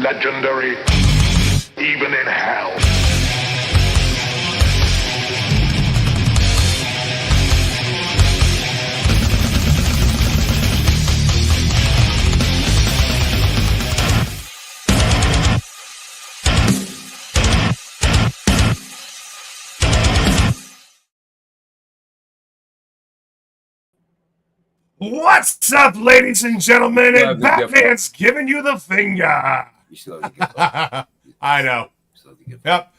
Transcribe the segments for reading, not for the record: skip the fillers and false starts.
legendary, even in hell. What's up, ladies and gentlemen? And Batman's giving you the finger. You still have to give up. I know. Yep. Yep.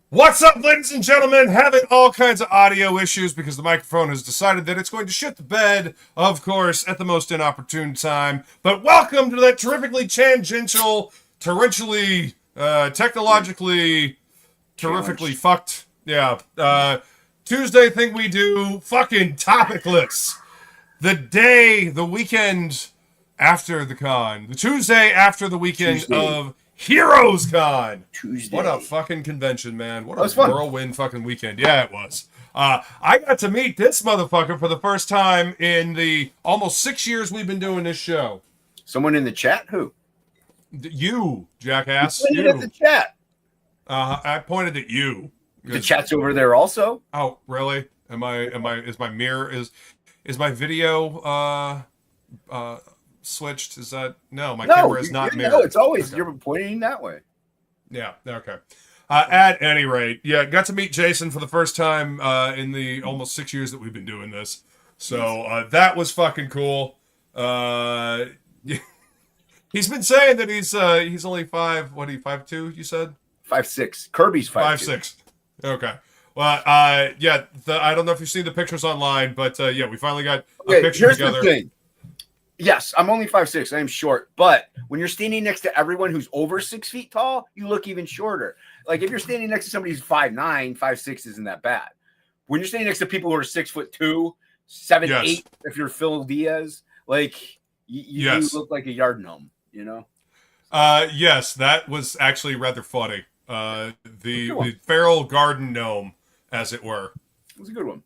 What's up, ladies and gentlemen? Having all kinds of audio issues because the microphone has decided that it's going to shit the bed, of course, at the most inopportune time. But welcome to that terrifically tangential, torrentially, technologically, terrifically fucked, Tuesday thing we do, fucking topicless. The weekend after the con. The Tuesday after the weekend of Heroes Con. Tuesday. What a fucking convention, man. What a whirlwind fucking weekend. Yeah, it was. I got to meet this motherfucker for the first time in the almost 6 years we've been doing this show. Someone in the chat? Who? You, jackass. You pointed at the chat. I pointed at you. The chat's over there also? Oh, really? Is my video switched? Is that my camera is not mirrored. No, it's always you're pointing that way. Yeah, okay. At any rate, got to meet Jason for the first time in the almost 6 years that we've been doing this. So that was fucking cool. He's been saying that he's only 5'2", you said? 5'6". Kirby's 5'6". Okay. Well, I don't know if you've seen the pictures online, but we finally got a picture together. The thing. Yes, I'm only 5'6". I am short, but when you're standing next to everyone who's over 6 feet tall, you look even shorter. Like if you're standing next to somebody who's 5'9", 5'6" isn't that bad. When you're standing next to people who are 6'2", 7'8", if you're Phil Diaz, like you look like a yard gnome, you know? Yes, that was actually rather funny. The feral garden gnome, as it were. It was a good one.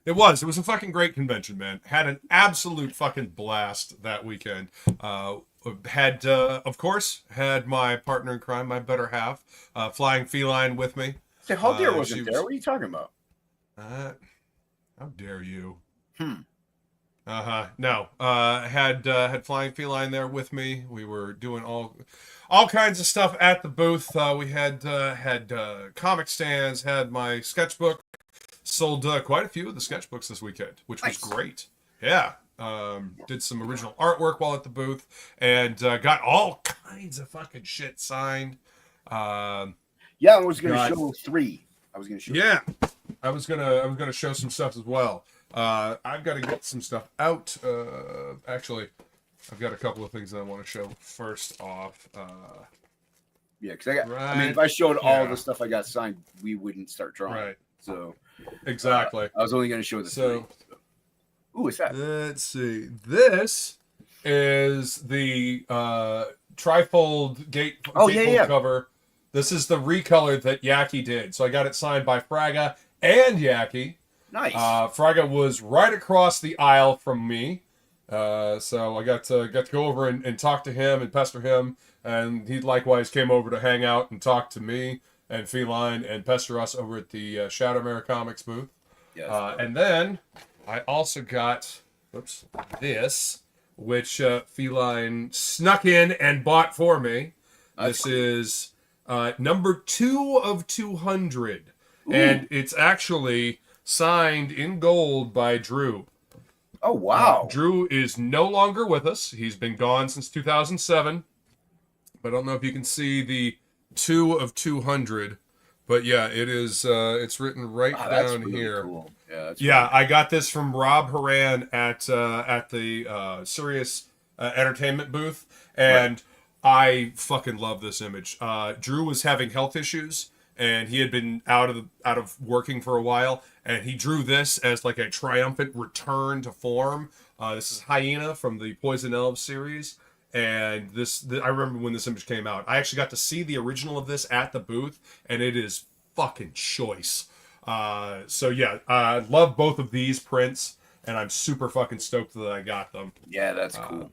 It was a fucking great convention, man. Had an absolute fucking blast that weekend. Of course, had my partner in crime, my better half, Flying Feline with me. Say, how dare wasn't there? What are you talking about? How dare you? No. Had Flying Feline there with me. We were doing all kinds of stuff at the booth. We had comic stands, had my sketchbook. Sold quite a few of the sketchbooks this weekend, which was great. Yeah. Did some original artwork while at the booth and got all kinds of fucking shit signed. I was going to show 3. I was going to show. Yeah. I was gonna show some stuff as well. I've got to get some stuff out. Actually, I've got a couple of things that I want to show first off. Because if I showed all the stuff I got signed, we wouldn't start drawing. Right. So exactly. I was only going to show the 3. So. Ooh, what's that? Let's see. This is the trifold gatefold cover. This is the recolor that Yaki did. So I got it signed by Fraga and Yaki. Nice. Fraga was right across the aisle from me. So I got to go over and talk to him and pester him. And he likewise came over to hang out and talk to me and Feline and pester us over at the Shadowmare Comics booth. Yes, and then I also got this, which Feline snuck in and bought for me. This is number 2 of 200. Ooh. And it's actually signed in gold by Drew. Oh, wow. Drew is no longer with us. He's been gone since 2007. But I don't know if you can see the 2 of 200. But yeah, it is. It's written right down really here. Cool. Yeah, I got this from Rob Horan at the Sirius Entertainment booth, and I fucking love this image. Drew was having health issues, and he had been out of working for a while, and he drew this as like a triumphant return to form. This is Hyena from the Poison Elves series. And I remember when this image came out. I actually got to see the original of this at the booth, and it is fucking choice. So yeah, I love both of these prints, and I'm super fucking stoked that I got them. Yeah, that's cool.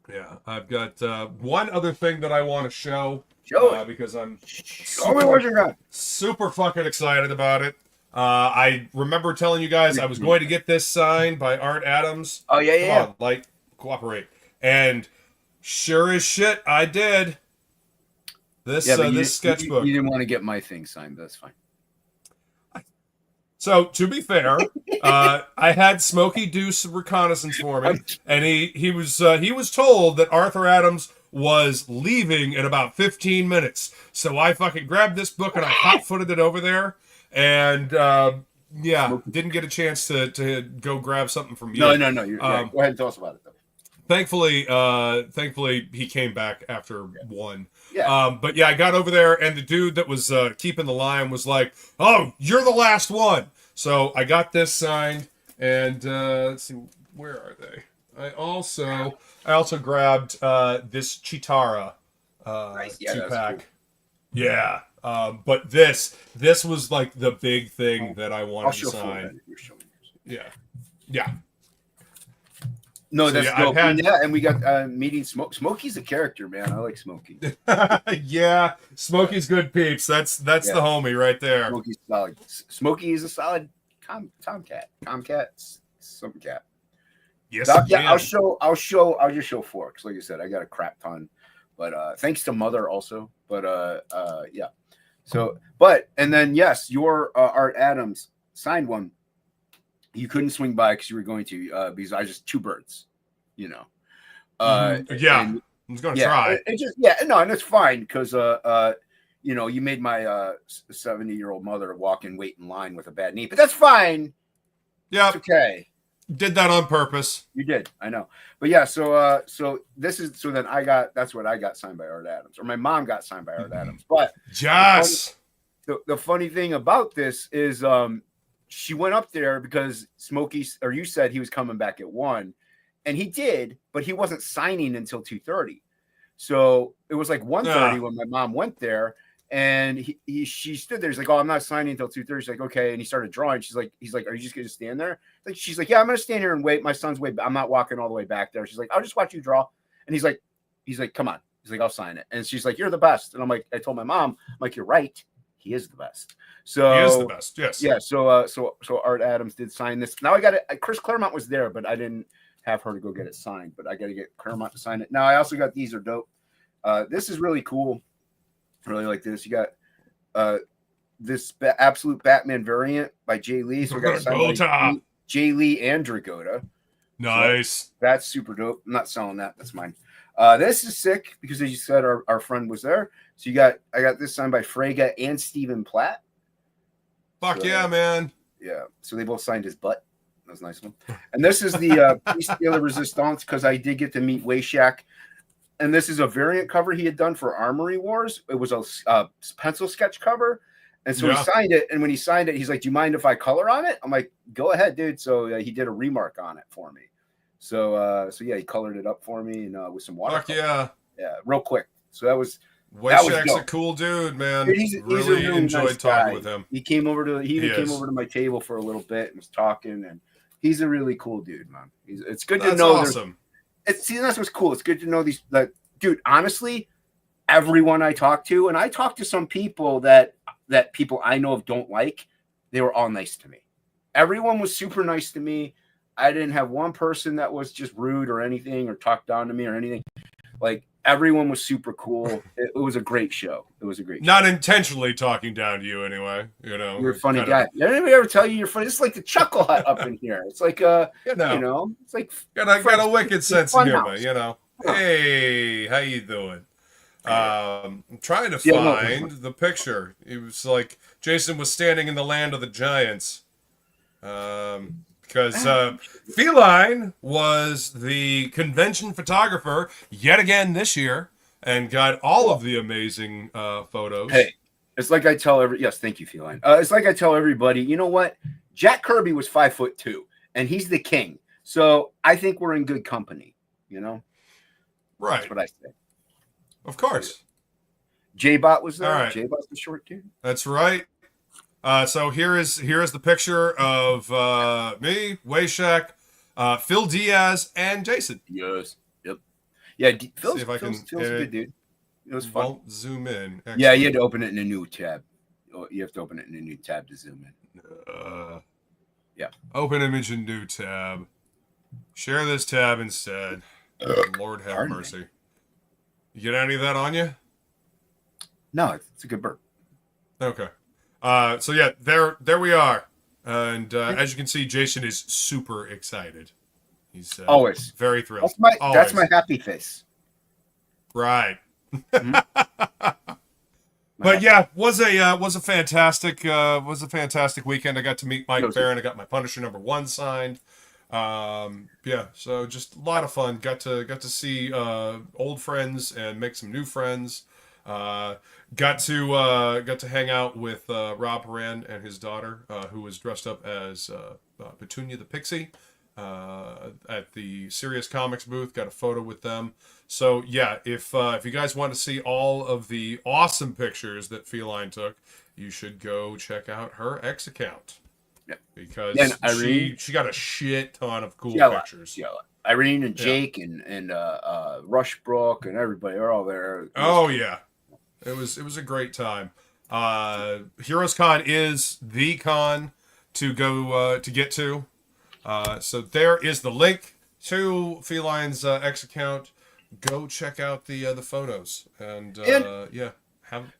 Yeah, I've got one other thing that I want to show. Show it. Because I'm Show me what you got. super fucking excited about it. I remember telling you guys I was going to get this signed by Art Adams. Oh yeah, yeah. Come on, like, cooperate. And sure as shit, I did. This this sketchbook. You didn't want to get my thing signed. That's fine. So to be fair, I had Smokey do some reconnaissance for me, and he was told that Arthur Adams was leaving in about 15 minutes. So I fucking grabbed this book and I hot-footed it over there, and yeah, didn't get a chance to go grab something from you. No. Go ahead and tell us about it though. Thankfully, he came back after one. Yeah. But yeah, I got over there, and the dude that was keeping the line was like, "Oh, you're the last one." So I got this signed, and let's see, where are they? I also grabbed this Chitara Nice. Yeah, that's 2-pack. cool. Yeah. But this was like the big thing that I wanted to sign. Yeah. Yeah. No, So, that's yeah, dope. I've had- And we got meeting Smoke. Smokey's a character, man. I like Smokey. Yeah, Smokey's good peeps. That's the homie right there. Smokey's solid. Smokey is a solid tomcat. Some cat. Yes, Yeah, man. I'll just show 4 because, like I said, I got a crap ton. But thanks to Mother also. But yeah. So, and then yes, your Art Adams signed one. You couldn't swing by because you were going to because I just 2 birds, you know. Yeah, and, I was gonna try. And it's fine because you know, you made my 70-year-old mother walk and wait in line with a bad knee, but that's fine. Yeah, It's okay. did that on purpose. You did, I know. But yeah, so then that's what I got signed by Art Adams, or my mom got signed by Art Adams. But Yes. the funny thing about this is she went up there because Smokey, or you said he was coming back at 1, and he did, but he wasn't signing until 2:30. So it was like 1:30 when my mom went there, and she stood there. He's like, "Oh, I'm not signing until 2:30." She's like, "Okay," and he started drawing. He's like, "Are you just gonna stand there?" Like, she's like, "Yeah, I'm gonna stand here and wait. My son's way. I'm not walking all the way back there." She's like, "I'll just watch you draw." And he's like, "Come on." He's like, "I'll sign it." And she's like, "You're the best." And I'm like, I told my mom, I'm like, "You're right. He is the best." So He is the best. Yes. yeah. So Art Adams did sign this. Now I got it. Chris Claremont was there, but I didn't have her to go get it signed. But I got to get Claremont to sign it. Now I also got these are dope. This is really cool. I really like this. You got this absolute Batman variant by Jay Lee. So we got signed Jay Lee and Dragotta. Nice. So that's super dope. I'm not selling that. That's mine. This is sick because, as you said, our friend was there. So I got this signed by Frege and Stephen Platt. Fuck yeah, man. Yeah. So they both signed his butt. That was a nice one. And this is the Piece de la Resistance because I did get to meet Wayshak. And this is a variant cover he had done for Armory Wars. It was a pencil sketch cover. And so he signed it. And when he signed it, he's like, "Do you mind if I color on it?" I'm like, "Go ahead, dude." So he did a remark on it for me. So yeah, he colored it up for me and with some water. Fuck yeah. Yeah, real quick. So that was Wayshak's a cool dude, man. Dude, he's really a enjoyed nice talking guy. with him. He came over to came over to my table for a little bit and was talking, and he's a really cool dude, man. It's good to know. Awesome. That's what's cool. It's good to know these. Dude, honestly, everyone I talk to, and I talk to some people that people I know of don't like, they were all nice to me. Everyone was super nice to me. I didn't have one person that was just rude or anything or talked down to me or anything. Like, everyone was super cool. It was a great show. It was a great show. Not intentionally talking down to you anyway. You know, you're a funny guy. Did anybody ever tell you you're funny? It's like the Chuckle Hut up in here. It's like you know, it's like got a wicked sense of humor. house. You know, hey, how you doing? I'm trying to find the picture. It was like Jason was standing in the land of the giants. Because Feline was the convention photographer yet again this year and got all of the amazing photos. Hey, it's like I tell yes, thank you, Feline. It's like I tell everybody, you know what? Jack Kirby was 5'2", and he's the king. So I think we're in good company, you know? Right. That's what I say. Of course. J-Bot was there. All right. J-Bot's the short dude. That's right. So here is the picture of me, Wayshak, Phil Diaz, and Jason. Yes. Yep. Yeah, See if I can. Phil's a good dude. It was fun. Won't zoom in. Excellent. Yeah, you had to open it in a new tab. You have to open it in a new tab to zoom in. Yeah. Open image in new tab. Share this tab instead. Lord have mercy. You get any of that on you? No, it's a good burp. Okay. So yeah, there we are. And as you can see, Jason is super excited. He's always very thrilled. That's my happy face. Right. But yeah, was a fantastic weekend. I got to meet Mike Barron. I got my Punisher #1 signed. Yeah, so just a lot of fun. Got to see old friends and make some new friends. Got to hang out with Rob Horan and his daughter, who was dressed up as Petunia the Pixie at the Serious Comics booth. Got a photo with them. So yeah, if you guys want to see all of the awesome pictures that Feline took, you should go check out her X account. Yeah, because Irene, she got a shit ton of cool pictures. Yeah, Irene and Jake and Rushbrook and everybody are all there. Oh yeah, it was a great time. Heroes Con is the con to go to get to. So there is the link to Feline's X account. Go check out the photos and yeah,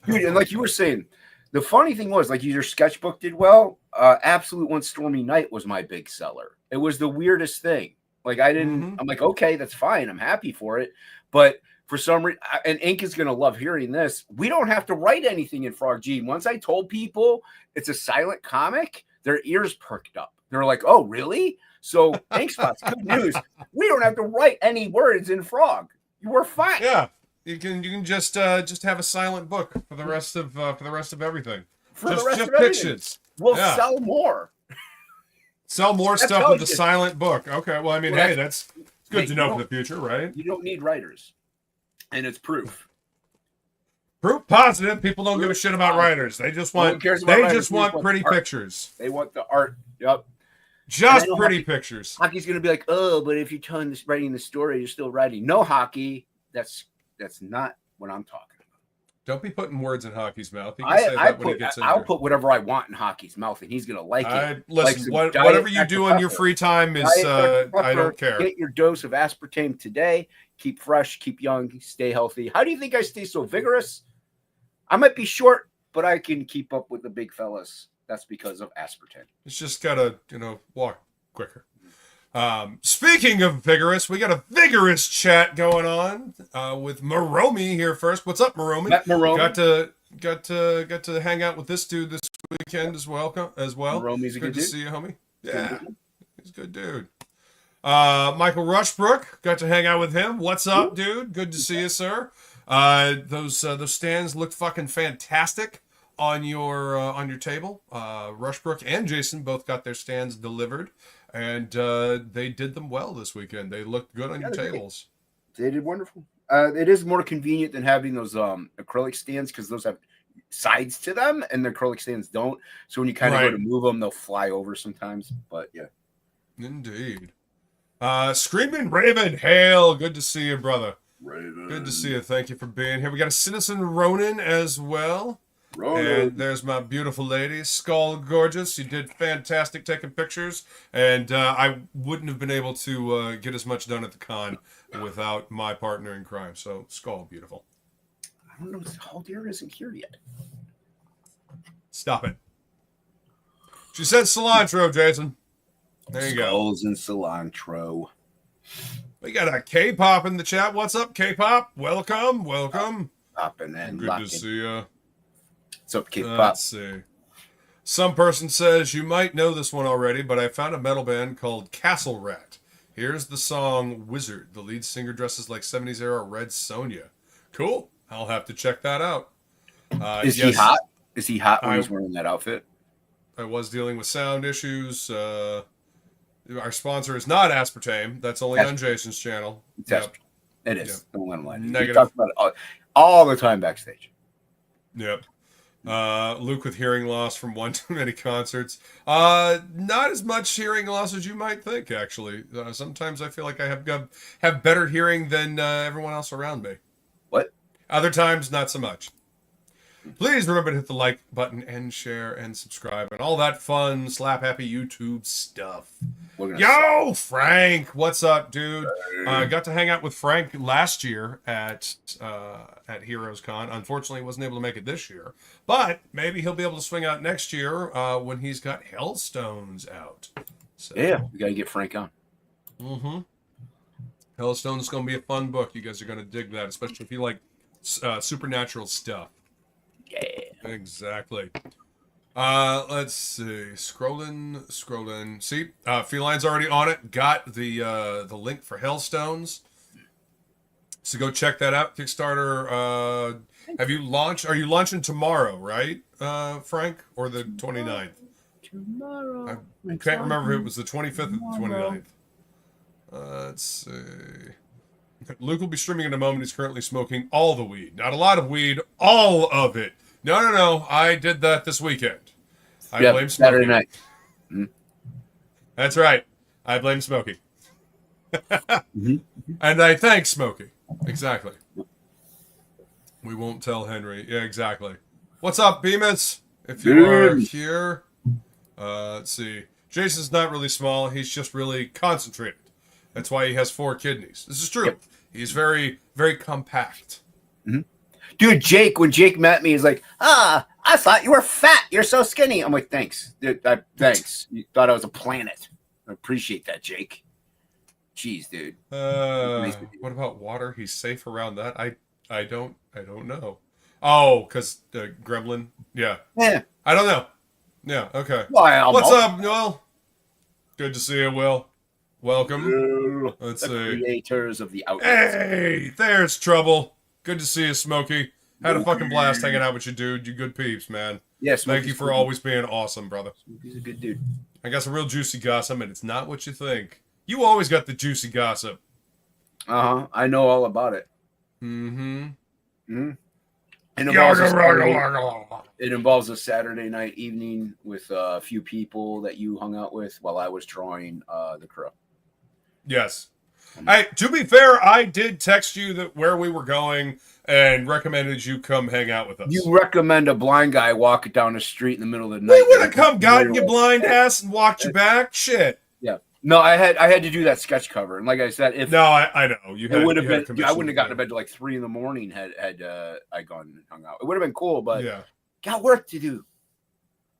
dude. And like you were saying, the funny thing was, like, your sketchbook did well. Absolute One Stormy Night was my big seller. It was the weirdest thing. Like, I didn't. I'm like, okay, that's fine. I'm happy for it. But for some reason, and Ink is gonna love hearing this. We don't have to write anything in Frog G. Once I told people it's a silent comic, their ears perked up. They're like, oh, really? So thanks, Spots. Good news. We don't have to write any words in Frog. We're fine. Yeah, you can just have a silent book for the rest of everything. Just pictures. We'll sell more. Sell more stuff with the silent book. Okay. Well, I mean, hey, that's good to know for the future, right? You don't need writers, and it's proof. Proof positive. People don't give a shit about writers. They just want pretty pictures. They want the art. Yep. Just pretty pictures. Hockey's gonna be like, oh, but if you're writing the story, you're still writing. No, Hockey. That's not what I'm talking about. Don't be putting words in Hockey's mouth. He can say that when he gets in I'll here. put whatever I want in Hockey's mouth, and he's gonna like it. Listen, whatever you do on your free time is I don't care. Get your dose of aspartame today. Keep fresh, keep young, stay healthy. How do you think I stay so vigorous? I might be short, but I can keep up with the big fellas. That's because of aspartame. It's just gotta, walk quicker. Speaking of vigorous, we got a vigorous chat going on with Maromi here first. What's up, Maromi? Met Maromi. Got to hang out with this dude this weekend as well. Maromi's a good dude. Good to see you, homie. Yeah, he's a good dude. Michael Rushbrook, got to hang out with him. What's up, dude? Good to see you, sir. Those stands looked fucking fantastic on your table. Rushbrook and Jason both got their stands delivered, and they did them well this weekend. They looked good on your tables. They did wonderful. It is more convenient than having those acrylic stands because those have sides to them, and the acrylic stands don't. So when you kind of go to move them, they'll fly over sometimes. But yeah, indeed. Screaming Raven, hail! Good to see you, brother. Raven. Good to see you. Thank you for being here. We got a Citizen Ronin as well. And there's my beautiful lady, Skull Gorgeous. You did fantastic taking pictures, and I wouldn't have been able to get as much done at the con without my partner in crime. So, Skull, beautiful. I don't know. Haldir isn't here yet. Stop it. She said cilantro, Jason. There you go. Skulls and cilantro. We got a K-pop in the chat. What's up, K-pop? Welcome. Popping and good to see you. What's up, K-pop? Let's see. Some person says, you might know this one already, but I found a metal band called Castle Rat. Here's the song Wizard. The lead singer dresses like 70s era Red Sonja. Cool. I'll have to check that out. Is he hot? Is he hot when he's wearing that outfit? I was dealing with sound issues. Our sponsor is not aspartame. That's only on Jason's channel. Yep. It is. Don't let him lie. Negative. We talk about it all the time backstage. Yep. Luke with hearing loss from one too many concerts. Not as much hearing loss as you might think, actually. Sometimes I feel like I have better hearing than everyone else around me. What? Other times, not so much. Please remember to hit the like button and share and subscribe and all that fun slap happy YouTube stuff. Yo, Frank, what's up, dude? Got to hang out with Frank last year at Heroes Con. Unfortunately, wasn't able to make it this year, but maybe he'll be able to swing out next year when he's got Hellstones out. So, yeah, we gotta get Frank on. Mm-hmm. Hellstones is gonna be a fun book. You guys are gonna dig that, especially if you like supernatural stuff. Yeah. Exactly. Let's see. Scrolling. See, Feline's already on it. Got the link for Hellstones. So go check that out. Kickstarter. Have you launched? Are you launching tomorrow, right, Frank? Or the 29th? Tomorrow. I can't remember if it was the 25th or the 29th. Let's see. Luke will be streaming in a moment. He's currently smoking all the weed. Not a lot of weed, all of it. No. I did that this weekend. I blame Smokey. Saturday night. That's right. I blame Smokey. And I thank Smokey. Exactly. We won't tell Henry. Yeah, exactly. What's up, Bemis? If you are here. Let's see. Jason's not really small. He's just really concentrated. That's why he has 4 kidneys. This is true. Yep. He's very, very compact. Dude, Jake, when Jake met me, he's like, I thought you were fat. You're so skinny. I'm like, thanks. Dude, thanks. You thought I was a planet. I appreciate that, Jake. Jeez, dude. What about water? He's safe around that? I don't know. Oh, because Gremlin? Yeah. I don't know. Yeah, okay. Well, what's up, Will? Good to see you, Will. Welcome. Let's see. Creators of the Outlaws. Hey, there's trouble. Good to see you, Smokey. Had a fucking blast hanging out with you, dude. You good peeps, man. Yes. Thank you for always being awesome, brother. He's a good dude. I got some real juicy gossip, and it's not what you think. You always got the juicy gossip. I know all about it. It involves a Saturday night evening with a few people that you hung out with while I was drawing the Crow. Yes. Hey, to be fair, I did text you that where we were going and recommended you come hang out with us. You recommend a blind guy walking down the street in the middle of the night. We would have come, gotten you blind ass, and walked you back. Shit. Yeah. No, I had to do that sketch cover, and like I said, I know you would have been. I wouldn't have gotten to bed till like 3 a.m. had I gone and hung out. It would have been cool, but got work to do.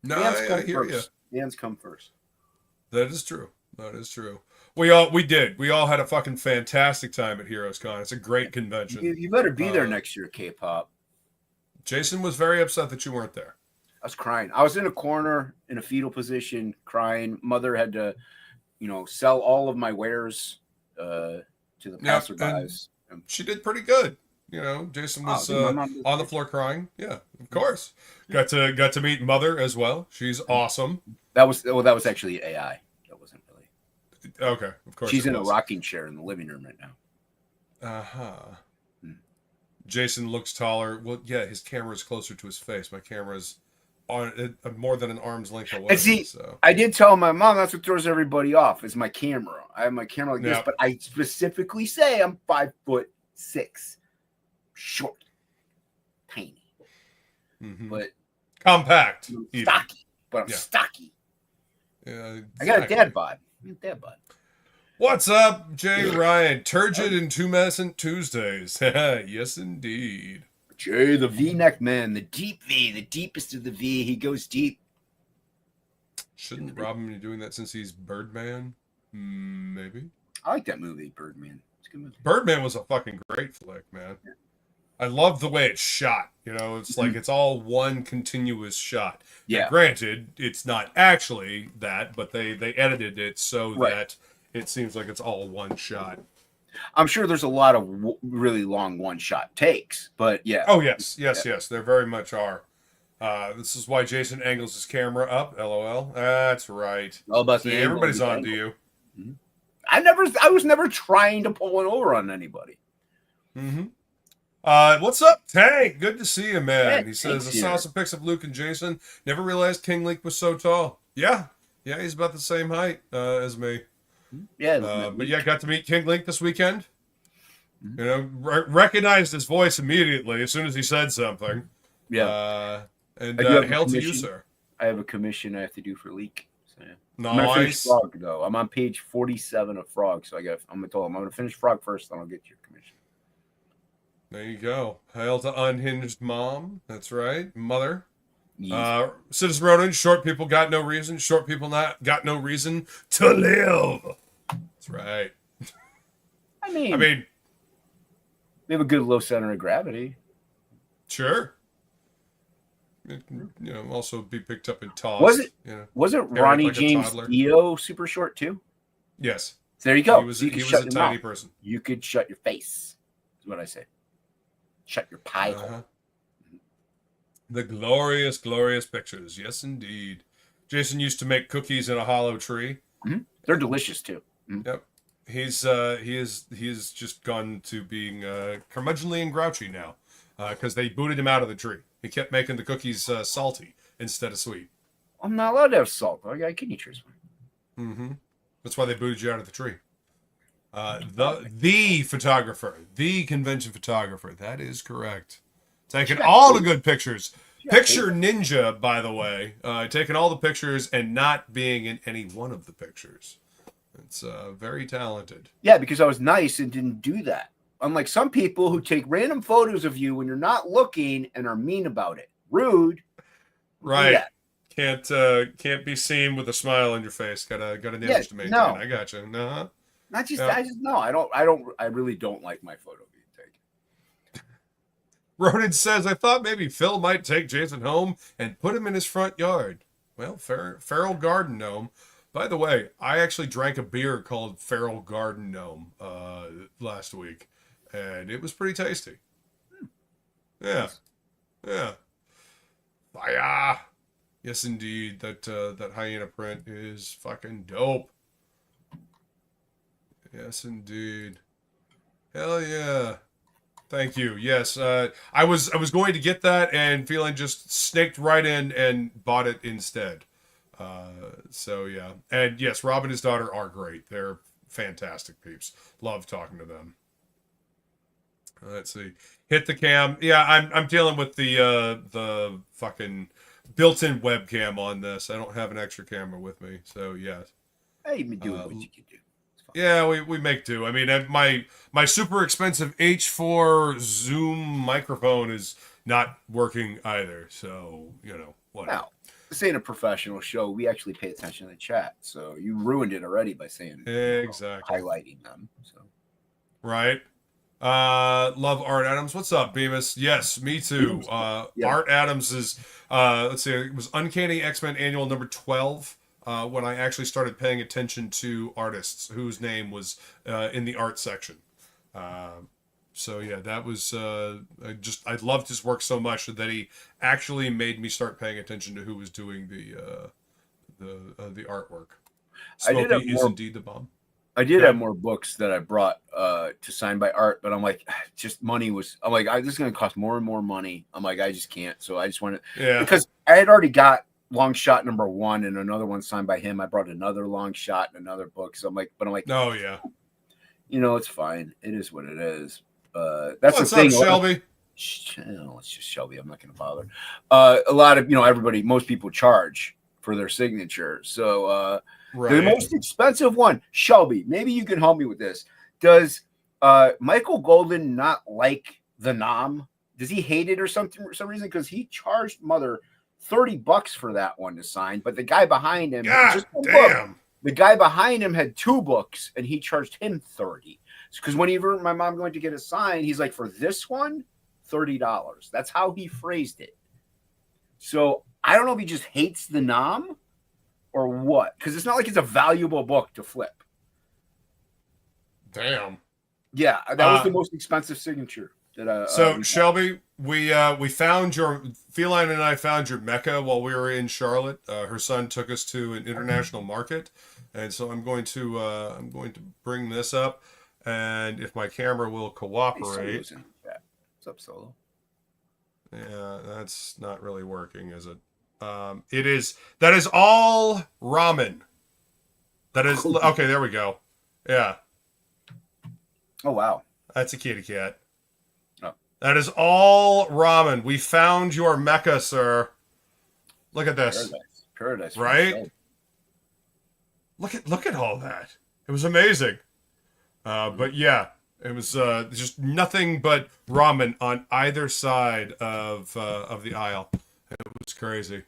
No, I hear you. Hands come first. That is true. We all had a fucking fantastic time at Heroes Con. It's a great convention. You better be there next year, K-pop. Jason was very upset that you weren't there. I was crying. I was in a corner in a fetal position, crying. Mother had to, sell all of my wares to the passerbys. She did pretty good. Jason was on the floor crying. Yeah, of course. Got to meet Mother as well. She's awesome. That was actually AI. That wasn't really. Okay, of course. She's in a rocking chair in the living room right now. Jason looks taller. Well, yeah, his camera is closer to his face. My camera's on more than an arm's length away. And see, I did tell my mom that's what throws everybody off is my camera. I have my camera like this, but I specifically say I'm 5'6", short, tiny, but compact, stocky. But I'm stocky. Yeah, exactly. I got a dad bod. What's up, Jay Ryan? Turgid and Tumescent Tuesdays. Yes, indeed. Jay, the V-neck man, the deep V, the deepest of the V. He goes deep. Shouldn't Robin be doing that since he's Birdman? Maybe. I like that movie, Birdman. It's a good movie. Birdman was a fucking great flick, man. Yeah. I love the way it's shot. It's like it's all one continuous shot. Yeah. Now, granted, it's not actually that, but they edited it so that it seems like it's all one shot. I'm sure there's a lot of really long one-shot takes, but yeah. Oh, yes. There very much are. This is why Jason angles his camera up. LOL. That's right. All about See, everybody's on to you. I was never trying to pull one over on anybody. What's up, Tank? Good to see you, man. Yeah, He says, I Tank's saw here. some pics of Luke and Jason. Never realized King Link was so tall. Yeah, he's about the same height as me. Yeah, But yeah, got to meet King Link this weekend. Mhm. You know, recognized his voice immediately as soon as he said something. yeah. And I do have a hail to you, commission. sir. I have a commission I have to do for Leak. So, yeah. I'm gonna finish Nice. Frog though. I'm on page 47 of Frog, so I'm gonna finish Frog first, then I'll get your commission. There you go. Hail to Unhinged Mom. That's right. Mother. Yes. Citizen Ronan, short people got no reason. Short people not got no reason to live. That's right. I mean, we have a good low center of gravity. Sure. It can, also be picked up and tossed. Wasn't carried Ronnie like a James toddler. Dio super short too? Yes. So there you go. He was, So you can he was shut a your tiny mouth. person. You could shut your face. Is what I say. Shut your pie hole. The glorious, glorious pictures. Yes, indeed. Jason used to make cookies in a hollow tree. Mm-hmm. They're delicious too. Mm-hmm. Yep. He is just gone to being curmudgeonly and grouchy now, because they booted him out of the tree. He kept making the cookies salty instead of sweet. I'm not allowed to have salt. I got kidney trees. Mm-hmm. That's why they booted you out of the tree. The photographer, the convention photographer. That is correct. Taking all the good pictures. Picture ninja, by the way. Taking all the pictures and not being in any one of the pictures. It's very talented. Yeah, because I was nice and didn't do that. Unlike some people who take random photos of you when you're not looking and are mean about it. Rude. Right. Can't be seen with a smile on your face. Got an image to maintain. No. I got you. Uh-huh. Not just Yeah. I really don't like my photo being taken. Ronan says, I thought maybe Phil might take Jason home and put him in his front yard. Well, Feral Garden Gnome. By the way, I actually drank a beer called Feral Garden Gnome last week, and it was pretty tasty. Yeah. Yeah. Fire. Yes, indeed. That hyena print is fucking dope. Yes, indeed. Hell yeah. Thank you. Yes, I was going to get that, and Feline just snaked right in and bought it instead. So yeah, and yes, Rob and his daughter are great. They're fantastic peeps. Love talking to them. Let's see. Hit the cam. Yeah, I'm dealing with the fucking built-in webcam on this. I don't have an extra camera with me, so yeah. Hey, you do what you can do. Yeah, we make do. I mean, my super expensive H4 Zoom microphone is not working either. So, whatever. Now, this ain't a professional show. We actually pay attention to the chat. So you ruined it already by saying exactly highlighting them. So right. Love Art Adams. What's up, Bemis? Yes, me too. Yeah. Art Adams is let's see, it was Uncanny X-Men Annual number 12. When I actually started paying attention to artists whose name was in the art section. So yeah, that was I loved his work so much that he actually made me start paying attention to who was doing the artwork. Smokey is indeed the bomb. I did have more books that I brought to sign by Art, but I'm like, just money was. I'm like, this is going to cost more and more money. I'm like, I just can't. So I just wanted, because I had already got Long Shot number 1 and another one signed by him. I brought another Long Shot and another book. So I'm like, oh yeah, it's fine. It is what it is. That's what's the thing. Up, Shelby? It's just Shelby. I'm not going to bother. A lot of most people charge for their signature. So the most expensive one, Shelby. Maybe you can help me with this. Does Michael Golden not like the Nom? Does he hate it or something for some reason? Because he charged Mother $30 for that one to sign, but the guy behind him, the guy behind him had 2 books, and he charged him $30. Because whenever my mom went to get a sign, he's like, for this one, $30. That's how he phrased it. So I don't know if he just hates the Nom or what, because it's not like it's a valuable book to flip. Damn. Yeah, that was the most expensive signature. So Shelby, we found your Feline and I found your Mecca while we were in Charlotte. Her son took us to an international market, and so I'm going to bring this up, and if my camera will cooperate. It's up, Solo? Yeah, that's not really working, is it? It is. That is all ramen. That is okay. There we go. Yeah, Oh wow. that's a kitty cat. Oh. That is all ramen. We found your mecha, sir. Look at this. Paradise. Right? Look at all that. It was amazing. But yeah, it was just nothing but ramen on either side of the aisle. It was crazy.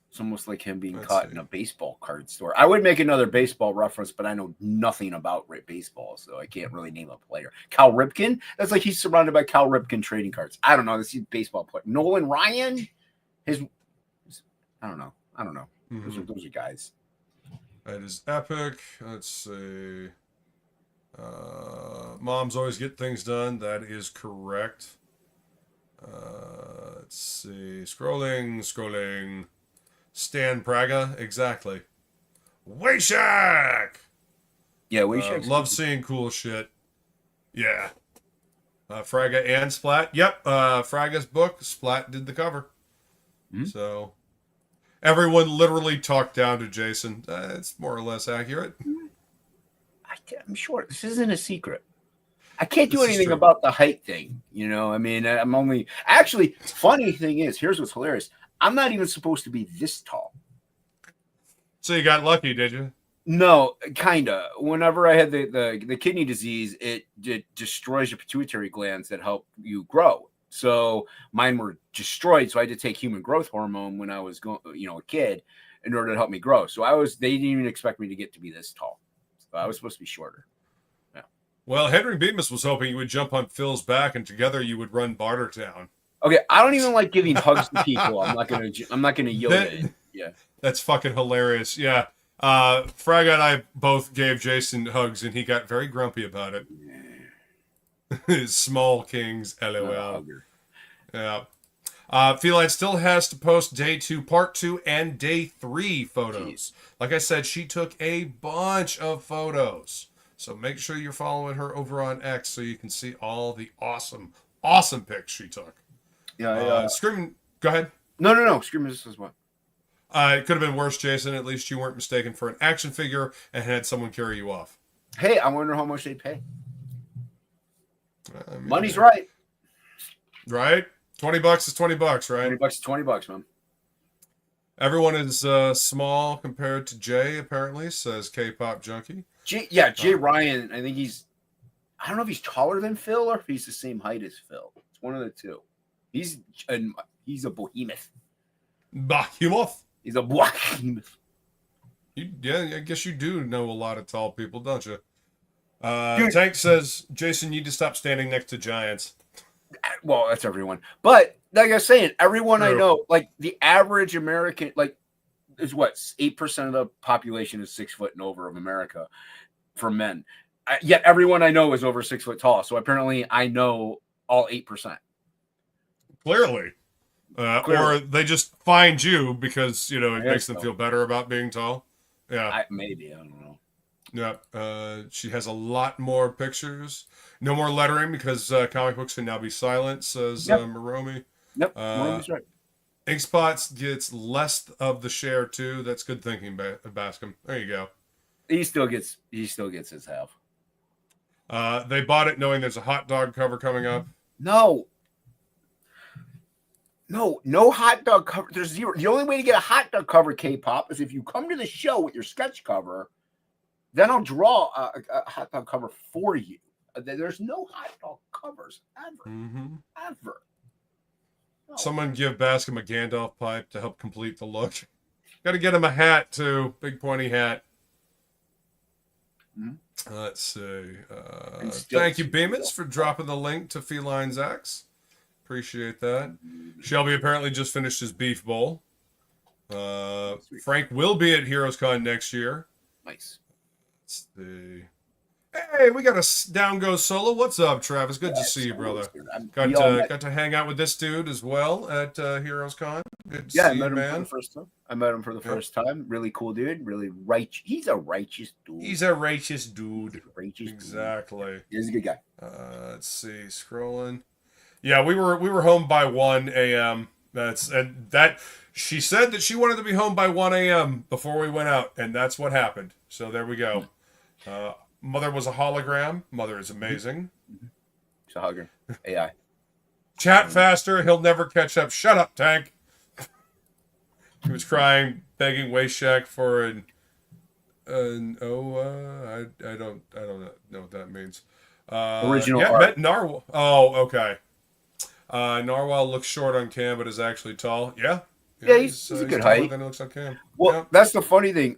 It's almost like him being caught in a baseball card store. I would make another baseball reference, but I know nothing about baseball, so I can't really name a player. Cal Ripken? That's like he's surrounded by Cal Ripken trading cards. I don't know. This is baseball player. Nolan Ryan? I don't know. Mm-hmm. Those are guys. That is epic. Let's see. Moms always get things done. That is correct. Let's see. Scrolling. Stan Praga, exactly. Wayshak! Yeah, Wayshak. Love seeing cool shit. Yeah. Fraga and Splat. Yep. Fraga's book. Splat did the cover. Mm-hmm. So everyone literally talked down to Jason. It's more or less accurate. I'm sure this isn't a secret. I can't do This is anything true. about the height thing. You know, I mean, I'm only actually. Funny thing is, here's what's hilarious. I'm not even supposed to be this tall. So you got lucky, did you? No, kinda. Whenever I had the kidney disease, it destroys your pituitary glands that help you grow. So mine were destroyed. So I had to take human growth hormone when I was a kid in order to help me grow. So they didn't even expect me to get to be this tall. So I was supposed to be shorter. Yeah. Well, Henry Bemis was hoping you would jump on Phil's back and together you would run Bartertown. Okay, I don't even like giving hugs to people. I'm not gonna Yoda it. Yeah. That's fucking hilarious. Yeah. Fraga and I both gave Jason hugs and he got very grumpy about it. Small Kings, LOL. Yeah. Feline still has to post day 2, part 2, and day 3 photos. Like I said, she took a bunch of photos. So make sure you're following her over on X so you can see all the awesome pics she took. Yeah. Screaming, go ahead. No. Screaming says what? It could have been worse, Jason. At least you weren't mistaken for an action figure and had someone carry you off. Hey, I wonder how much they pay. I mean, Money's right. Right? $20 is $20, right? $20 is $20, man. Everyone is small compared to Jay, apparently, says K-Pop Junkie. Jay Ryan, I think I don't know if he's taller than Phil or if he's the same height as Phil. It's one of the two. He's a behemoth. Behemoth? He's a behemoth. Yeah, I guess you do know a lot of tall people, don't you? Tank says, Jason, you need to stop standing next to giants. Well, that's everyone. But like I was saying, everyone True. I know, like the average American, like is what 8% of the population is 6 foot and over of America for men. Yet everyone I know is over 6 foot tall. So apparently I know all 8%. Clearly. Or they just find you because, it makes them feel better about being tall. Yeah. Maybe. I don't know. Yeah. She has a lot more pictures. No more lettering because comic books can now be silent, says Maromi. Yep. Maromi's right. Inkspots gets less of the share too. That's good thinking, Bascom. There you go. He still gets his half. They bought it knowing there's a hot dog cover coming up. No hot dog cover. There's zero. The only way to get a hot dog cover, K-pop, is if you come to the show with your sketch cover. Then I'll draw a hot dog cover for you. There's no hot dog covers ever. Mm-hmm. Ever. No. Someone give Bascom a Gandalf pipe to help complete the look. Got to get him a hat too. Big pointy hat. Mm-hmm. Let's see. Thank you, Bemis, for dropping the link to Feline's X. Appreciate that. Shelby apparently just finished his beef bowl. Frank will be at Heroes Con next year. Nice. Let's see. Hey, we got a Down Goes Solo. What's up, Travis? Good to see you, brother. Got to hang out with this dude as well at Heroes Con. Good to see I you, met him man. for the first time. I met him for the first time. Really cool dude. Really righteous. He's a righteous dude. He's a righteous dude. Righteous exactly. Dude. He's a good guy. Let's see. Scrolling. Yeah, we were home by 1 a.m. That she said that she wanted to be home by 1 a.m. before we went out, and that's what happened. So there we go. Mother was a hologram. Mother is amazing. She's a hugger. AI. Chat faster. He'll never catch up. Shut up, Tank. He was crying, begging Wayshak for an I don't know what that means. Original yeah, art. met Narwhal. Oh, okay. Narwhal looks short on cam, but is actually tall. Yeah. Yeah, he's a good taller height. than he looks on cam. Well, Yeah. that's the funny thing.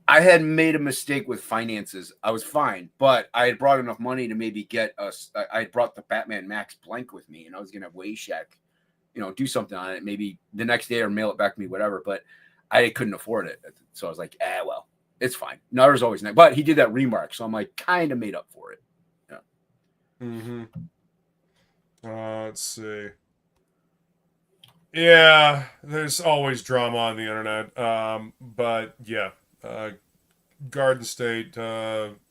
I had made a mistake with finances. I was fine, but I had brought enough money to maybe get us. I had brought the Batman Max blank with me, and I was gonna have Wayshak, do something on it, maybe the next day or mail it back to me, whatever. But I couldn't afford it, so I was like, well, it's fine. Another's always nice. But he did that remark, so I'm like, kind of made up for it. Yeah. Mm-hmm. Let's see. Yeah, there's always drama on the internet. But yeah, Garden State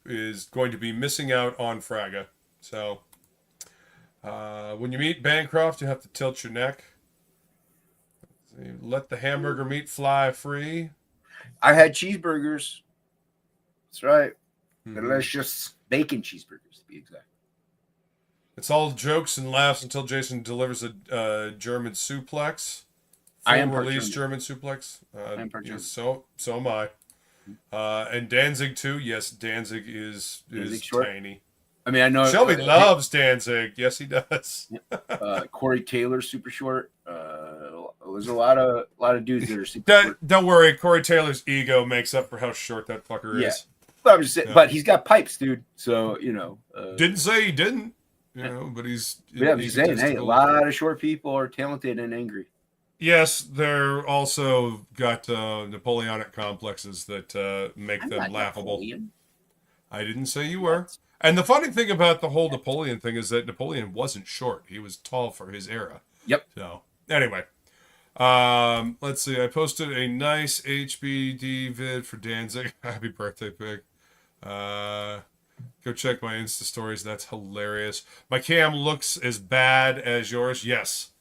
is going to be missing out on Fraga. So when you meet Bancroft, you have to tilt your neck. Let the hamburger meat fly free. I had cheeseburgers. That's right. Mm-hmm. Delicious bacon cheeseburgers, to be exact. It's all jokes and laughs until Jason delivers a German suplex. I am release German suplex. I am part German. So am I. And Danzig too. Yes, Danzig is tiny. I mean, I know Shelby loves Danzig. Yes, he does. Corey Taylor, super short. There's a lot of dudes that are super short. Don't worry, Corey Taylor's ego makes up for how short that fucker is. But I'm just saying, but he's got pipes, dude. So didn't say he didn't. But he's saying, hey, a lot of short people are talented and angry. Yes, they're also got Napoleonic complexes that make them laughable. Napoleon. I didn't say you were. And the funny thing about the whole Napoleon thing is that Napoleon wasn't short. He was tall for his era. Yep. So, anyway. Let's see. I posted a nice HBD vid for Danzig. Happy birthday, Pig. Go check my Insta stories. That's hilarious. My cam looks as bad as yours. Yes.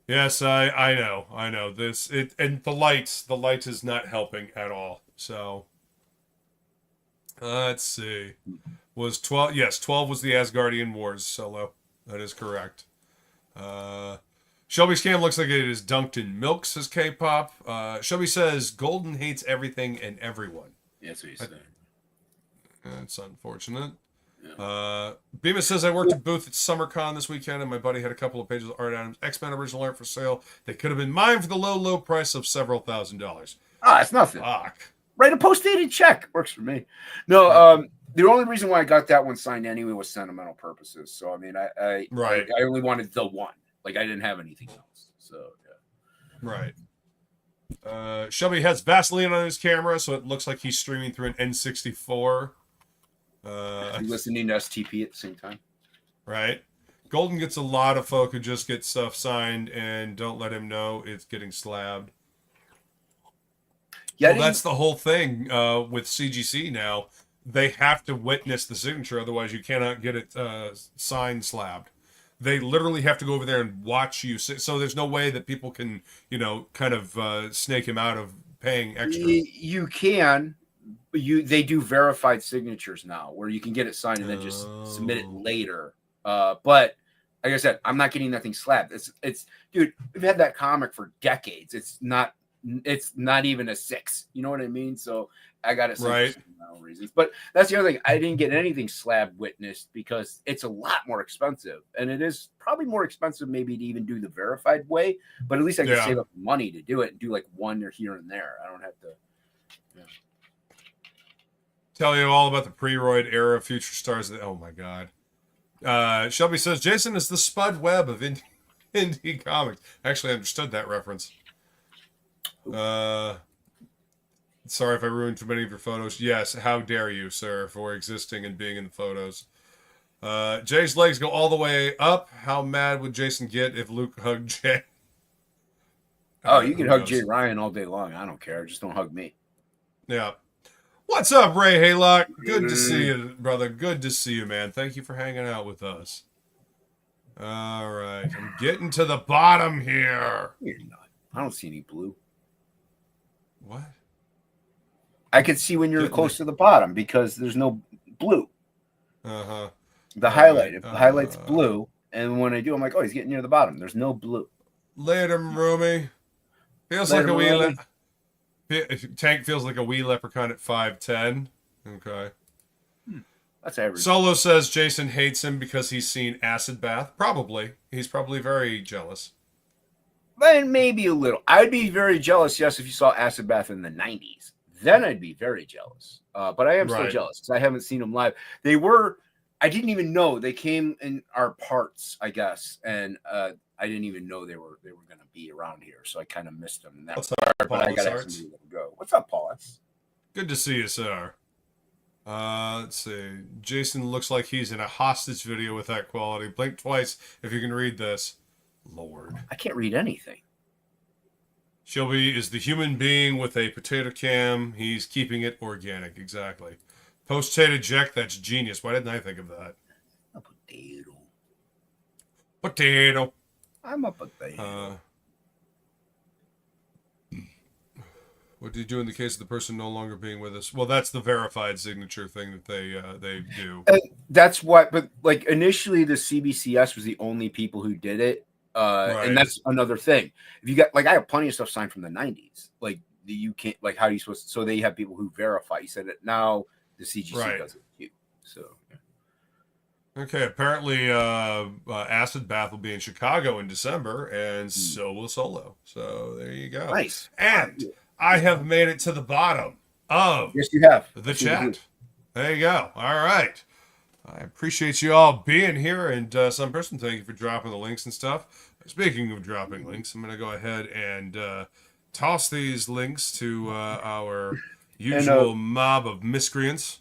Yes, I know. And the light is not helping at all. So let's see. Was 12? Yes, 12 was the Asgardian Wars solo. That is correct. Shelby's cam looks like it is dunked in milk, says K-pop. Shelby says Golden hates everything and everyone. Yeah, that's what he's saying. That's unfortunate. Yeah. Bemis says, I worked at booth at SummerCon this weekend, and my buddy had a couple of pages of art items. X-Men original art for sale. They could have been mine for the low price of several $1,000s. It's nothing. Fuck. Write a post-dated check. Works for me. No, the only reason why I got that one signed anyway was sentimental purposes. So, I mean, I only wanted the one. Like, I didn't have anything else. So, yeah. Right. Shelby has Vaseline on his camera, so it looks like he's streaming through an N64. Listening to STP at the same time. Right. Golden gets a lot of folk who just get stuff signed and don't let him know it's getting slabbed. Yeah, well, that's the whole thing with CGC now. They have to witness the signature, otherwise you cannot get it signed slabbed. They literally have to go over there and watch you. So there's no way that people can, kind of snake him out of paying extra. You can. They do verified signatures now where you can get it signed and then just submit it later. But like I said, I'm not getting nothing slabbed. It's dude, we've had that comic for decades. It's not even a 6. You know what I mean? So I got it signed for no reasons. But that's the other thing. I didn't get anything slab witnessed because it's a lot more expensive. And it is probably more expensive maybe to even do the verified way. But at least I can save up money to do it and do like one or here and there. I don't have to tell you all about the pre-roid era future stars. Oh my god. Shelby says Jason is the Spud Webb of indie comics. Actually, I understood that reference. Sorry if I ruined too many of your photos. Yes, how dare you, sir, for existing and being in the photos. Jay's legs go all the way up. How mad would Jason get if Luke hugged Jay? Oh, you can hug Jay Ryan all day long. I don't care. Just don't hug me. Yeah. What's up, Ray Haylock? Good to see you, brother. Good to see you, man. Thank you for hanging out with us. All right. I'm getting to the bottom here. You're not. I don't see any blue. What? I could see when you're Getting close it. to the bottom because there's no blue. Uh-huh. The All highlight. right, If the highlight's blue, and when I do, I'm like, oh, he's getting near the bottom. There's no blue. Later, Roomy. Feels Later, like a wee Roomy. Tank feels like a wee leprechaun at 5'10". Okay. That's average. Solo says Jason hates him because he's seen Acid Bath. Probably. He's probably very jealous. Then maybe a little. I'd be very jealous, yes, if you saw Acid Bath in the 90s. Then I'd be very jealous. But I am still Right. jealous because I haven't seen them live. They were, I didn't even know they came in our parts, I guess, and I didn't even know they were going to be around here, so I kind of missed them. In that What's part, up, but I Paulus got to Arts? go. What's up, Paulus? Good to see you, sir. Let's see. Jason looks like he's in a hostage video with that quality. Blink twice if you can read this. Lord. I can't read anything. Shelby is the human being with a potato cam. He's keeping it organic. Exactly. Post-tato Jack, that's genius. Why didn't I think of that? A potato. Potato. I'm a potato. What do you do in the case of the person no longer being with us? Well, that's the verified signature thing that they do. That's what, but like initially the CBCS was the only people who did it. Right. And that's another thing. If you got, like, I have plenty of stuff signed from the 90s. Like, you can't, like, how are you supposed to, so they have people who verify. You said it now, the CGC Right. does it too. So, yeah. Okay, apparently Acid Bath will be in Chicago in December, and so will Solo. So there you go. Nice. And I have made it to the bottom of Yes, you have. the chat. There you go. All right. I appreciate you all being here, and some person, thank you for dropping the links and stuff. Speaking of dropping links, I'm going to go ahead and toss these links to our usual mob of miscreants.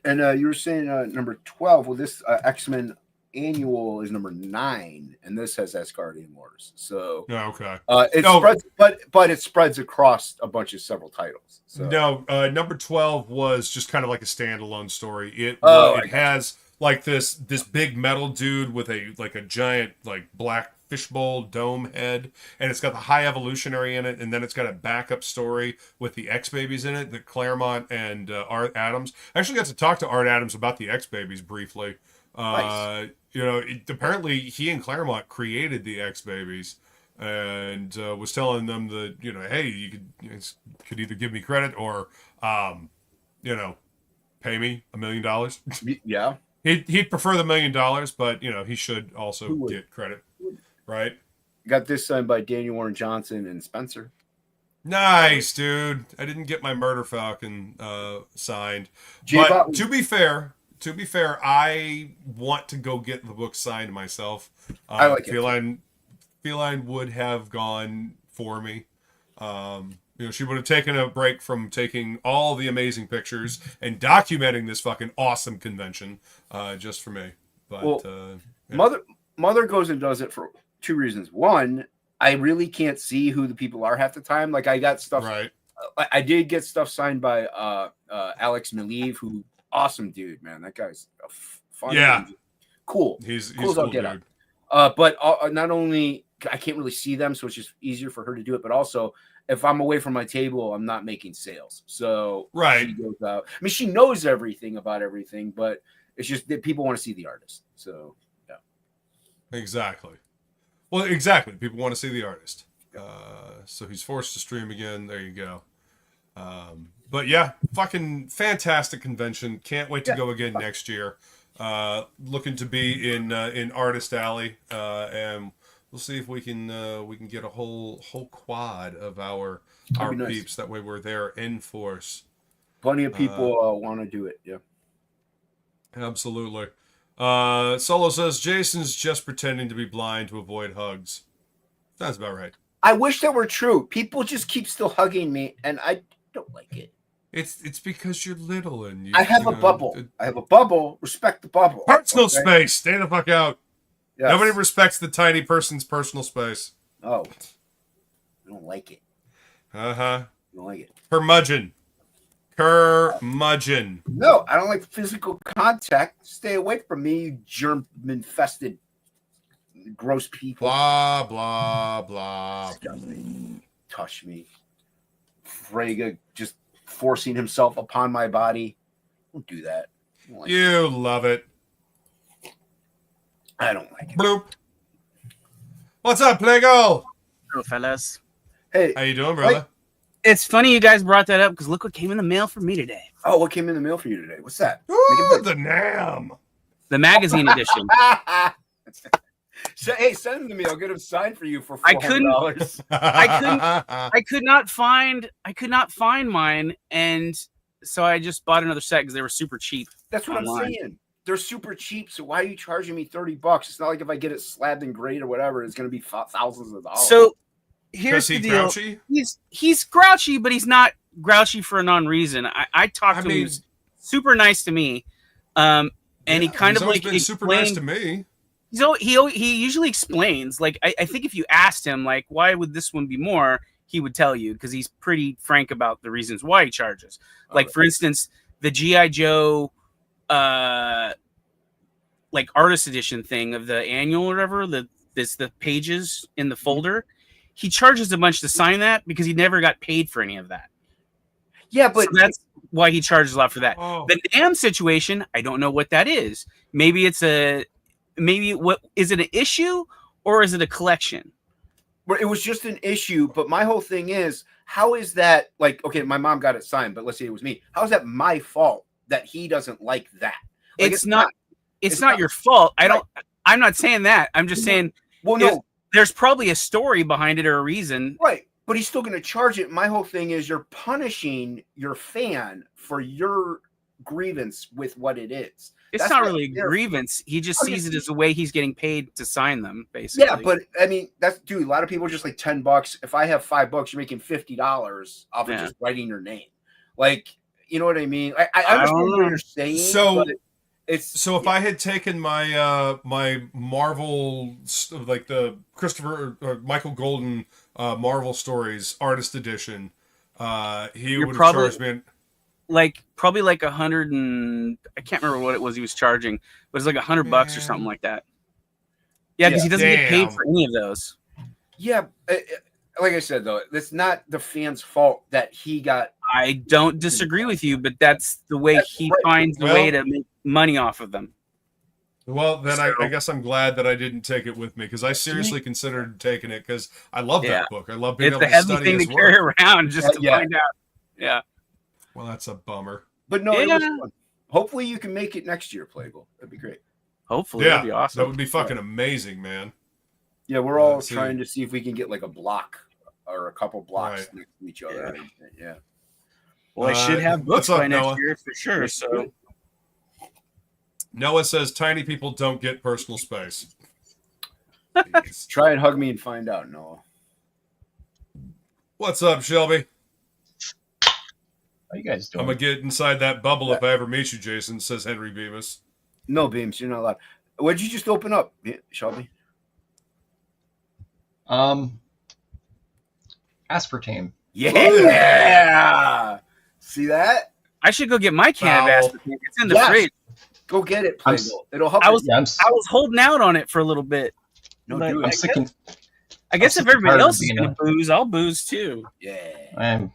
And you were saying number 12. Well, this X-Men annual is number 9, and this has Asgardian Wars. So Okay. spreads, but it spreads across a bunch of several titles. So. No, number 12 was just kind of like a standalone story. It has like this big metal dude with a giant like black fishbowl dome head, and it's got the High Evolutionary in it, and then it's got a backup story with the X-Babies in it, the Claremont and Art Adams. I actually got to talk to Art Adams about the X-Babies briefly. Nice. Apparently he and Claremont created the X-Babies, and was telling them that, hey, you could either give me credit or, pay me $1 million. Yeah. He'd prefer the $1 million, but he should also get credit, right? Got this signed by Daniel Warren Johnson and Spencer. Nice, dude. I didn't get my Murder Falcon signed, J-Bot but to be fair, I want to go get the book signed myself. I like Feline would have gone for me. She would have taken a break from taking all the amazing pictures and documenting this fucking awesome convention just for me. But yeah. Mother goes and does it for 2 reasons. One, I really can't see who the people are half the time. Like, I got stuff. Right. I did get stuff signed by Alex Maleev, who awesome dude, man. That guy's a fun. Yeah. Dude. Cool. He's cool as cool, I'll get dude. up. But not only I can't really see them, so it's just easier for her to do it. But also, if I'm away from my table, I'm not making sales. So right. she goes out. I mean, she knows everything about everything, but it's just that people want to see the artist. So yeah. Exactly. Well, exactly. People want to see the artist. So he's forced to stream again. There you go. But yeah, fucking fantastic convention. Can't wait to go again next year. Looking to be in Artist Alley, and we'll see if we can get a whole quad of our peeps. That way we're there in force. Plenty of people want to do it. Yeah, absolutely. Solo says Jason's just pretending to be blind to avoid hugs. Sounds about right. I wish that were true. People just keep still hugging me, and I don't like it. It's because you're little and I have a bubble. I have a bubble. Respect the bubble. Personal space. Stay the fuck out. Yes. Nobody respects the tiny person's personal space. Oh, I don't like it. I don't like it. Curmudgeon. No, I don't like physical contact. Stay away from me, you germ-infested gross people. Blah, blah, blah. Touch me. Frega just forcing himself upon my body. Don't do that. You love it. I don't like it. Bloop. What's up, Plago? Hello, fellas. Hey, How you doing, brother? It's funny you guys brought that up because look what came in the mail for me today. oh, what came in the mail for you today? What's that? Ooh, the NAM. The magazine edition. So, hey, send them to me. I'll get them signed for you for I couldn't- $400. I could not find mine, and so I just bought another set because they were super cheap. That's what online. I'm saying. They're super cheap. So why are you charging me $30? It's not like if I get it slabbed and grade or whatever, it's going to be thousands of dollars. So here's the he deal. grouchy? He's grouchy, but he's not grouchy for a non-reason. I talked to him. He was super nice to me, and he kind he's of always like been super nice to me. He usually explains. Like I think if you asked him like why would this one be more, he would tell you because he's pretty frank about the reasons why he charges. Like for instance, the G.I. Joe like artist edition thing of the annual or whatever, the pages in the folder, he charges a bunch to sign that because he never got paid for any of that. yeah, but So that's why he charges a lot for that. Oh. The NAM situation, I don't know what that is. Maybe what is it, an issue or is it a collection? it was just an issue. But my whole thing is, how is that like, okay, my mom got it signed, but let's say it was me. How is that my fault that he doesn't like that? Like, It's not your fault. I'm not saying that. I'm just saying, well, no, there's probably a story behind it or a reason. right. But he's still going to charge it. My whole thing is you're punishing your fan for your grievance with what it is. It's That's not what really a they're- grievance. He just Okay. sees it as a way he's getting paid to sign them, basically. Yeah, but I mean, that's dude. A lot of people are just like $10. If I have $5, you're making $50 off of Yeah. just writing your name. Like, you know what I mean? I don't understand what know. you're saying. So- but it's So if I had taken my my Marvel, like the Christopher or Michael Golden Marvel Stories Artist Edition, he You're would have probably- charged me. Probably like 100 and I can't remember what it was he was charging, but it's like $100 or something like that. Yeah, because he doesn't get paid Damn. for any of those. yeah. Like I said though, it's not the fan's fault that he got. I don't disagree with you, but that's the way he right. finds the Well- way to make money off of them. Well, then So- I guess I'm glad that I didn't take it with me because I seriously considered taking it because I love Yeah. that book. I love being It's able a to heavy study thing to his carry work. around just to Yeah. find out. Yeah. Well, that's a bummer. But no, it was Yeah. fun. Hopefully you can make it next year, Plagle. That'd be great. Hopefully, Yeah, that'd be awesome. that would be fucking amazing, man. Yeah, we're all see. trying to see if we can get like a block or a couple blocks Right. next to each other. Yeah. Well, I should have books what's up, by next Noah? year for sure. So Noah says tiny people don't get personal space. Jeez. Try and hug me and find out, Noah. What's up, Shelby? How you guys doing? I'm gonna get inside that bubble if I ever meet you, Jason. Says Henry Bemis. No, Beams, you're not allowed. What did you just open up, Shelby? Aspartame. Yeah. See that? I should go get my can of Foul. aspartame. It's in the Yes. fridge. Go get it, I'm Plagle. It'll help. I was Yeah, I was holding out on it for a little bit. no, but do I'm it. sick and I guess I'm if sick and everybody tired of else is being gonna booze, I'll booze too. Yeah.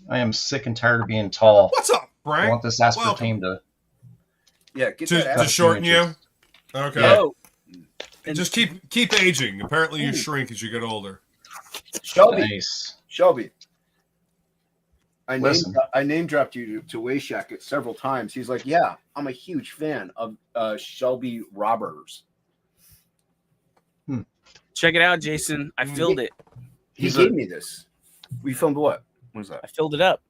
I am sick and tired of being tall. What's up, I Frank? want this aspartame to Yeah, get To, that. to out. shorten you? Okay. Yeah. Oh, Just keep aging. Apparently, you shrink as you get older. Shelby. nice. Shelby. Listen. I name dropped you to Wayshack several times. He's like, yeah, I'm a huge fan of Shelby Robbers. check it out, Jason. I filled it. He He's gave a- me this. We filmed what? What was that? I filled it up.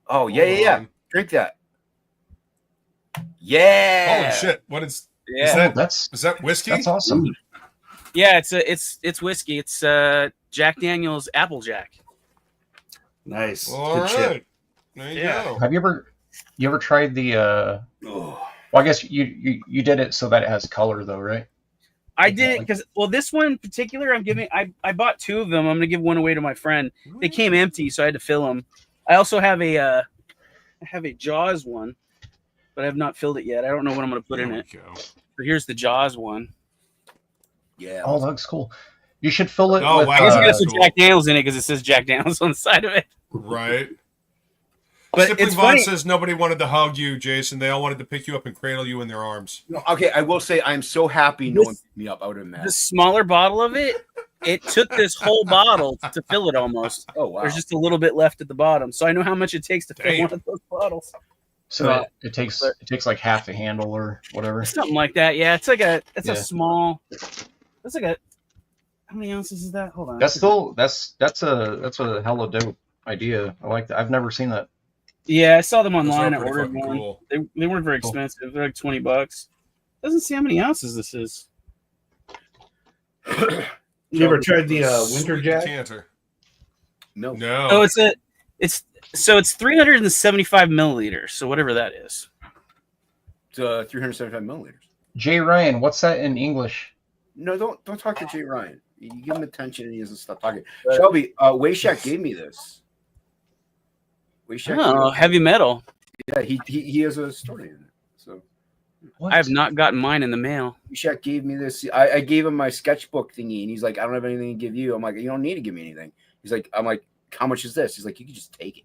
Oh, yeah. Drink that. Yeah. Holy shit! What is Yeah, Is that- Oh, that's whiskey? that's awesome. yeah. It's whiskey. It's Jack Daniel's Applejack. Nice. All Good shit. right. There you Yeah. go. Have you ever tried the Oh. well, I guess you did it so that it has color though, right? I did it because this one in particular, I bought two of them. I'm gonna give one away to my friend. They came empty, so I had to fill them. I also have a Jaws one, but I have not filled it yet. I don't know what I'm gonna put in There it. we go. So here's the Jaws one. Yeah. Oh, that looks cool. You should fill it Oh, with. wow. I guess you gotta that's put cool. Jack Daniels in it because it says Jack Daniels on the side of it. Right. But Stippling it's Vaughn funny. says nobody wanted to hug you, Jason. They all wanted to pick you up and cradle you in their arms. No, okay, I will say I'm so happy no one picked me up. I would have The mad. smaller bottle of it, it took this whole bottle to fill it almost. Oh wow. There's just a little bit left at the bottom, so I know how much it takes to fill Damn. one of those bottles. So it takes like half a handle or whatever. Something like that. Yeah, it's like a Yeah. small. It's like a. How many ounces is that? Hold on. That's a hella dope idea. I like that. I've never seen that. Yeah, I saw them Those online. are I pretty ordered fucking one. cool. They weren't very Cool. expensive. They're like $20. Doesn't see how many ounces this is. You ever tried the Winter Sweet Jack? decanter. No. No. Oh, it's 375 milliliters. So whatever that is. It's 375 milliliters. Jay Ryan, what's that in English? No, don't talk to Jay Ryan. You give him attention and he doesn't stop talking. Shelby, Wayshak gave me this. Wayshak. Oh, heavy metal. Yeah, he has a story in it. So What? I have not gotten mine in the mail. Wayshak gave me this. I gave him my sketchbook thingy, and he's like, I don't have anything to give you. I'm like, you don't need to give me anything. I'm like, how much is this? He's like, you can just take it.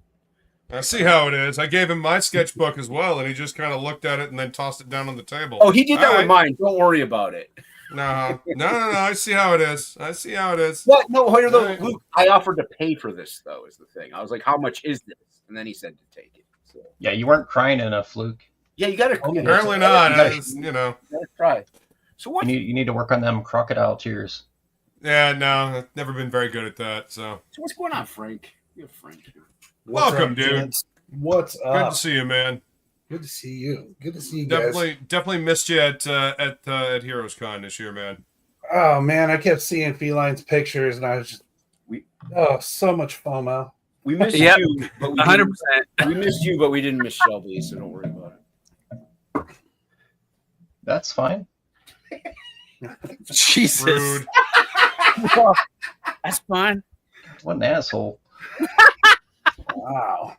I see how it is. I gave him my sketchbook as well, and he just kind of looked at it and then tossed it down on the table. Oh, he did that All with right. mine. Don't worry about it. No. I see how it is. I see how it is. What? No, Hoyer, though, Right. Luke, I offered to pay for this, though, is the thing. I was like, how much is this? And then he said to take it. So, Yeah, you weren't crying enough, Luke. yeah, you got to. Apparently not. You Try. So what? You need to work on them crocodile tears. Yeah, no, I've never been very good at that. So So what's going on, Frank? You have Frank here. What's Welcome, up, dude. gents? What's good up? to see you, man. Good to see you. Good to see you guys. Definitely missed you at Heroes Con this year, man. Oh man, I kept seeing Feline's pictures, and I was just, so much FOMO. We missed Yep. you, but we 100%. we missed you, but we didn't miss Shelby, so don't worry about it. That's fine. Jesus. Rude. That's fine. What an asshole. Wow.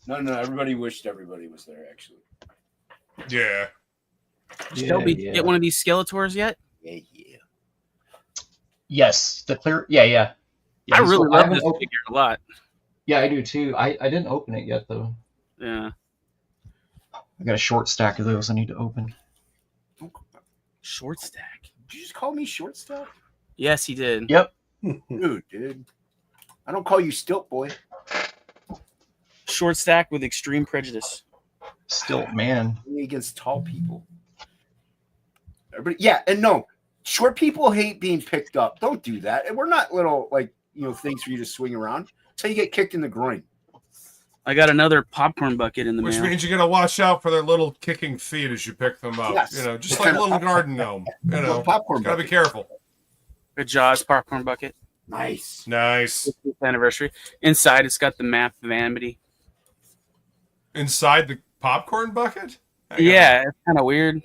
No, everybody wished everybody was there, actually. Yeah. Shelby, Yeah. get one of these Skeletors yet? Yeah. Yes, the clear. Yeah. I really so love haven't this opened- figure a lot. Yeah, I do too. I didn't open it yet though. Yeah. I got a short stack of those I need to open. Short stack. Did you just call me short stuff? Yes, he did. Yep. Dude. I don't call you stilt boy. Short stack with extreme prejudice. Still, man. Only against tall people. Everybody, yeah, and no, short people hate being picked up. Don't do that. And we're not little things for you to swing around. That's how you get kicked in the groin. I got another popcorn bucket in the Which mail. means you got to watch out for their little kicking feet as you pick them up. Yes. You know, just What like kind a of little popcorn? garden gnome. You know, Popcorn got to be bucket. careful. A Jaws popcorn bucket. Nice. Nice. 50th anniversary. Inside, it's got the map of Amity. Inside the popcorn bucket? Hang on. Yeah, it's kind of weird.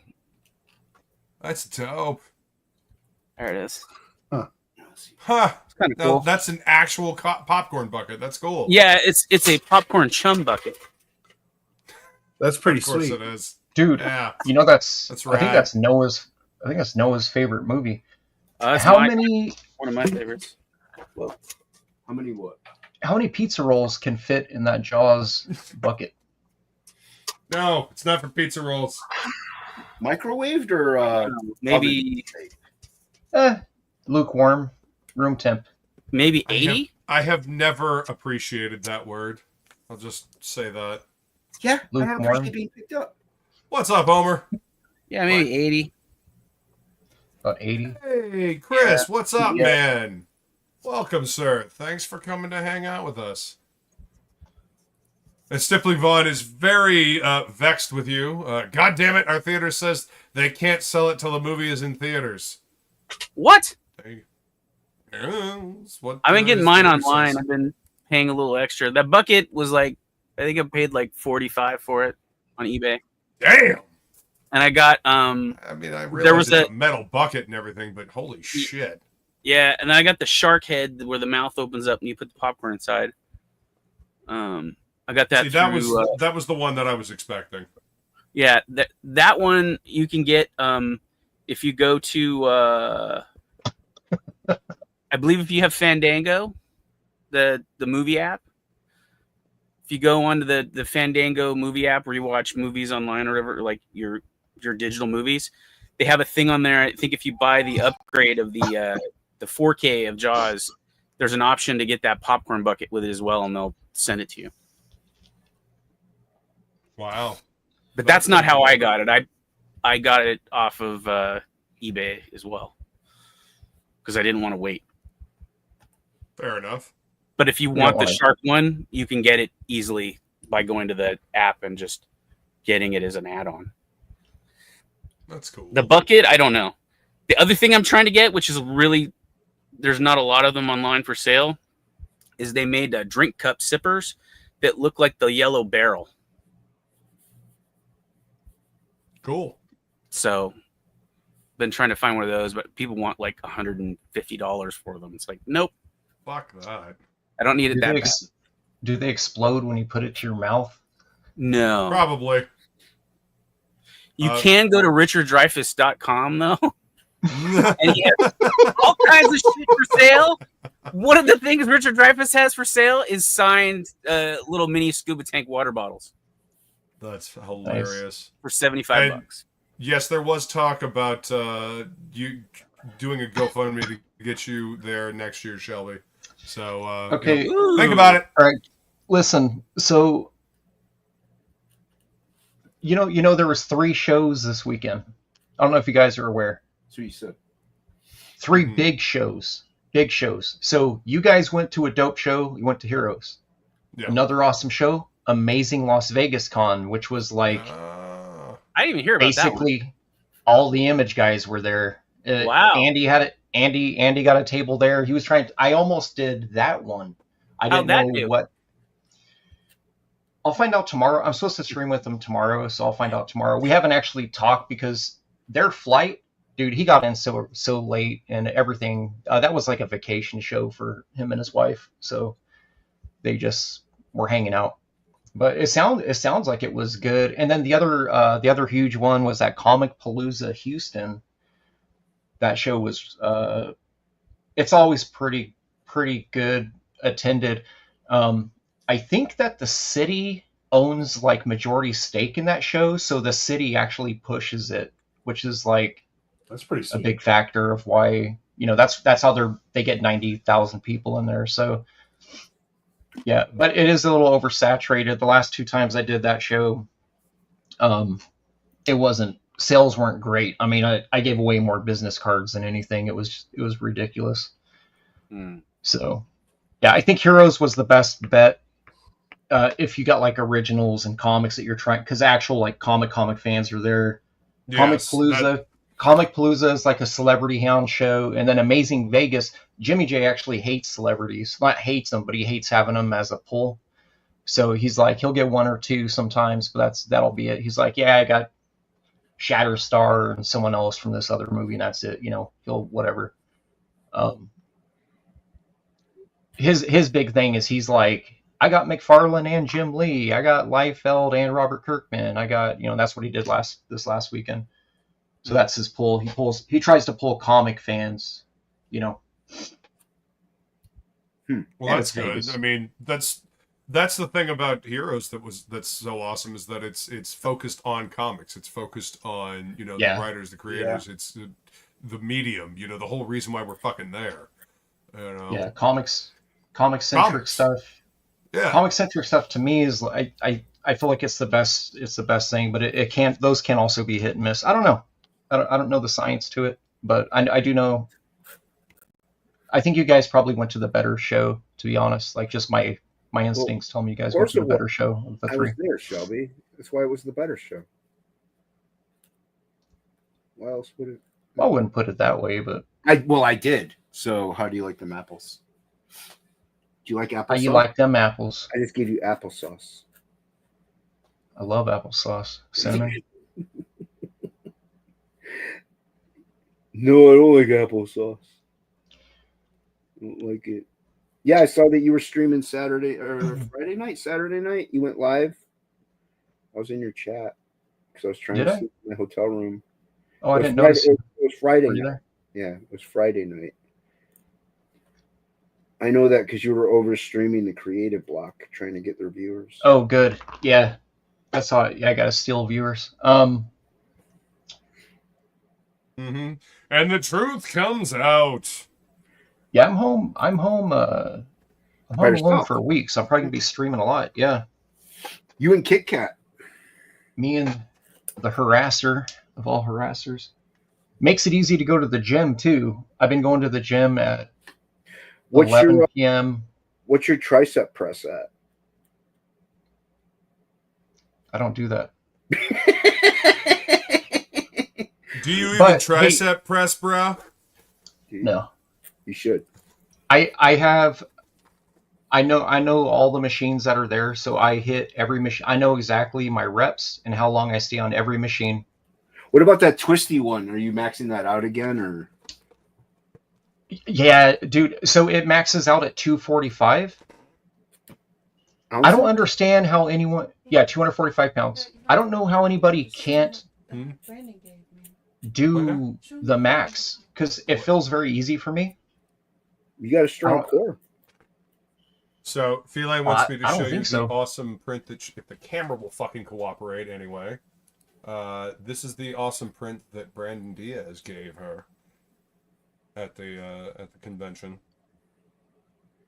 That's dope. There it is. Huh. It's kind of No, cool. that's an actual popcorn bucket. That's cool. Yeah, it's a popcorn chum bucket. That's pretty Of course sweet. it is. Dude, Yeah. you know that's That's I think rad. that's Noah's favorite movie. That's How one of my favorites. How many what? many pizza rolls can fit in that Jaws bucket? No, it's not for pizza rolls. Microwaved or Maybe Lukewarm, room temp. maybe 80. I have never appreciated that word. I'll just say that. yeah, I don't Lukewarm. appreciate being picked up. What's up, Homer? Yeah, maybe 80. About 80. Hey, Chris, what's up, Yeah. man? Welcome, sir. Thanks for coming to hang out with us. And Stippling Vaughn is very vexed with you. God damn it, our theater says they can't sell it till the movie is in theaters. What? That's what I've been the getting mine theater online. says. I've been paying a little extra. That bucket was like, I think I paid like $45 for it on eBay. Damn. And I got I mean, I realize There was it's a metal bucket and everything, but holy shit. yeah, and then I got the shark head where the mouth opens up and you put the popcorn inside. I got that See, through, that was the one that I was expecting. yeah, that one you can get if you go to, I believe if you have Fandango, the movie app, if you go onto the Fandango movie app where you watch movies online or whatever, like your digital movies, they have a thing on there. I think if you buy the upgrade of the 4K of Jaws, there's an option to get that popcorn bucket with it as well, and they'll send it to you. Wow. But that's not how I got it. I got it off of eBay as well because I didn't want to wait. Fair enough. But if you want the shark one, you can get it easily by going to the app and just getting it as an add-on. That's cool. The bucket, I don't know. The other thing I'm trying to get, which is really, there's not a lot of them online for sale, is they made drink cup sippers that look like the Yellow Barrel. Cool. So, been trying to find one of those, but people want like $150 for them. It's like, nope. Fuck that. I don't need it that bad. Do they explode when you put it to your mouth? No. Probably. You can go to richarddreyfuss.com though. And he has all kinds of shit for sale. One of the things Richard Dreyfuss has for sale is signed little mini scuba tank water bottles. That's hilarious. For $75. Yes, there was talk about you doing a GoFundMe to get you there next year, Shelby. So okay, think about it. All right, listen. So you know, there was 3 shows this weekend. I don't know if you guys are aware. So you said 3 big shows. Big shows. So you guys went to a dope show. You went to Heroes. Yeah. Another awesome show, Amazing Las Vegas Con, which was like I didn't even hear about that one. basically all the Image guys were there. Wow. Andy had it. Andy got a table there. He was trying to, I almost did that one. I didn't know what. I'll find out tomorrow. I'm supposed to stream with them tomorrow, so I'll find out tomorrow. We haven't actually talked because their flight, dude, he got in so late and everything. That was like a vacation show for him and his wife, so they just were hanging out. But it sounds like it was good. And then the other huge one was that ComicPalooza Houston. That show was it's always pretty good attended. I think that the city owns like majority stake in that show, so the city actually pushes it, which is like that's pretty sweet. A big factor of why, you know, that's how they get 90,000 people in there. So yeah, but it is a little oversaturated. The last 2 times I did that show, sales weren't great. I mean, I gave away more business cards than anything. It was ridiculous. So yeah, I think Heroes was the best bet. If you got like originals and comics that you're trying, because actual like comic fans are there. Yes, ComicPalooza is like a celebrity hound show, and then Amazing Vegas. Jimmy J actually hates celebrities. Not hates them, but he hates having them as a pull. So he's like, he'll get 1 or 2 sometimes, but that'll be it. He's like, yeah, I got Shatterstar and someone else from this other movie, and that's it. You know, he'll whatever. His big thing is he's like, I got McFarlane and Jim Lee. I got Liefeld and Robert Kirkman. I got, you know, that's what he did this last weekend. So that's his pull. He tries to pull comic fans, you know. Well, that's good. I mean, that's the thing about Heroes that's so awesome, is that it's focused on comics. It's focused on, you know, the writers, the creators. Yeah. It's the medium. You know, the whole reason why we're fucking there. You know? Yeah, comic-centric stuff. Yeah, comic-centric stuff to me is I feel like it's the best. It's the best thing, but those can also be hit and miss. I don't know. I don't know the science to it, but I do know. I think you guys probably went to the better show, to be honest. Like, just my instincts tell me you guys went to the better show of the 3. I was there, Shelby. That's why it was the better show. Why else would it? I wouldn't put it that way, but I did. So, how do you like them apples? Do you like applesauce? You like them apples? I just gave you applesauce. I love applesauce. Cinnamon. No, I don't like applesauce. I don't like it. Yeah, I saw that you were streaming Saturday night. You went live. I was in your chat because I was trying to sleep in my hotel room. Oh, I It was didn't Friday- notice. It was Friday Were you night. there? Yeah, it was Friday night. I know that because you were over streaming the creative block trying to get their viewers. Oh, good. Yeah, that's how. I gotta steal viewers. Mm-hmm. And the truth comes out. Yeah, I'm home. I'm home. I'm By home alone yourself? for a week, so I'm probably gonna be streaming a lot. Yeah, You and Kit Kat. me and the harasser of all harassers. Makes it easy to go to the gym too. I've been going to the gym at What's 11 your p.m. What's your tricep press at? I don't do that. Do you even But, tricep press, bro? No. You should. I know all the machines that are there, so I hit every machine. I know exactly my reps and how long I stay on every machine. What about that twisty one? Are you maxing that out again, or? Yeah, dude. So it maxes out at 245. I don't understand how anyone. Yeah, 245 pounds. I don't know how anybody can't do the max because it feels very easy for me. You got a strong core. So Feline wants me to I don't show you think the so. awesome print that if the camera will fucking cooperate anyway. This is the awesome print that Brandon Diaz gave her at the convention.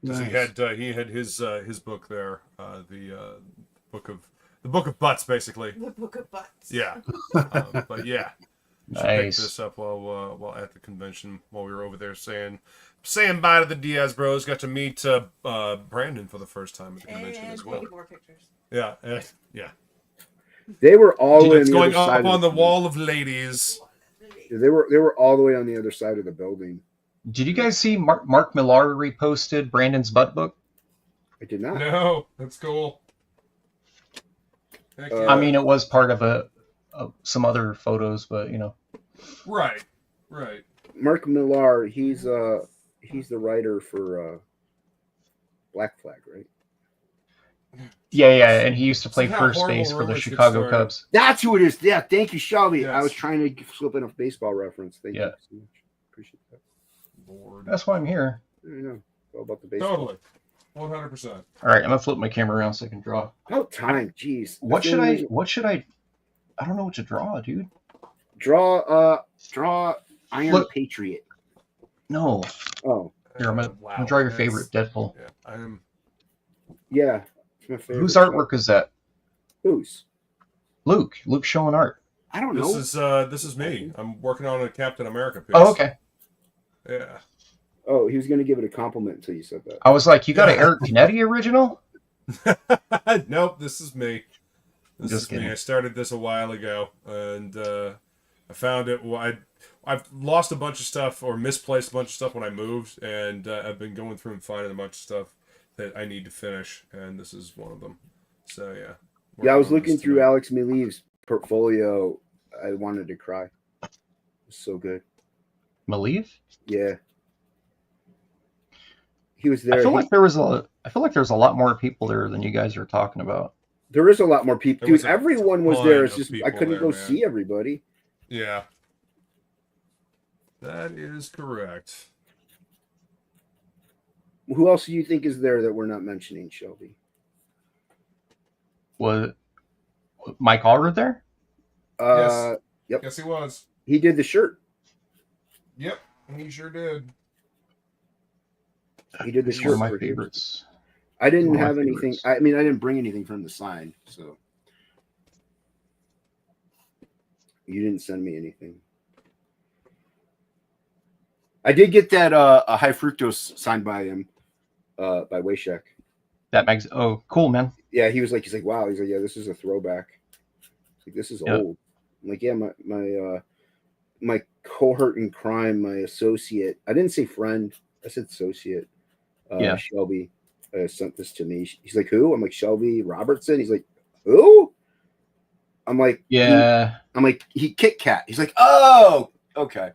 Nice. He had his book there, the book of butts, basically. The book of butts. Yeah, but yeah, she picked Nice. this up while at the convention while we were over there saying bye to the Diaz Bros. Got to meet Brandon for the first time at the convention as well. Take more pictures. Yeah, yeah. They were all the way on It's the going other side up of on the wall of ladies. They were all the way on the other side of the building. Did you guys see Mark Millar reposted Brandon's butt book? I did not. No, that's cool. Heck yeah. I mean, it was part of some other photos, but you know. Right. Mark Millar, he's the writer for Black Flag, right? Yeah, and he used to play See how first horrible base for the rumors get Chicago started. Cubs. That's who it is. Yeah, thank you, Shelby. Yes. I was trying to slip in a baseball reference. Thank you so much. Appreciate that. Lord. That's why I'm here. I know. It's all about the baseball. Totally. 100%. All right, I'm gonna flip my camera around so I can draw. About time, jeez. What That's the should only I? reason- What should I? I don't know what to draw, dude. Draw Iron Look. Patriot. No. Oh, Here, I'm gonna Wow, draw your that's- favorite Deadpool. Yeah, I am. yeah. It's my favorite. Whose artwork is that? Whose? Luke. Luke's showing art. I don't know. This is me. I'm working on a Captain America piece. Oh, okay. Yeah. Oh, he was going to give it a compliment until you said that. I was like, you got an Yeah. Eric Canetti original? Nope, this is me. This Just is me. kidding. I started this a while ago, and I found it. Well, I've lost a bunch of stuff or misplaced a bunch of stuff when I moved, and I've been going through and finding a bunch of stuff that I need to finish, and this is one of them. So yeah. Yeah, I was Working on looking this through tonight. Alex Milie's portfolio. I wanted to cry. It was so good. Malieve? Yeah. He was there. I feel like there was a lot more people there than you guys are talking about. There is a lot more people. There was Dude, a everyone was ton there. It's of just I people couldn't there, go man. see everybody. Yeah. That is correct. Who else do you think is there that we're not mentioning, Shelby? Was Mike Allred there? Yep. Yes, he was. He did the shirt. Yep, he sure did. He did the One shirt. of my for- favorites. I didn't One of my have anything. favorites. I mean, I didn't bring anything from the sign, so you didn't send me anything. I did get that a high fructose signed by him, by Wayshek. That makes cool, man. Yeah, he's like, wow. He's like, yeah, this is a throwback. He's like, this is Yeah. old. I'm like, yeah, my cohort in crime, my associate. I didn't say friend. I said associate. Yeah. Shelby sent this to me. He's like, who? I'm like, Shelby Robertson. He's like, who? I'm like, Yeah, he Kit Kat. He's like, oh, okay.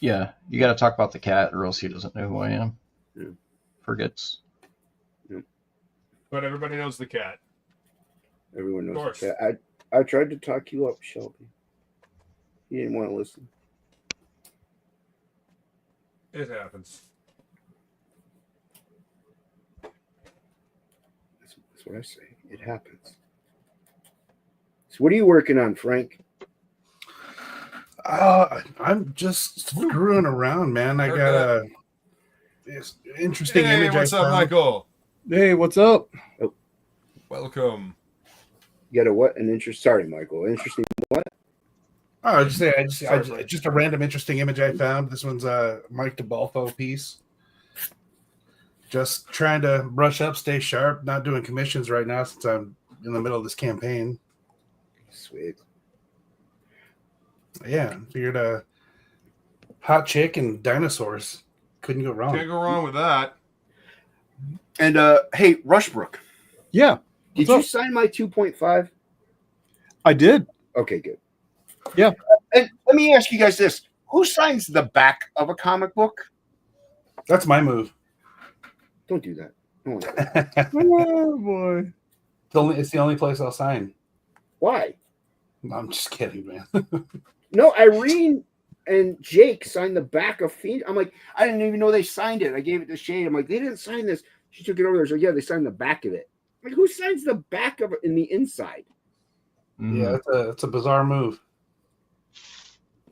yeah. You got to talk about the cat, or else he doesn't know who I am. Yeah. Forgets. But everybody knows the cat. Everyone knows Of course. the cat. I tried to talk you up, Shelby. He didn't want to listen. It happens. That's what I say. It happens. So what are you working on, Frank? I'm just screwing around, man. I got a interesting Hey, image. what's I up, found. Michael? Hey, what's up? Welcome. You got a what? An interest? Sorry, Michael. Interesting. What? Oh, just a random interesting image I found. This one's a Mike DeBalfo piece. Just trying to brush up, stay sharp. Not doing commissions right now since I'm in the middle of this campaign. Sweet. Yeah, figured a hot chick and dinosaurs. Couldn't go wrong. Can't go wrong with that. And hey, Rushbrook, Yeah, did what's you up? sign my 2.5? I did. Okay, good. Yeah. And let me ask you guys this: who signs the back of a comic book? That's my move. Don't do that. No one- Oh boy. It's the only place I'll sign. Why? No, I'm just kidding, man. No, Irene and Jake signed the back of Feed. I'm like, I didn't even know they signed it. I gave it to Shade. I'm like, they didn't sign this. She took it over there. So yeah, they signed the back of it. I'm like, who signs the back of it in the inside? Yeah, it's a bizarre move.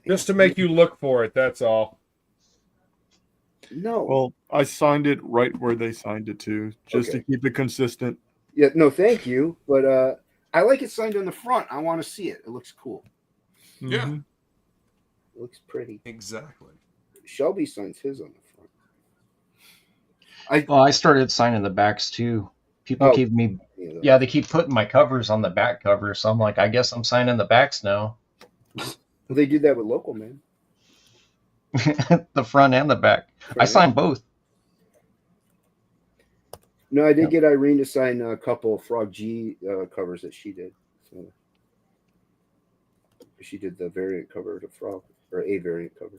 Just to make you look for it, that's all. No. Well, I signed it right where they signed it to, just Okay. to keep it consistent. Yeah, no, thank you. But I like it signed on the front. I want to see it. It looks cool. Yeah. Mhm. It looks pretty. Exactly. Shelby signs his on the front. Well, I started signing the backs too. People Oh. keep me, You know, yeah, they keep putting my covers on the back cover. So I'm like, I guess I'm signing the backs now. They did that with Local Man. The front and the back. I signed both. No, I did Yep. get Irene to sign a couple of Frog G covers that she did. So she did the variant cover of the Frog, or a variant cover.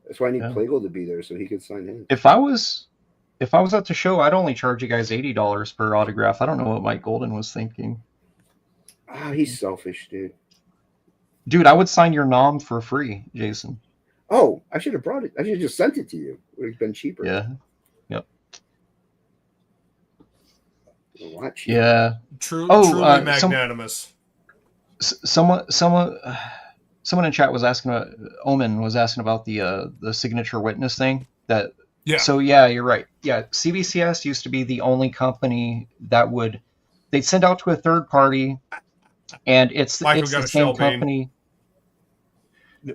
That's why I need Yeah. Plagle to be there so he could sign his. If I was at the show, I'd only charge you guys $80 per autograph. I don't know what Mike Golden was thinking. Ah, he's selfish, dude. Dude, I would sign your nom for free, Jason. Oh, I should have brought it. I should have just sent it to you. Would have been cheaper. Yeah. A lot cheaper. Yeah. Truly Oh, magnanimous. Someone in chat was asking Omen was asking about the signature witness thing. That Yeah. So yeah, you're right. Yeah, CBCS used to be the only company that they'd send out to a third party, and it's Michael the got a same shell beam. company.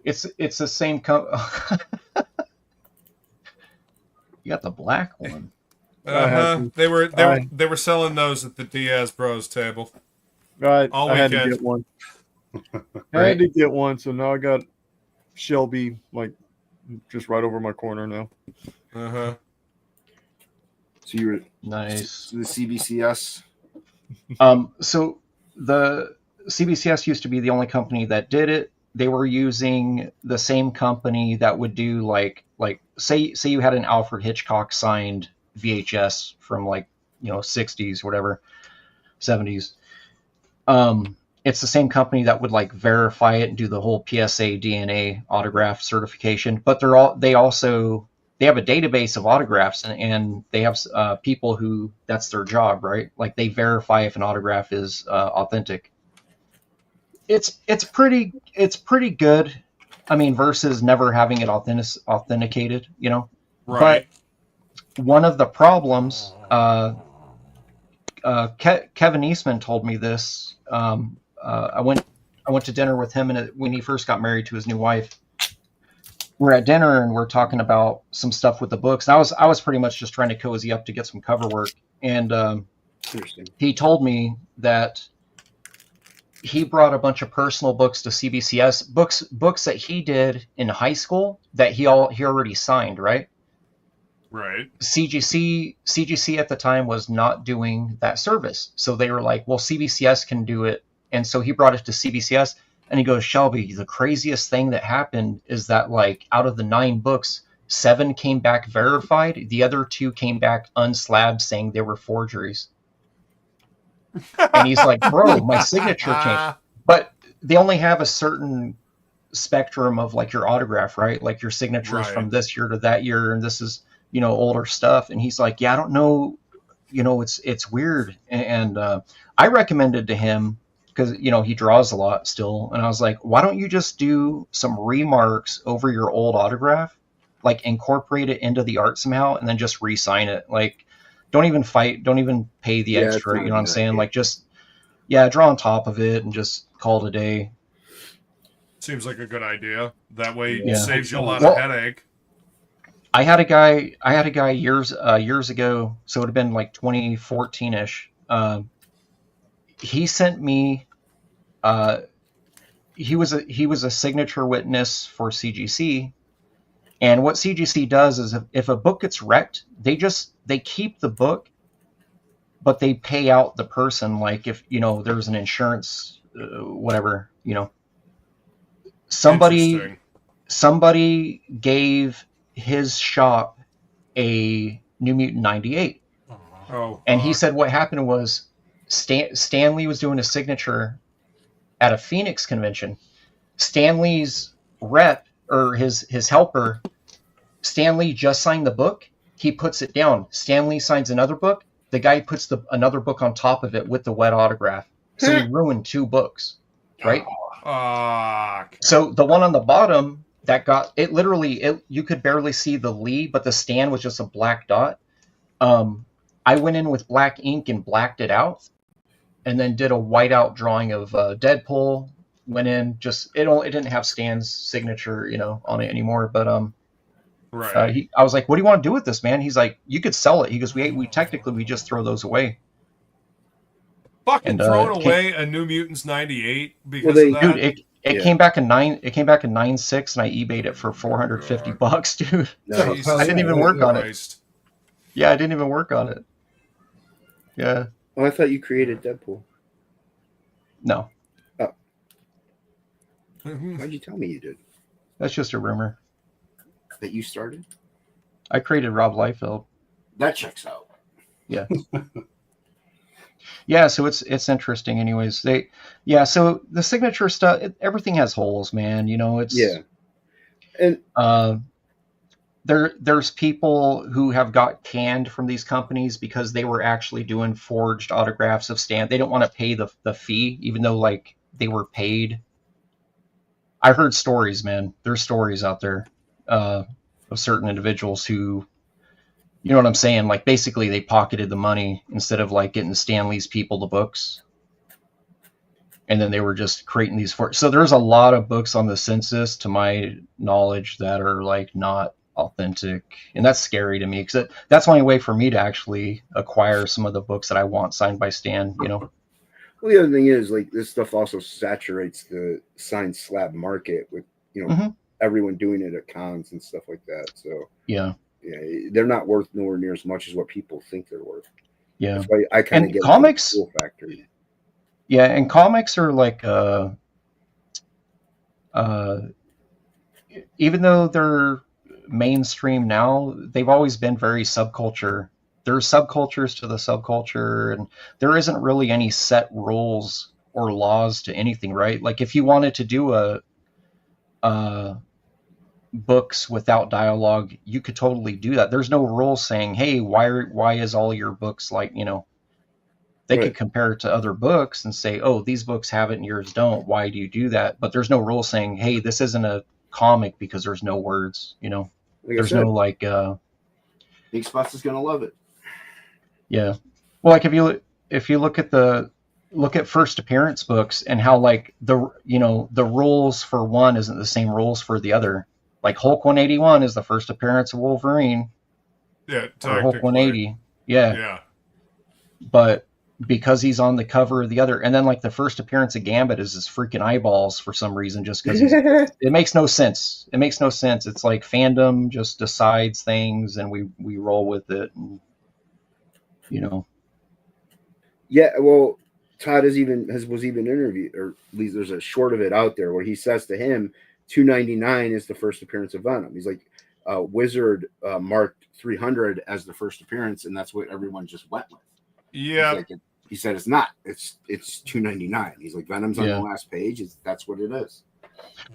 It's the same company. You got the black one. They were selling those at the Diaz Bros table. Right. All I had to weekend. get one. I Right. had to get one, so now I got Shelby like just right over my corner now. Uh-huh. So you were Nice. the CBCS. So the CBCS used to be the only company that did it. They were using the same company that would do like say you had an Alfred Hitchcock signed VHS from 60s, whatever, 70s. It's the same company that would verify it and do the whole PSA DNA autograph certification, but they have a database of autographs, and they have people who that's their job, right? Like they verify if an autograph is authentic. It's pretty good. I mean, versus never having it authenticated, Right. But one of the problems, Kevin Eastman told me this. I went to dinner with him when he first got married to his new wife. We're at dinner and we're talking about some stuff with the books. And I was pretty much just trying to cozy up to get some cover work. And Interesting. he told me that he brought a bunch of personal books to CBCS, books that he did in high school that he already signed, right? Right. CGC at the time was not doing that service. So they were like, well, CBCS can do it. And so he brought it to CBCS, and he goes, Shelby, the craziest thing that happened is that out of the 9 books, 7 came back verified. The other 2 came back unslabbed saying they were forgeries. And he's like, bro, my signature changed. But they only have a certain spectrum of like your autograph, right? Like your signatures Right. from this year to that year, and this is, you know, older stuff. And he's like, yeah, I don't know, you know, it's weird. And I recommended to him, because, you know, he draws a lot still, and I was like, why don't you just do some remarks over your old autograph, like incorporate it into the art somehow, and then just re-sign it. Like, don't even pay the Yeah, it's extra, not you a know what I'm bad saying? idea. Like, just, yeah, draw on top of it and just call it a day. Seems like a good idea. That way it Yeah. saves you a lot Well, of headache. I had a guy years ago, so it would have been like 2014ish. He sent me. He was a signature witness for CGC, and what CGC does is if a book gets wrecked, they keep the book, but they pay out the person. Like if, you know, there's an insurance, whatever, you know, Interesting. somebody gave his shop a New Mutant 98. Oh, And he fuck. said what happened was Stanley was doing a signature at a Phoenix convention. Stanley's rep, or his helper, Stanley just signed the book. He puts it down. Stanley signs another book. The guy puts another book on top of it with the wet autograph. So he ruined 2 books, right? Fuck. So the one on the bottom that got it, literally, you could barely see the Lee, but the Stan was just a black dot. I went in with black ink and blacked it out, and then did a whiteout drawing of Deadpool. Went in, just it didn't have Stan's signature, you know, on it anymore. But Right. I was like, "What do you want to do with this, man?" He's like, "You could sell it." He goes, "We technically just throw those away." Fucking And throwing away a New Mutants 98 because Well, they- of that. Dude, it Yeah. came back in 9.6, and I eBayed it for $450, dude. No, Jesus I didn't even work on it. Christ. Yeah, I didn't even work on it. Yeah, Oh, I thought you created Deadpool. no, Why'd you tell me you did? that's just a rumor. That you started? I created Rob Liefeld. That checks out. Yeah. Yeah, so it's interesting. Anyways, so the signature stuff, everything has holes, man. You know, it's Yeah. And there's people who have got canned from these companies because they were actually doing forged autographs of Stan. They don't want to pay the fee, even though like they were paid. I heard stories, man. There's stories out there of certain individuals who, you know what I'm saying? Like basically they pocketed the money instead of like getting Stanley's people the books. And then they were just creating these so there's a lot of books on the census, to my knowledge, that are like not authentic. And that's scary to me, because that's the only way for me to actually acquire some of the books that I want signed by Stan, you know? well, the other thing is, like, this stuff also saturates the signed slab market with, you know, Mhm. everyone doing it at cons and stuff like that. So Yeah. yeah, they're not worth nowhere near as much as what people think they're worth. Yeah. That's why I kind of And get comics- the cool factor. Yeah. And comics are like, even though they're mainstream now, they've always been very subculture. There's subcultures to the subculture, and there isn't really any set rules or laws to anything, right? Like if you wanted to do books without dialogue, you could totally do that. There's no rules saying, hey, why is all your books like, you know, they Right. could compare it to other books and say, oh, these books have it and yours don't. Why do you do that? But there's no rule saying, hey, this isn't a comic because there's no words, you know. Like There's I said, no like Big Spots is gonna love it. yeah. Well, like if you look at first appearance books and how like the rules for one isn't the same rules for the other. Like Hulk 181 is the first appearance of Wolverine, Yeah, or Hulk technically. 180. Yeah. Yeah. But because he's on the cover of the other, and then like the first appearance of Gambit is his freaking eyeballs for some reason, just because it makes no sense. It makes no sense. It's like fandom just decides things and we roll with it, and you know. Yeah, well, Todd was even interviewed, or at least there's a short of it out there where he says to him, $2.99 is the first appearance of Venom. He's like, Wizard marked 300 as the first appearance, and that's what everyone just went with. Yeah. Like, he said it's not. It's $2.99. He's like, Venom's on Yeah. the last page. That's what it is.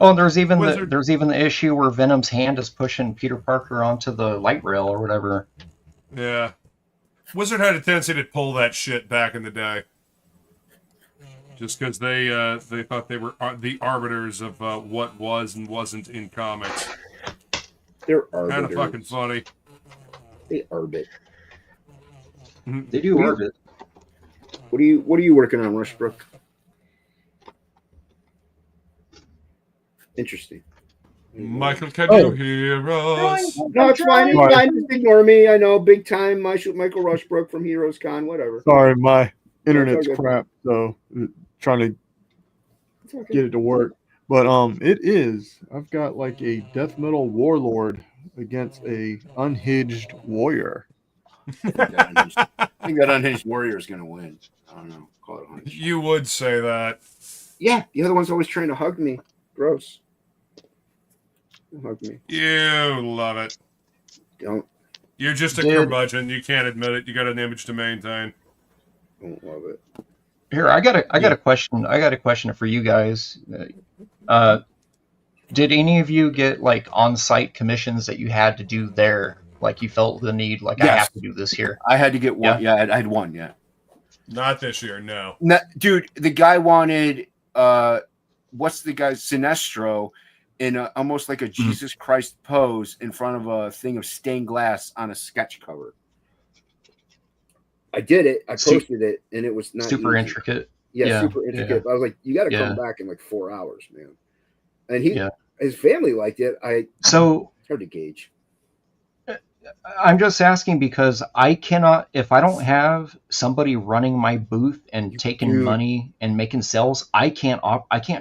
Oh, and there's even Wizard. the issue where Venom's hand is pushing Peter Parker onto the light rail or whatever. Yeah. Wizard had a tendency to pull that shit back in the day. Just because they thought they were the arbiters of what was and wasn't in comics. They're Kind arbiters. of fucking funny. They arbit. They do orbit. What are you working on, Rushbrook? Interesting. Michael, can you hear us? No, it's fine. It's Right. fine. Just ignore me. I know, big time. Michael Rushbrook from Heroes Con. Whatever. Sorry, my internet's okay. crap, so trying to It's okay. get it to work. But it is. I've got like a death metal warlord against a unhinged warrior. I think that unhinged warrior is going to win. I don't know. Call it unhinged. You would say that. Yeah, the other one's always trying to hug me. Gross. Don't hug me. You love it. Don't You're just a Dude. curmudgeon. You can't admit it. You got an image to maintain. love it. Here, I got a question. I got a question for you guys. Did any of you get like on-site commissions that you had to do there? Like you felt the need, like I Yes. have to do this here. I had to get one. Yeah, I had one. Yeah. Not this year, no. Dude, the guy wanted what's the guy's Sinestro in almost like a Jesus Christ pose in front of a thing of stained glass on a sketch cover. I did it. I posted it, and it was not Super easy. intricate. Yeah, Yeah, super intricate. I was like, you got to come back in like 4 hours, man. And his family liked it. So It's hard to gauge. I'm just asking because I cannot, if I don't have somebody running my booth and taking Dude. money and making sales, I can't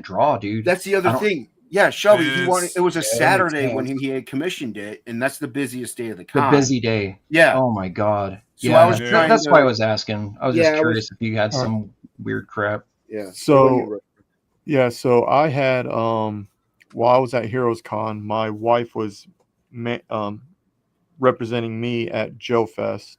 draw, dude. That's the I other don't- thing. Yeah, Shelby, he It's- wanted. It was a Yeah, Saturday it's when he had commissioned it, and that's the busiest day of the The con. busy day. Yeah. Oh my god. So Yeah, I was trying that's to- why I was asking. I was Yeah, just I was- curious if you had some weird crap. Yeah. So yeah, so I had while I was at Heroes Con, my wife was representing me at Joe Fest,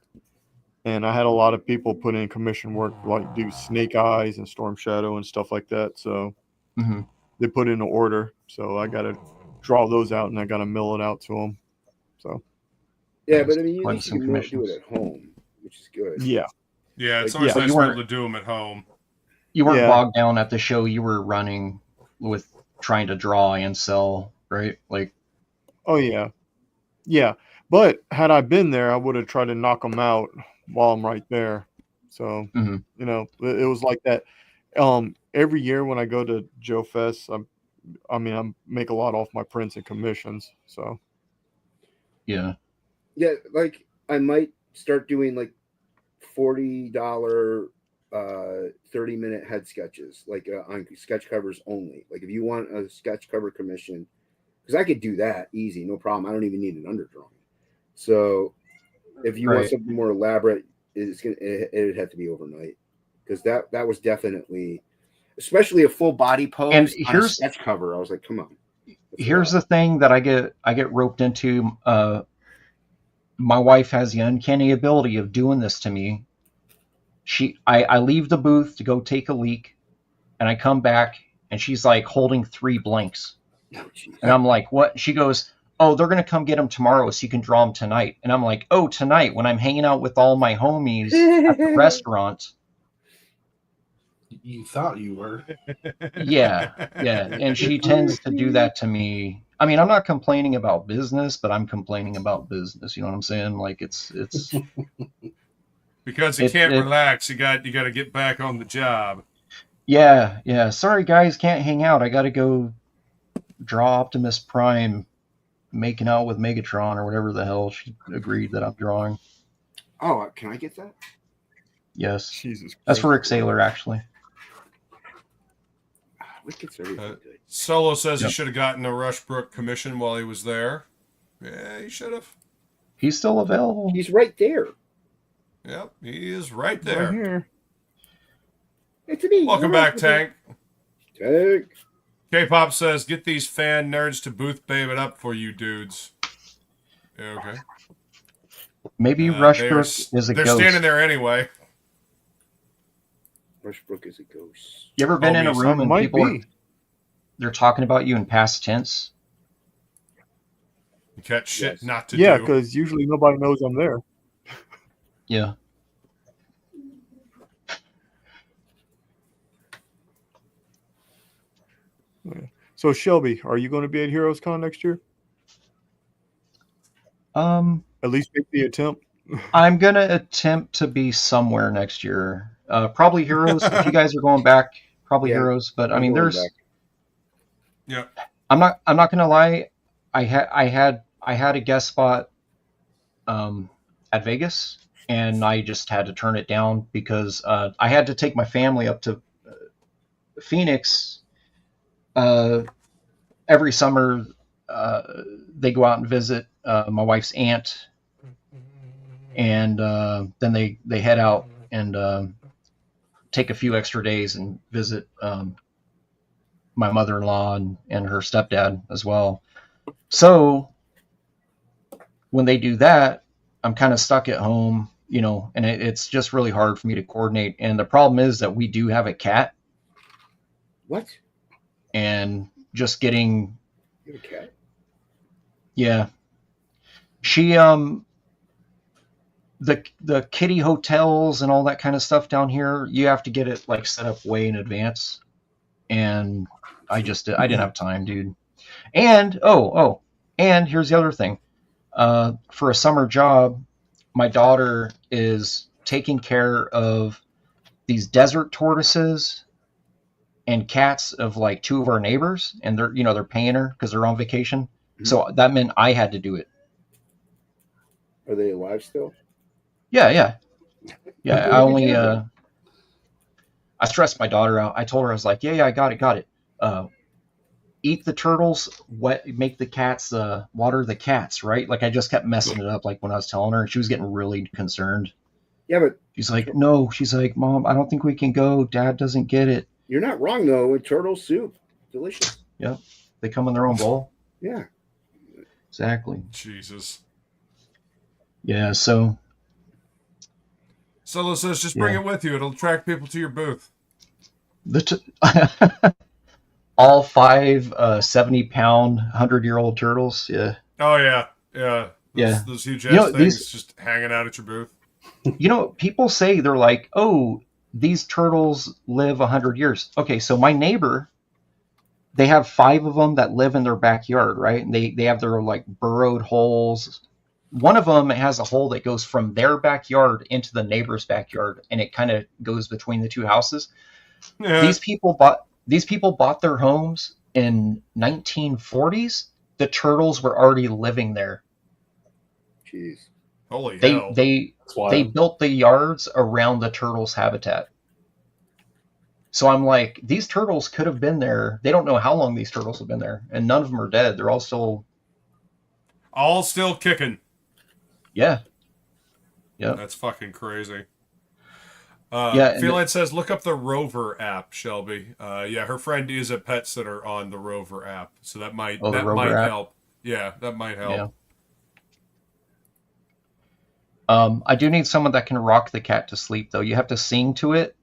and I had a lot of people put in commission work, like do Snake Eyes and Storm Shadow and stuff like that. So Mhm. they put in an order, so I got to draw those out and I got to mail it out to them. So Yeah, but I mean, you Quite at least some you can do commissions. it at home, which is good. yeah, Yeah, it's Like, always yeah, nice you to be weren't- able to do them at home. You weren't Yeah. bogged down at the show. You were running with trying to draw and sell, right? Like, oh yeah. But had I been there, I would have tried to knock them out while I'm right there. So Mhm. you know, it was like that. Every year when I go to Joe Fest, I make a lot off my prints and commissions. So yeah. Yeah, like I might start doing like $40 30-minute head sketches, like on sketch covers only. Like if you want a sketch cover commission, because I could do that easy, no problem. I don't even need an underdrawing. So if you want Right. something more elaborate, it'd have to be overnight, because that was definitely, especially a full body pose And on a here's- sketch cover. I was like, come on. Here's the thing that I get roped into. My wife has the uncanny ability of doing this to me. I leave the booth to go take a leak, and I come back, and she's like holding 3 blanks. Oh, geez. And I'm like, what? She goes, oh, they're going to come get them tomorrow so you can draw them tonight. And I'm like, oh, tonight when I'm hanging out with all my homies at the restaurant. You thought you were. Yeah. And she tends to do that to me. I mean, I'm not complaining about business, but I'm complaining about business. You know what I'm saying? Like it's Because you It- can't it- relax. You got to get back on the job. yeah. Sorry guys, can't hang out. I got to go draw Optimus Prime making out with Megatron or whatever the hell she agreed that I'm drawing. Oh, can I get that? Yes. Jesus, That's for Christ. Rick Sailor, actually. What gets everything good? Solo says Yep. he should have gotten a Rushbrook commission while he was there. Yeah, he should have. He's still available. He's right there. Yep, he is right Right there. here. It's me. Welcome back, Tank. Tank. K-pop says, get these fan nerds to booth babe it up for you dudes. Yeah, okay. Maybe They're Rushbrook is a They're ghost. standing there anyway. Rushbrook is a ghost. You ever been in a Homies. room and Might people are, be. they're talking about you in past tense. You catch shit Yes. not to Yeah, do. because usually nobody knows I'm there. Yeah. So Shelby, are you going to be at Heroes Con next year? At least make the attempt. I'm gonna attempt to be somewhere next year. Probably Heroes. If you guys are going back, probably Yeah, Heroes. But I I'm mean, going there's. back. Yeah. I'm not gonna lie. I had a guest spot at Vegas, and I just had to turn it down because I had to take my family up to Phoenix. Every summer, they go out and visit my wife's aunt, and then they head out and take a few extra days and visit my mother-in-law and her stepdad as well. So when they do that, I'm kind of stuck at home, you know, and it's just really hard for me to coordinate. And the problem is that we do have a cat, What? and just getting, You have a cat? yeah, she the kitty hotels and all that kind of stuff down here, you have to get it like set up way in advance, and I didn't have time, dude. And and here's the other thing. For a summer job, my daughter is taking care of these desert tortoises and cats of like two of our neighbors, and they're paying her because they're on vacation. Mm-hmm. So that meant I had to do it. Are they alive still? Yeah. What I do you only care about? I stressed my daughter out. I told her, I was like, yeah, I got it. Eat the turtles, make the cats, water the cats, right? Like I just kept messing it up, like when I was telling her, she was getting really concerned. Yeah, but She's like, no, she's like, Mom, I don't think we can go. Dad doesn't get it. you're not wrong though. With turtle soup, delicious. Yep. They come in their own bowl. Yeah. Exactly. Jesus. Yeah. So Solo says just bring Yeah. it with you. It'll attract people to your booth. all 5 70-pound 100-year-old turtles. Yeah. Oh yeah. Yeah. Yeah. Those huge You know, ass things these- just hanging out at your booth. You know, people say, they're like, oh, these turtles live 100 years. Okay, so my neighbor, they have 5 of them that live in their backyard, right? And they have their like burrowed holes. One of them has a hole that goes from their backyard into the neighbor's backyard, and it kind of goes between the two houses. Yeah. These people bought their homes in 1940s. The turtles were already living there. Jeez. Holy They hell. they That's wild. they built the yards around the turtles' habitat. So I'm like, these turtles could have been there. They don't know how long these turtles have been there, and none of them are dead. They're all still, All still kicking. yeah. Yep. That's fucking crazy. Yeah, and Feline says, look up the Rover app, Shelby. Yeah, her friend is a pet sitter on the Rover app, so that might Oh, the Rover app? help. Yeah, that might help. Yeah. I do need someone that can rock the cat to sleep, though. You have to sing to it.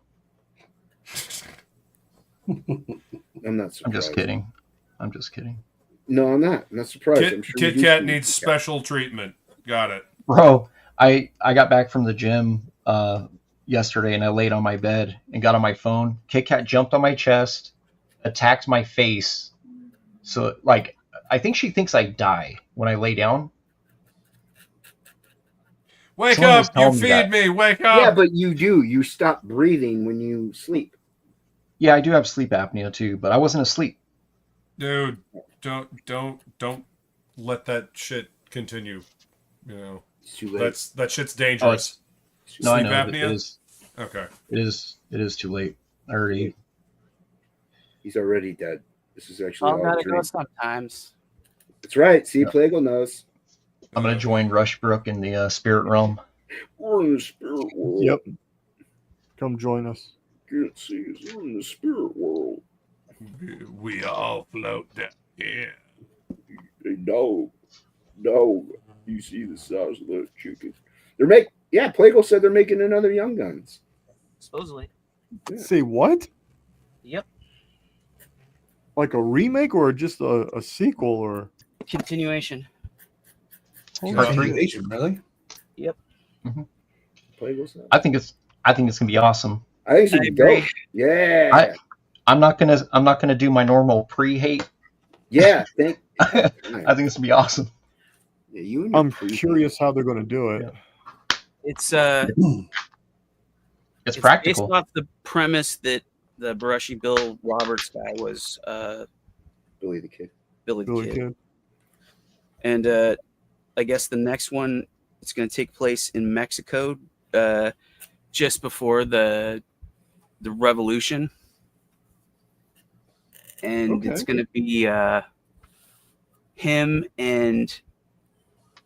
I'm not surprised. I'm just kidding. I'm just kidding. No, I'm not. I'm not surprised. I'm sure Kit you do Kat see needs Kit Kat. special treatment. Got it. Bro, I got back from the gym yesterday, and I laid on my bed and got on my phone. Kit Kat jumped on my chest, attacked my face. So, like, I think she thinks I die when I lay down. Wake Someone was up! You telling me feed that. me! Wake up! Yeah, but you do. You stop breathing when you sleep. Yeah, I do have sleep apnea too, but I wasn't asleep. Dude, don't let that shit continue. You know, It's too late. that shit's dangerous. No, I Sleep know. apnea? It is. Okay. It is too late. I already. He's already dead. This is actually All all a gotta dream. go sometimes. That's right. See, Yeah. Plagal knows. I'm gonna join Rushbrook in the spirit realm. We're in the spirit world. Yep. Come join us. Can't see us. We're in the spirit world. We all float down here. Hey, dog. You see the size of that chicken? Yeah, Plagal said they're making another Young Guns. Supposedly. Yeah. Say what? Yep. like a remake or just a sequel or? Continuation. Part three. Continuation, really? I think it's gonna be awesome. I think it's I gonna be agree. dope. Yeah. I'm not gonna do my normal pre-hate. Yeah. I think it's gonna be awesome. Yeah, you and your I'm curious how they're going to do it. It's It's practical. based off the premise that the Brushy Bill Roberts guy was Billy the Kid. Billy the Billy Kid. Kid. And I guess the next one, it's going to take place in Mexico, just before the revolution, and it's going to be him, and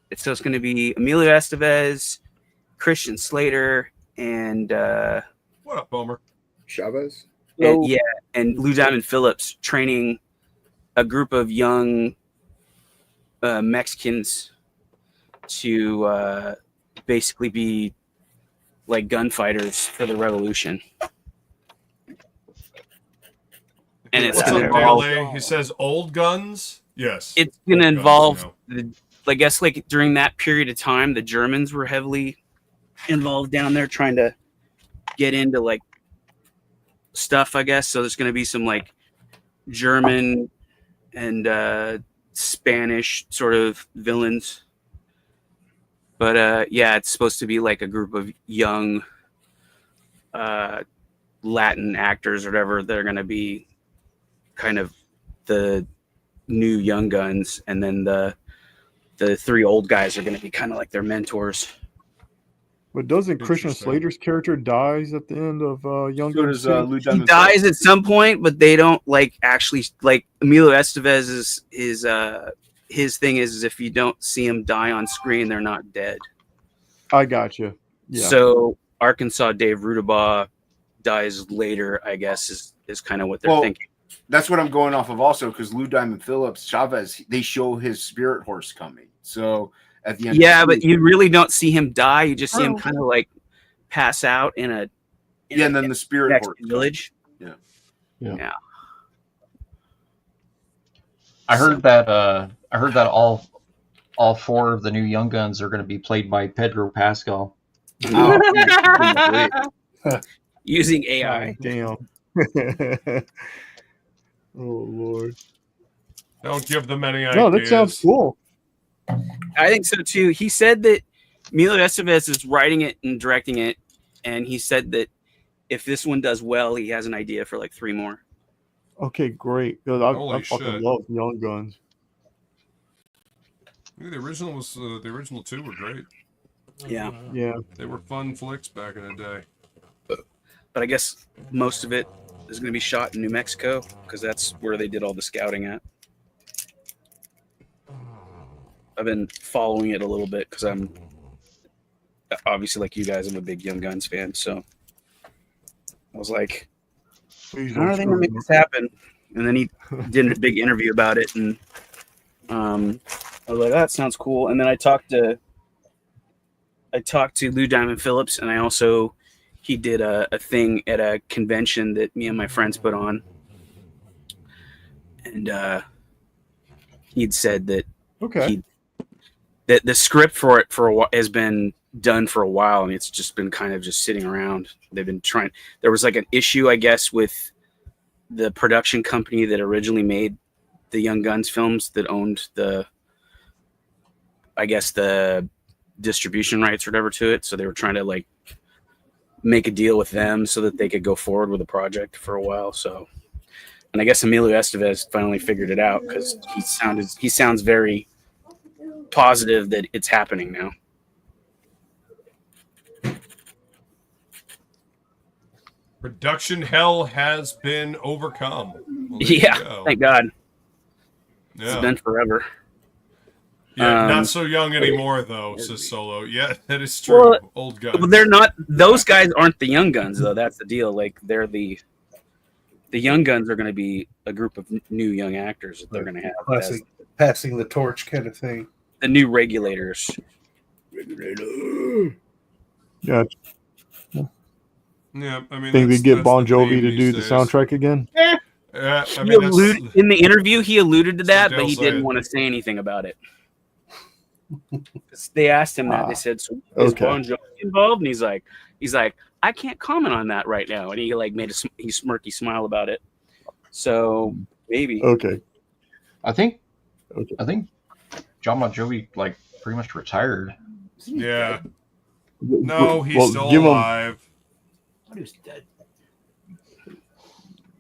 it's going to be Emilio Estevez, Christian Slater, and What up, Homer? Chavez. and Lou Diamond Phillips training a group of young Mexicans to basically be like gunfighters for the revolution. And it's What's going to up, involve. DLA? He says old guns. Yes. It's going to Old guns, involve you know. I guess like during that period of time, the Germans were heavily involved down there trying to get into like stuff, I guess. So there's going to be some like German and Spanish sort of villains. But yeah, it's supposed to be like a group of young Latin actors or whatever. They're going to be kind of the new young guns, and then the three old guys are going to be kind of like their mentors. But doesn't Christian Interesting. Slater's character dies at the end of Young So Guns? does too? Lou He Diamond dies at some point, but they don't like actually like Emilio Estevez is his thing is if you don't see him die on screen, they're not dead. I got you. Yeah. So Arkansas Dave Rudabaugh dies later, I guess, is kind of what they're thinking. That's what I'm going off of also, because Lou Diamond Phillips, Chavez, they show his spirit horse coming. So at the end, Yeah, but you really don't see him die. You just see him kind of like pass out in a and then the spirit next horse village. Yeah. I heard that all four of the new Young Guns are going to be played by Pedro Pascal. Using AI. Damn. Oh Lord. Don't give them any ideas. No, that sounds cool. I think so too. He said that Emilio Estevez is writing it and directing it, and he said that if this one does well, he has an idea for like 3 more. Okay, great. 'Cause I Holy fucking shit. love Young Guns. Yeah, the original 2 were great. Yeah, Yeah. They were fun flicks back in the day. but I guess most of it is going to be shot in New Mexico because that's where they did all the scouting at. I've been following it a little bit because I'm obviously like you guys. I'm a big Young Guns fan, so I was like, Please how are they gonna make this happen? And then he did a big interview about it, and I was like, that sounds cool. And then I talked to Lou Diamond Phillips, and he did a thing at a convention that me and my friends put on, and he'd said that Okay. that the script for it for a while has been done for a while, and it's just been kind of just sitting around. They've been trying. There was like an issue, I guess, with the production company that originally made the Young Guns films that owned the distribution rights or whatever to it. So they were trying to like make a deal with them so that they could go forward with the project for a while. So, and I guess Emilio Estevez finally figured it out because he sounds very positive that it's happening now. Production hell has been overcome. Well, there you Yeah, go. thank God. Yeah. It's been forever. Yeah, Um, not so young anymore, though, says Solo. Yeah, that is true. Well, Old guys. But they're not; those guys aren't the Young Guns, though. That's the deal. Like they're the Young Guns are going to be a group of new young actors that they're going to have as Passing the torch kind of thing. the new regulators. Yeah. Yeah, I mean, Think we that's get Bon the Jovi theme to do these the days. soundtrack again? I He mean, that's, in the interview, he alluded to that, but Dale he didn't saying. want to say anything about it. 'Cause they asked him that. They said, "So is Okay. Bon Jovi involved?" And he's like, "I can't comment on that right now." And he like made a smirky smile about it. So maybe. Okay. I think Okay. John Bon Jovi like pretty much retired. yeah. No, he's Well, still give him- alive. I thought he was dead.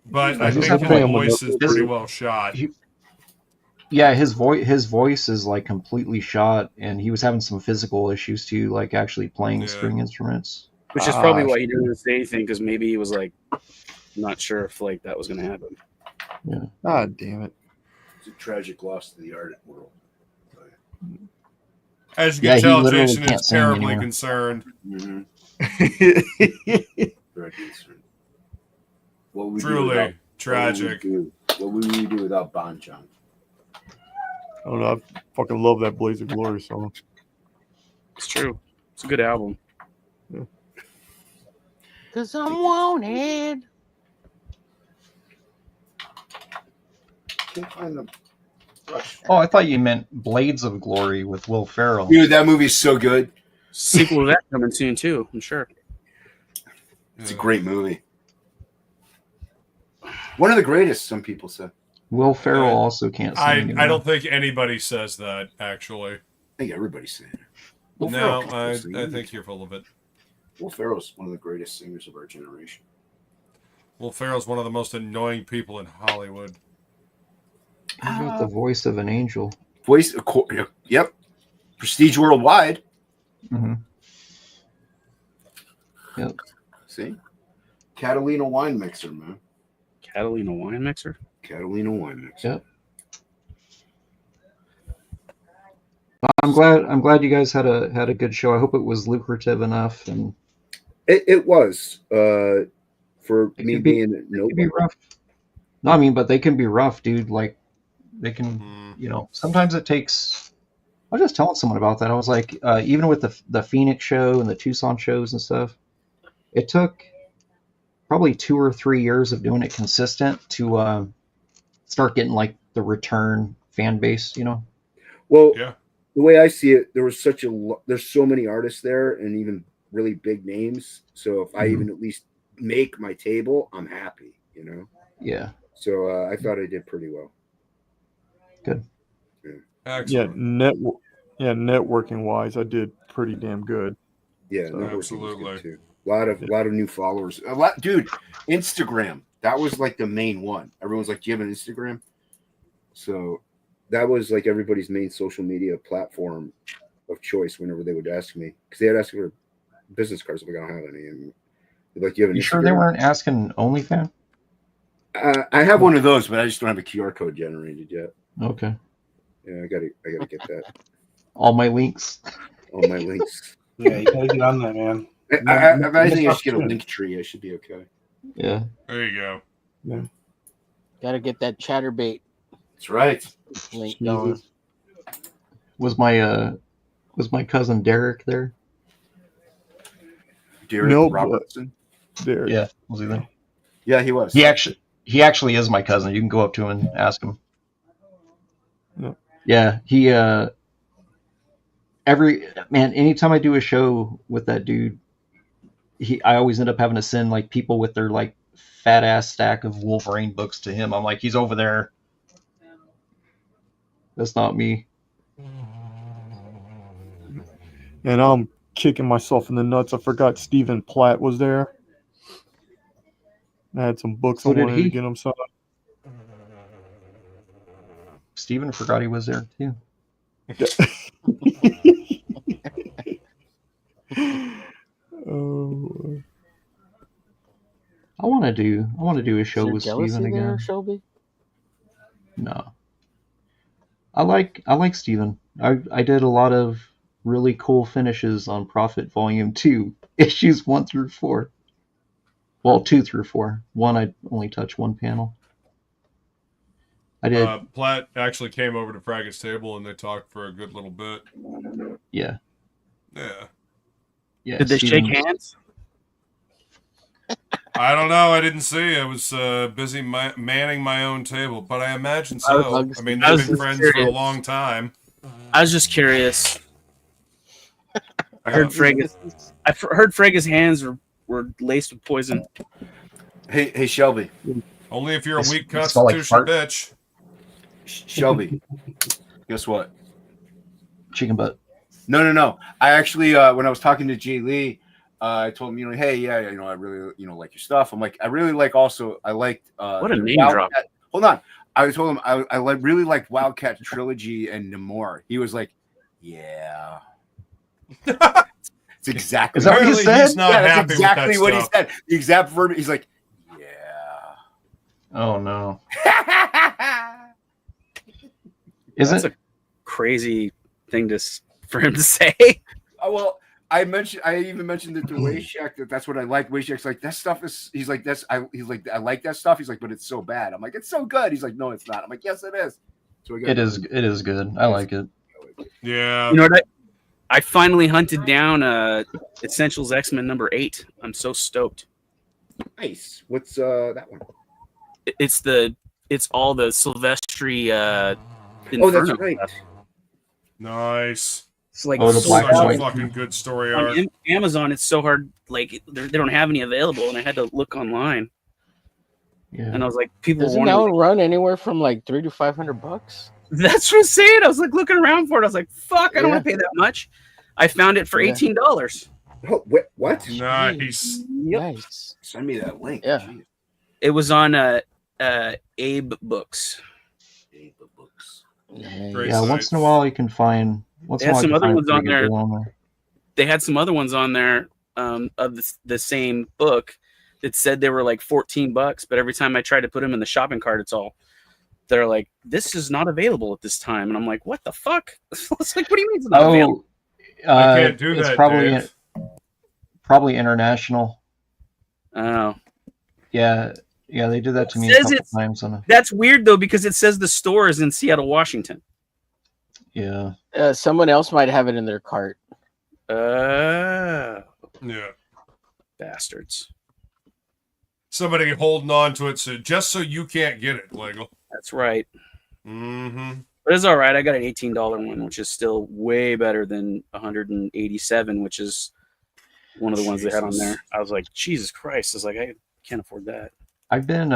But I I just think have his to, like, voice is his- pretty well shot. Yeah, his voice is like completely shot, and he was having some physical issues too, like actually playing Yeah. string instruments. Which is probably why he didn't want to say anything, because maybe he was like not sure if like that was going to happen. Ah, damn it. It's a tragic loss to the art world. As you Yeah, can he tell, literally Jason can't is sing terribly anymore. concerned. Mm-hmm. Very concerned. What would we do Truly without- tragic. What would we do without Bon Jovi? I don't know. I fucking love that Blaze of Glory song. It's true. It's a good album. Cause I'm wanted. Can't find the brush. Oh, I thought you meant Blades of Glory with Will Ferrell. Dude, that movie's so good. Sequel to that coming soon too, I'm sure. It's a great movie. One of the greatest, some people say. Will Ferrell also can't sing I anymore. don't think anybody says that, actually. I think everybody's saying it. Will No, Ferrell can sing. I think you're full of it. Will Ferrell's one of the greatest singers of our generation. Will Ferrell's one of the most annoying people in Hollywood. He's got the voice of an angel. Voice, yep. Prestige worldwide. Mm-hmm. Yep. See? Catalina wine mixer, man. Catalina wine mixer. Catalina wine mixer. Yep. I'm glad you guys had a good show. I hope it was lucrative enough, and It was. For It me could be- being it can be rough. No, I mean, but they can be rough, dude. Like they can, sometimes it takes. I was just telling someone about that. I was like, even with the Phoenix show and the Tucson shows and stuff, it took probably 2 or 3 years of doing it consistent to start getting like the return fan base. Well, Yeah. the way I see it, there was there's so many artists there and even really big names. So if I even at least make my table, I'm happy, Yeah. So I thought I did pretty well. Good. Excellent. Networking wise, I did pretty damn good. Yeah, So- networking was Absolutely. good too. A lot of new followers. Dude, Instagram. That was like the main one. Everyone's like, "Do you have an Instagram?" So that was like everybody's main social media platform of choice whenever they would ask me, because they had asked for business cards. I'm like, I don't have any. And they're like, "You have an You Instagram?" sure they weren't asking OnlyFans? I have one of those, but I just don't have a QR code generated yet. Okay. Yeah, I gotta get that. All my links. All my links. Yeah, you gotta get on that, man. I think I should get a link tree. I should be okay. Yeah. There you go. Gotta get that chatterbait That's right. link going. Was my cousin Derek there? Derek No, but- Robertson. There. Yeah. Was he there? Yeah, he was. He actually is my cousin. You can go up to him and ask him. Yeah. Yeah, he anytime I do a show with that dude, I always end up having to send like people with their like fat ass stack of Wolverine books to him. I'm like, he's over there. That's not me. And I'm kicking myself in the nuts. I forgot Stephen Platt was there. I had some books So I did wanted he. to get him signed. Steven forgot he was there too. Oh, I want to do a Is show there with jealousy Steven there, again. Shelby? No. I like Steven. I did a lot of really cool finishes on Prophet Volume 2, issues 1 through 4. Well, 2 through 4. One, I only touched one panel. I did, Platt actually came over to Fraggott's table and they talked for a good little bit. yeah. Yeah. Yeah. Did they Steven- shake hands? I don't know. I didn't see. I was busy manning my own table, but I imagine so. I mean, I they've was been just friends for a curious. long time. I was just curious. I heard Uh, Frega's. Heard Frega's hands were laced with poison. Hey, Shelby. Only if you're a weak It smell like constitution fart. bitch. Shelby. Guess what? Chicken butt. No. I actually, when I was talking to Jay Lee, I told him, hey, yeah, I really, like your stuff. I'm like, I really like. Also, I liked. What a name Wildcat. drop. Hold on. I told him I really liked Wildcat Trilogy and Namor. He was like, yeah. It's exactly. Is that what he Apparently said? he's not that's happy exactly with that what stuff. he said. The exact verb. He's like, yeah. Oh no. Is That's it? a crazy thing for him to say. Oh, well, I even mentioned it to Wayshak that's what I like. Wayshak's like, that stuff is. He's like, I like that stuff. He's like, but it's so bad. I'm like, it's so good. He's like, no, it's not. I'm like, yes, it is. So It is. It is good. I like it. Yeah. You know what? I finally hunted down Essentials X-Men #8. I'm so stoked. Nice. What's that one? It's all the Silvestri. Oh, that's Inferno right. stuff. Nice. It's like Oh, the so black Such and a white. fucking good story arc. on Amazon. It's so hard. Like they don't have any available, and I had to look online. Yeah. And I was like, people Doesn't were that wanting. one run anywhere from like $300 to $500? That's what I'm saying. I was like looking around for it. I was like, fuck, I don't want to pay that much. I found it for Yeah. $18. Oh, what? Nice. Nice. Send me that link. Yeah. Jeez. It was on Abe Books. Read the books. Nice. Great. Yeah. Once in a while, you can find. Once They in a had while, some you can other find a ones on pretty good there. deal on there. They had some other ones on there of the same book that said they were like $14, but every time I tried to put them in the shopping cart, they're like, this is not available at this time. And I'm like, what the fuck? It's like, what do you mean it's not available? Oh, I can't do it's that, probably Dave. international. Oh, Yeah, they did that to me It a says couple it's- times. On that's weird though, because it says the store is in Seattle, Washington. yeah, Someone else might have it in their cart. Yeah. Bastards. Somebody holding on to it just so you can't get it, Legal. That's right. Mm-hmm. But it's all right. I got an $18 one, which is still way better than 187, which is one of the ones they had on Jesus. there. I was like, Jesus Christ! I was like, I can't afford that. I've been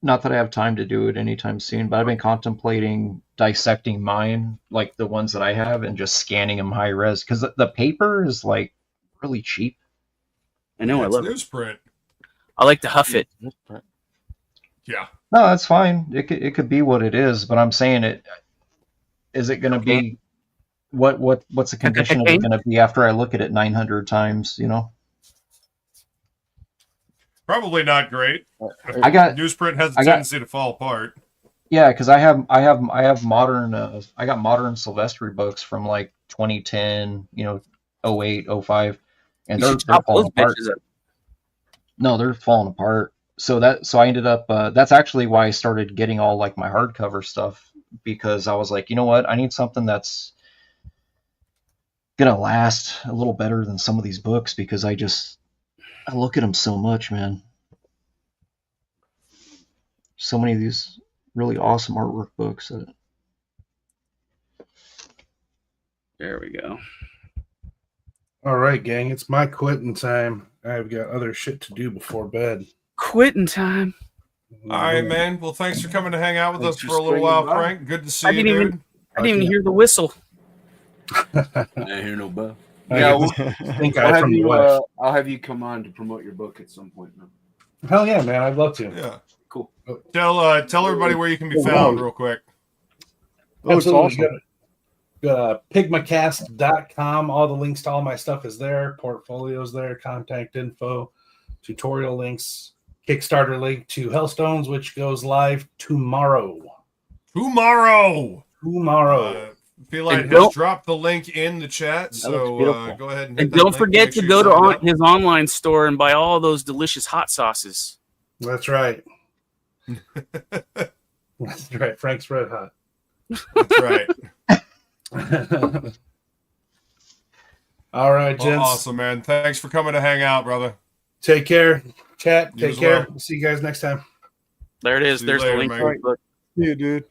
not that I have time to do it anytime soon, but I've been contemplating dissecting mine, like the ones that I have, and just scanning them high res because the paper is like really cheap. I know. I It's love it. newsprint. I like to huff it. Yeah. No, that's fine. It could be what it is, but I'm saying it. Is it going to be what's the condition of it going to be after I look at it 900 times? You know. Probably not great. I got Newsprint has a I got- tendency to fall apart. Yeah, because I have modern I got modern Silvestri books from like 2010, 08, 05, and You they're should chop falling those apart. bitches up. No, they're falling apart. So I ended up that's actually why I started getting all like my hardcover stuff, because I was like, you know what, I need something that's gonna last a little better than some of these books, because I look at them so much, man. So many of these really awesome artwork books. There we go. All right, gang, it's my quitting time. I've got other shit to do before bed. Quitting time. All right, man. Well, thanks for coming to hang out with Thanks us for for a little swinging while, by. Frank. Good to see I you, didn't dude. even- I didn't even hear the whistle. I hear no bell. I Yeah, think I from the west. I'll have you come on to promote your book at some point. Man. Hell yeah, man! I'd love to. Yeah. Cool. Tell everybody where you can be found real quick. Oh, it's Absolutely. awesome. Go to pigmacast.com. All the links to all my stuff is there. Portfolios there, contact info, tutorial links, Kickstarter link to Hellstones, which goes live tomorrow. Tomorrow. Feline And has don't- dropped the link in the chat, so looks beautiful. go ahead and hit And that don't link. forget Make to sure go you to sign up. his online store and buy all those delicious hot sauces. That's right. That's right. Frank's Red Hot. That's right. All right, Well, gents. awesome, man. Thanks for coming to hang out, brother. Take care, chat. You Take as care. well. See you guys next time. There it is. See you There's later, the link. mate. to the book. Yeah, dude.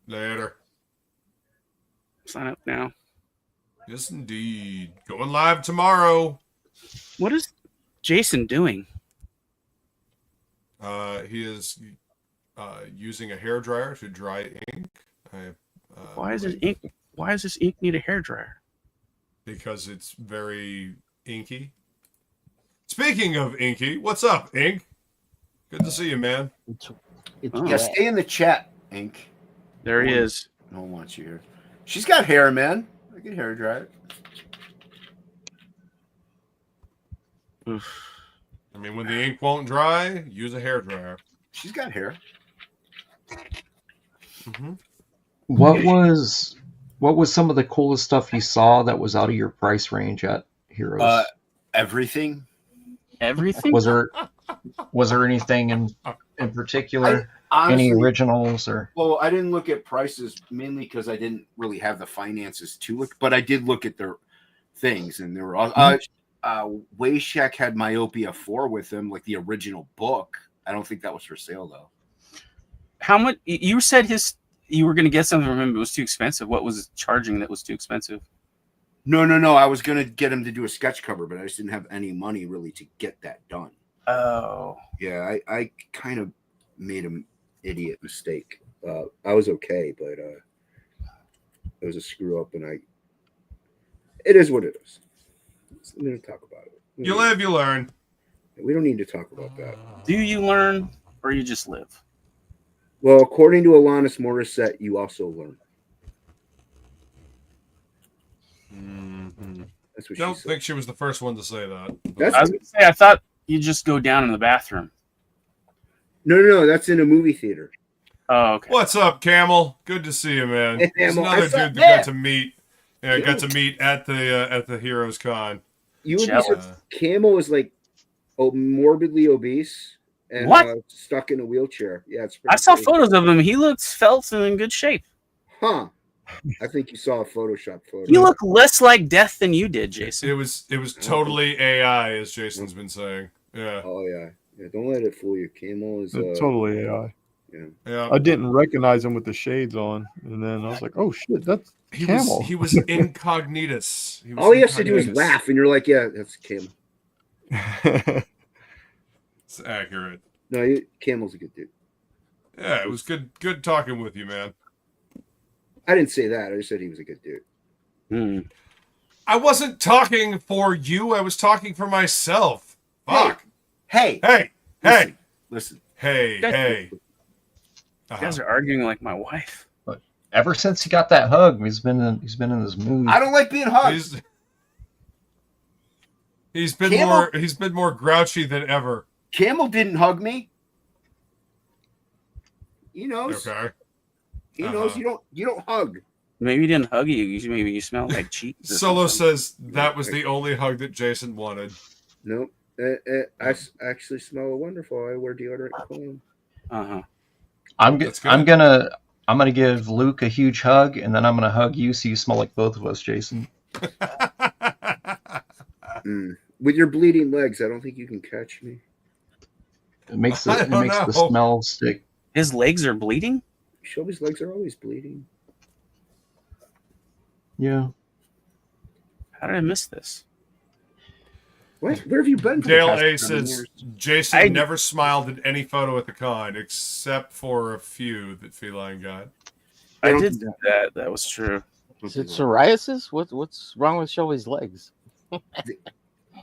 Later. Sign up now. Yes, indeed. Going live tomorrow. What is Jason doing? He is using a hairdryer to dry ink. Why is this ink need a hairdryer? Because it's very inky. Speaking of inky, what's up, Ink? Good to see you, man. It's Oh. Yeah, wet. stay in the chat, Ink. There he is. No one wants you here. She's got hair, man. I can hair dry it. Oof. I mean, when the ink won't dry, use a hairdryer. She's got hair. Mm-hmm. What was some of the coolest stuff you saw that was out of your price range at Heroes? Everything. Everything. Was there anything in particular? Honestly, Any originals or? well, I didn't look at prices mainly because I didn't really have the finances to look, but I did look at their things, and there were Wayshack had Myopia 4 with him, like the original book. I don't think that was for sale though. How much? You said you were going to get something from him. It was too expensive. What was it charging that was too expensive? No. I was gonna get him to do a sketch cover, but I just didn't have any money really to get that done. Oh. Yeah, I kind of made an idiot mistake. I was okay, but it was a screw up, and it is what it is. I'm going to talk about it. You live, you learn. We don't need to talk about that. Do you learn or you just live? Well, according to Alanis Morissette, you also learn. Mm-hmm. That's what Don't she said. think she was the first one to say that. That's I was going to say, I thought you just go down in the bathroom. No. That's in a movie theater. Oh, okay. What's up, Camel? Good to see you, man. Hey, There's Camel, I another saw dude that that. got to meet. Yeah, got to meet at the Heroes Con. You would be Jealous. surprised. Camel is like morbidly obese and What? Stuck in a wheelchair. Yeah, it's. I saw crazy. photos of him. He looks felt and in good shape. Huh? I think you saw a Photoshop photo. You look less like death than you did, Jason. It was totally AI, as Jason's been saying. Yeah. Oh yeah. Don't let it fool you. Camel is Totally AI. Yeah. I didn't recognize him with the shades on, and then I was like, "Oh shit, that's Camel." He was incognitus. all he has to do is laugh, and you're like, "Yeah, that's Camel." It's accurate. No, Camel's a good dude. Yeah, it was good talking with you, man. I didn't say that. I just said he was a good dude. Hmm. I wasn't talking for you. I was talking for myself. Fuck. Hey, Hey. listen. Hey. You guys are arguing like my wife. Ever since he got that hug, he's been in this mood. I don't like being hugged. He's been Camel- more grouchy than ever. Camel didn't hug me. He knows. Okay. He knows you don't hug. Maybe he didn't hug you. Maybe you smell like cheese. or Solo something. says that was the only hug that Jason wanted. Nope. I actually smell wonderful. I wear deodorant and cologne. Uh-huh. That's good. I'm gonna give Luke a huge hug, and then I'm gonna hug you so you smell like both of us, Jason. With your bleeding legs, I don't think you can catch me. It makes I don't the know. smell stick. His legs are bleeding? Shelby's legs are always bleeding. Yeah. How did I miss this? What? Where have you been? For the Dale past A 7 says years? Jason never smiled at any photo at the con except for a few that Feline got. I I don't did do do that. That was true. Is it psoriasis? What's wrong with Shelby's legs?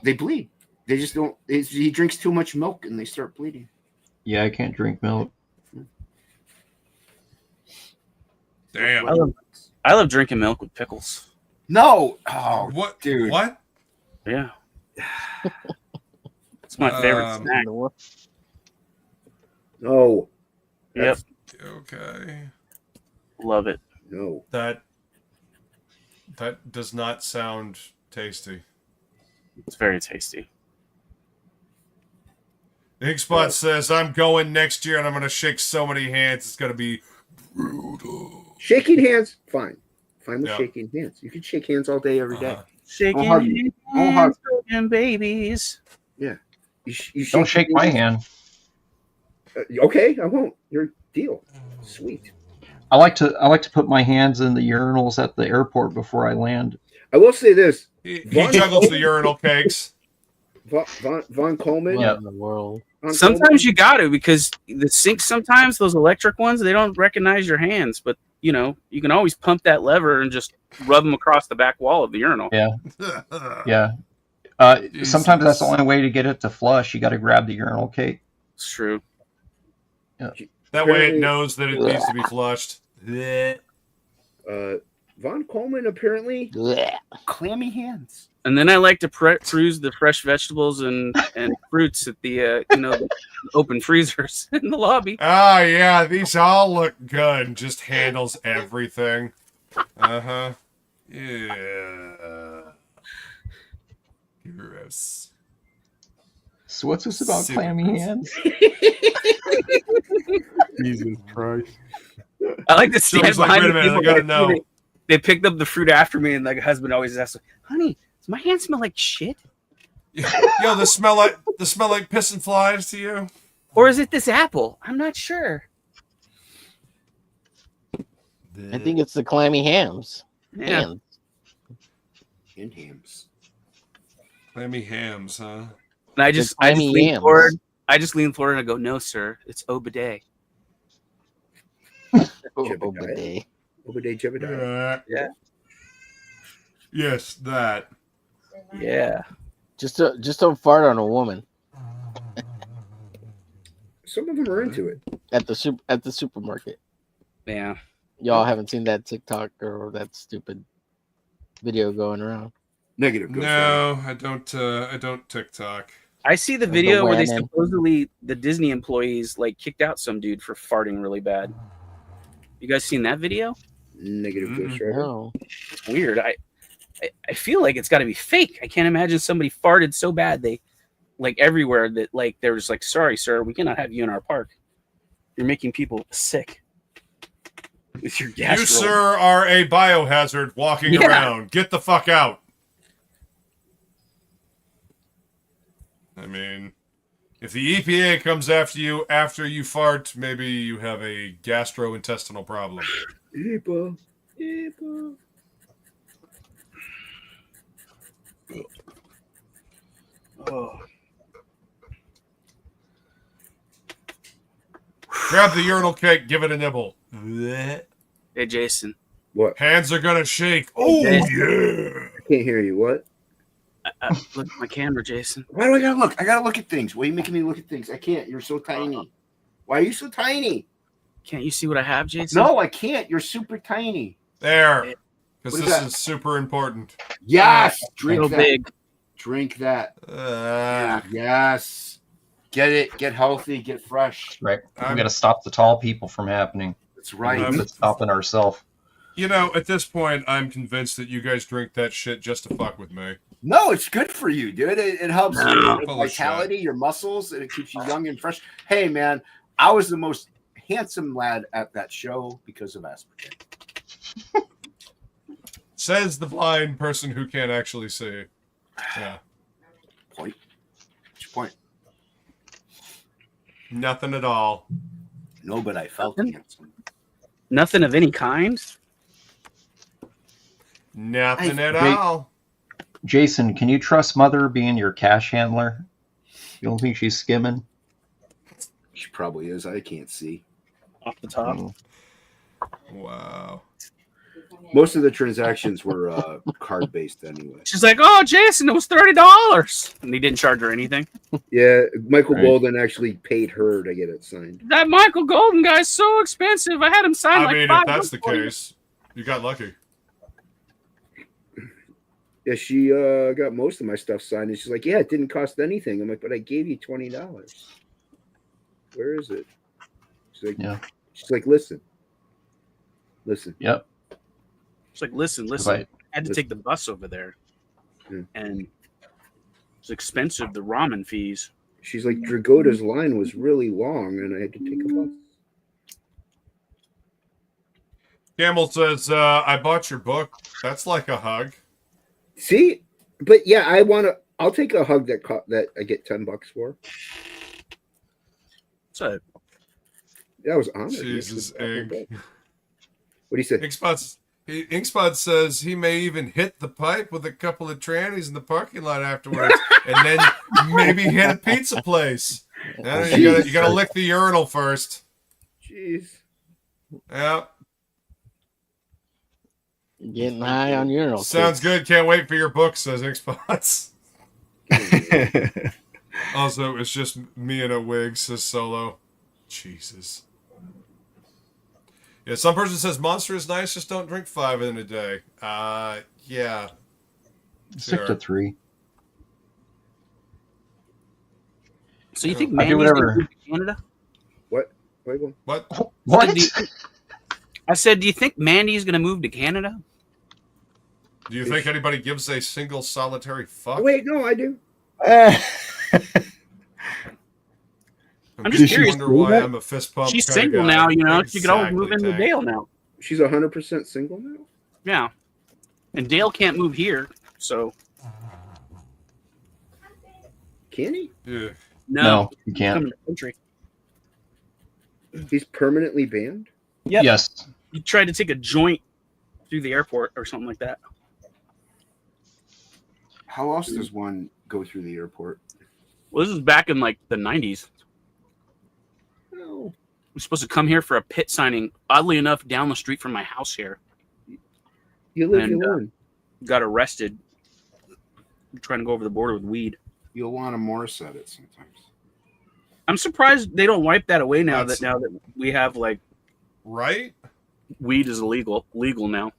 They bleed. They just don't. He drinks too much milk and they start bleeding. Yeah, I can't drink milk. Damn. I love drinking milk with pickles. No. Oh, What? dude. What? Yeah. It's my favorite snack. No. Yep. Okay. Love it. No. That does not sound tasty. It's very tasty. Inkspot says, I'm going next year and I'm going to shake so many hands. It's going to be brutal. Shaking hands, fine. Fine with Yeah. shaking hands. You can shake hands all day, every day. Uh-huh. Shaking I'll hug you. I'll hug hands, shaking babies. Yeah. You Don't shake my hand. Okay, I won't. Your deal. Sweet. I like to put my hands in the urinals at the airport before I land. I will say this. He Von juggles the Coleman- urinal cakes. Von Coleman. What in the world? Von Sometimes you got to, because the sinks, sometimes those electric ones, they don't recognize your hands, but you know, you can always pump that lever and just rub them across the back wall of the urinal. Yeah. Yeah. Sometimes that's the only way to get it to flush. You got to grab the urinal cake. It's true. That way it knows that it needs to be flushed. Von Coleman apparently Blech. clammy hands. And then I like to peruse the fresh vegetables and fruits at the the open freezers in the lobby. Ah, yeah, these all look good. Just handles everything. Uh-huh. Yeah. Gross. So what's this about Super clammy gross. hands? Jesus Christ. I like to So stand he's like, behind wait a the minute, I people gotta that know. they picked up the fruit after me, and like a husband always asks, "Honey, does my hand smell like shit, Yo, the smell like piss and flies to you? or is it this apple? I'm not sure." I think it's the clammy hams. Yeah. Hands. And hams. Clammy hams, huh? And I just clammy lean yams. forward. I just lean forward and I go, "No, sir, it's Obadiah." Oh, bidet. Obadiah Jebediah. Yeah. Yes, that. Yeah. Just don't fart on a woman Some of them are into it. at the supermarket. Yeah. Y'all haven't seen that TikTok or that stupid video going around. Negative. Ghost No, I don't TikTok. I see the The video where they women. supposedly the Disney employees like kicked out some dude for farting really bad. You guys seen that video? Rider. Negative Ghost Rider. No. It's weird. I feel like it's got to be fake. I can't imagine somebody farted so bad they like everywhere that like they were just like, "Sorry, sir, we cannot have you in our park. You're making people sick with your gas." You, sir, are a biohazard walking Yeah. around. Get the fuck out. I mean, if the EPA comes after you fart, maybe you have a gastrointestinal problem. People. People. Oh. Grab the urinal cake, give it a nibble. Blech. Hey, Jason. What? Hands are gonna shake. Oh, Okay. yeah. I can't hear you. What? Look at my camera, Jason. Why do I gotta look? I gotta look at things. Why are you making me look at things? I can't. You're so tiny. Why are you so tiny? Can't you see what I have, Jason? No, I can't. You're super tiny. There. Because What is this that? is super important. Yes. Drink Real that. big. Drink that. Ah. Yes. Get it. Get healthy. Get fresh. Right. I'm- We got to stop the tall people from happening. That's right. I'm- It's stopping ourselves. You know, at this point, I'm convinced that you guys drink that shit just to fuck with me. No, it's good for you, dude. It helps No. your Full of vitality, your muscles, and it keeps you young and fresh. Hey, man, I was the most handsome lad at that show because of aspartame. Says the blind person who can't actually see. Yeah. Point. What's your point? Nothing at all. No, but I felt Nothing? handsome. Nothing of any kind. Nothing at Wait. all. Jason, can you trust Mother being your cash handler? You don't think she's skimming? She probably is. I can't see. Off the top. Mm. Wow. Most of the transactions were card based anyway. She's like, "Oh, Jason, it was $30," and he didn't charge her anything. Yeah, Michael Right. Golden actually paid her to get it signed. That Michael Golden guy's so expensive. I had him sign I like mean, if 5 that's the months for you. case, you got lucky. Yeah, she got most of my stuff signed, and she's like, "Yeah, it didn't cost anything." I'm like, "But I gave you $20. Where is it?" She's like, Yeah. "She's like, listen. Yep. It's like, listen. Right. I had to take the bus over there, Hmm. and it's expensive. The ramen fees. She's like, Dragota's line was really long, and I had to take a bus." Camel says, I bought your book. That's like a hug. See, but yeah, I want to. I'll take a hug that I get $10 for. So That was honored. Jesus, Ink. What do you say? Inkspot says he may even hit the pipe with a couple of trannies in the parking lot afterwards, and then maybe hit a pizza place. You gotta lick the urinal first. Jeez. Yeah. Getting high on urinal. Sounds good. Can't wait for your book, says Inkspot. Also, it's just me in a wig, says Solo. Jesus. Yeah, some person says Monster is nice, just don't drink 5 in a day. Yeah. Stick to 3. you think I do Mandy's whatever. gonna move to Canada? What? What? What? I said, do you think Mandy's gonna move to Canada? Do you think anybody gives a single solitary fuck? Oh, wait, no, I do. I'm just curious. Wonder why I'm a fist pump. She's kinda single guy. now, you know. She could always move Exactly, into Tank. Dale now. She's 100% single now. Yeah, and Dale can't move here, so Can he? Yeah. No, you can't. Come to the country. He's permanently banned. Yep. Yes. He tried to take a joint through the airport or something like that. How else does one go through the airport? Well, this is back in like the 90s. No. We're supposed to come here for a pit signing. Oddly enough, down the street from my house here. You live, And, you learn. Got arrested. Trying to go over the border with weed. You'll want to Morse at it sometimes. I'm surprised they don't wipe that away now That's- that we have like Right? weed is legal now.